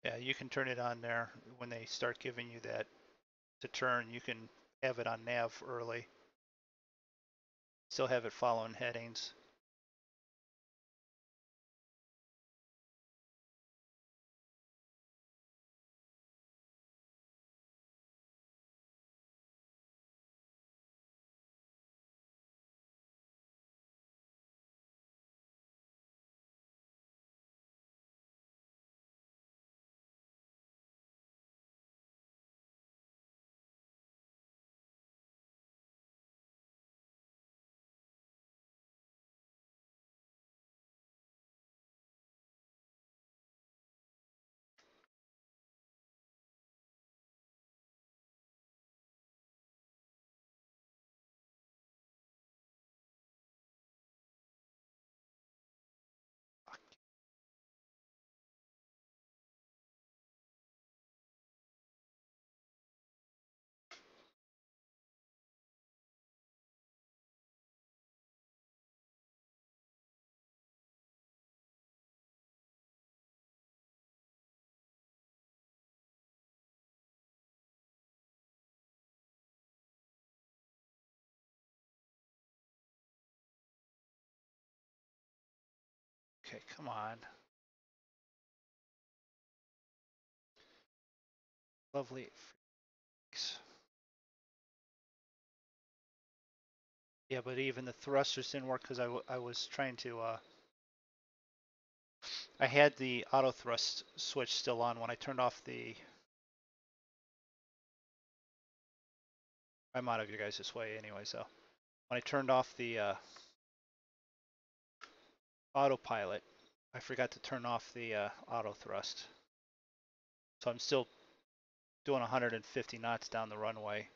Yeah, you can turn it on there when they start giving you that to turn. You can have it on nav early. Still have it following headings. Okay, come on. Lovely freaks. Yeah, but even the thrusters didn't work because I was trying to, I had the auto thrust switch still on when I turned off the, I'm out of your guys' way anyway, so. When I turned off the autopilot, I forgot to turn off the auto thrust. So I'm still doing 150 knots down the runway.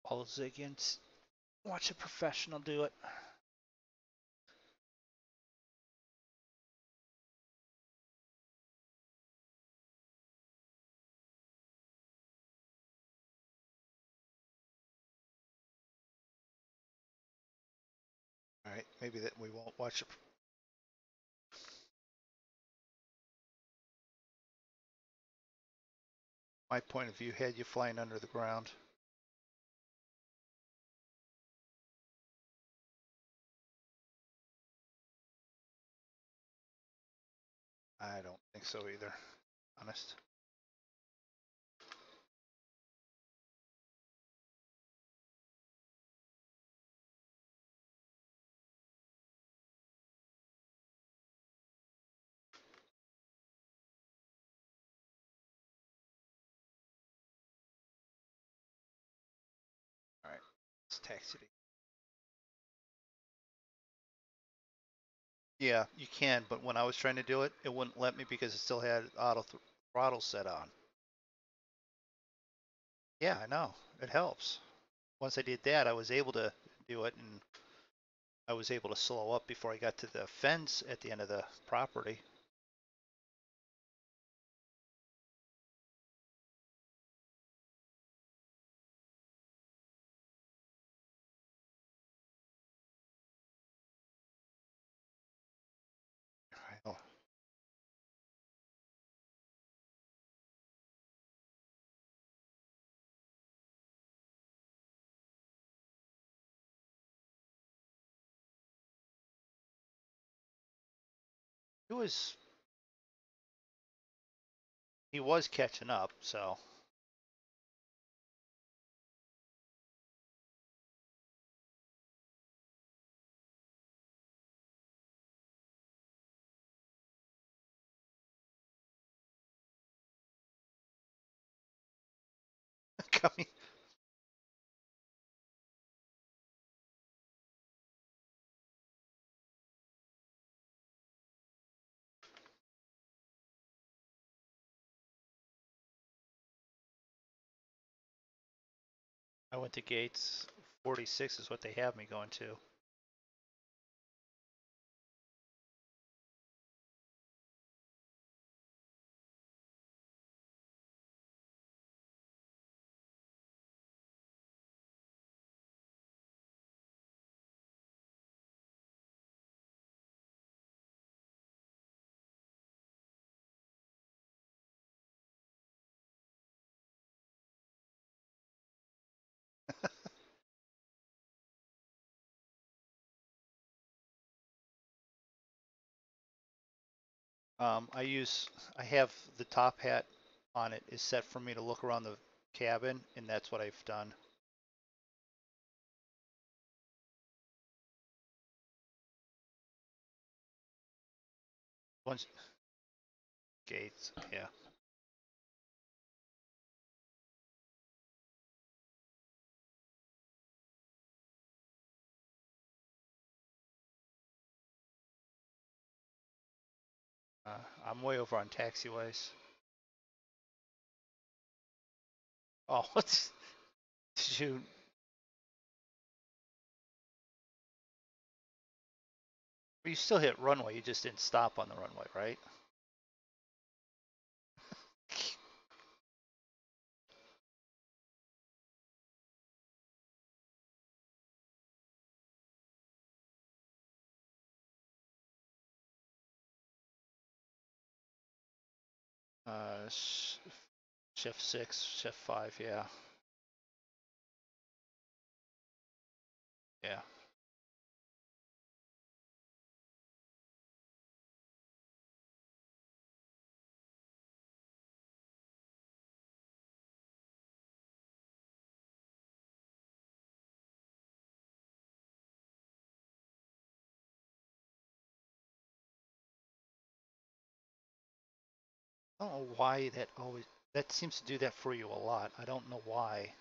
All zig in. Watch a professional do it. All right, maybe that we won't watch it. My point of view had you flying under the ground. I don't think so either, honest. All right, let's taxi. Yeah, you can, but when I was trying to do it, it wouldn't let me because it still had auto throttle set on. Yeah, I know. It helps. Once I did that, I was able to do it, and I was able to slow up before I got to the fence at the end of the property. Oh, he was catching up, so coming. I went to gates 46 is what they have me going to. I have the top hat on it is set for me to look around the cabin, and that's what I've done. Once gates, yeah. I'm way over on taxiways. Oh, did you But you still hit runway, you just didn't stop on the runway, right? Uh, shift 6, shift 5, yeah. Yeah. I don't know why that seems to do that for you a lot. I don't know why.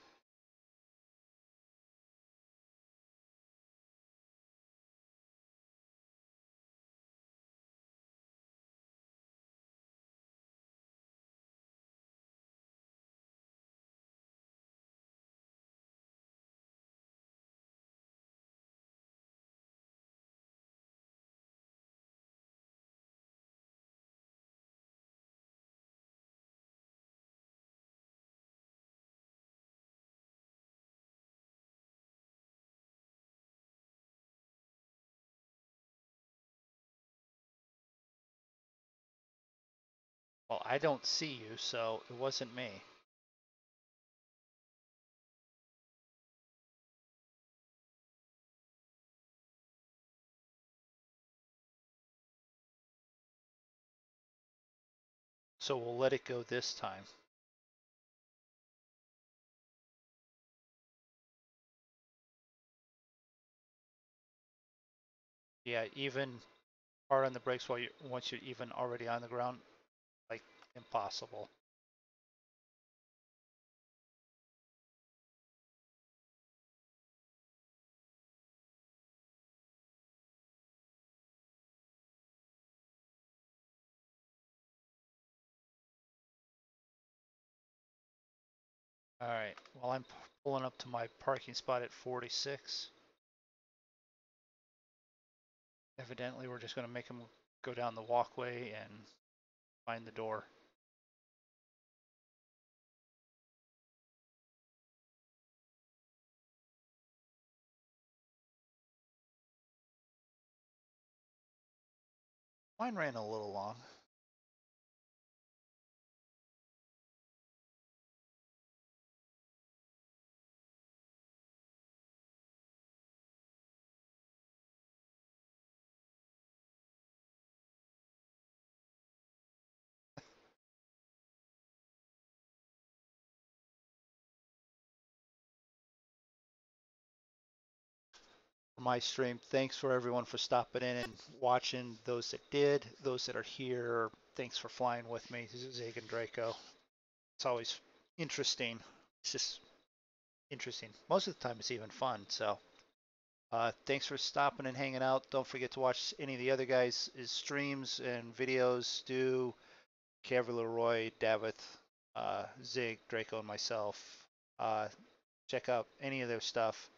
Well, I don't see you, so it wasn't me. So we'll let it go this time. Yeah, even hard on the brakes while once you're even already on the ground, like impossible. All right, well, I'm pulling up to my parking spot at 46. Evidently, we're just going to make him go down the walkway and find the door. Mine ran a little long. For my stream, thanks for everyone for stopping in and watching. Those that did, those that are here, thanks for flying with me. This is Zig and Draco. It's always interesting. It's just interesting. Most of the time, it's even fun. So, thanks for stopping and hanging out. Don't forget to watch any of the other guys' streams and videos. Stu, Kevin Leroy, Davith, Zig, Draco, and myself. Check out any of their stuff.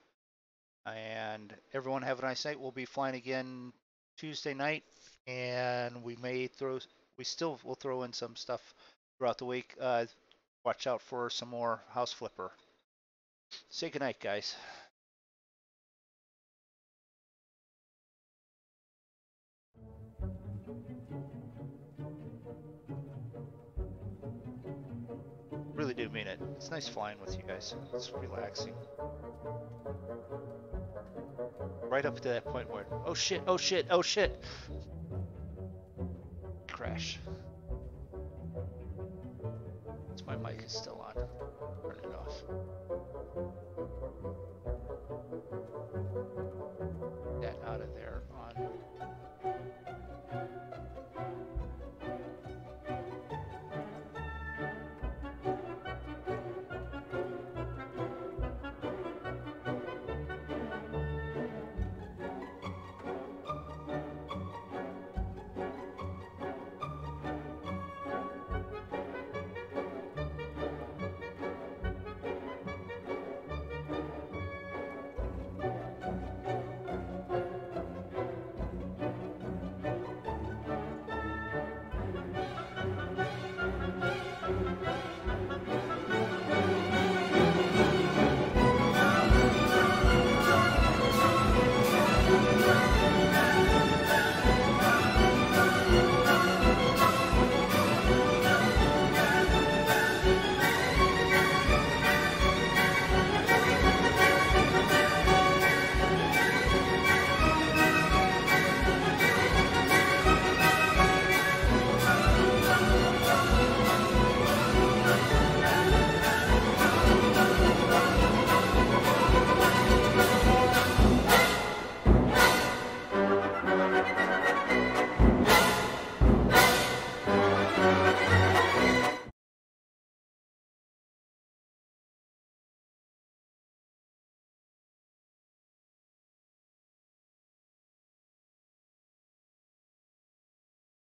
And everyone have a nice night. We'll be flying again Tuesday night, and we still will throw in some stuff throughout the week. Watch out for some more House Flipper. Say goodnight, guys. Really do mean it. It's nice flying with you guys. It's relaxing. Right up to that point where, oh shit, oh shit, oh shit. Crash. My mic is still on. Turn it off.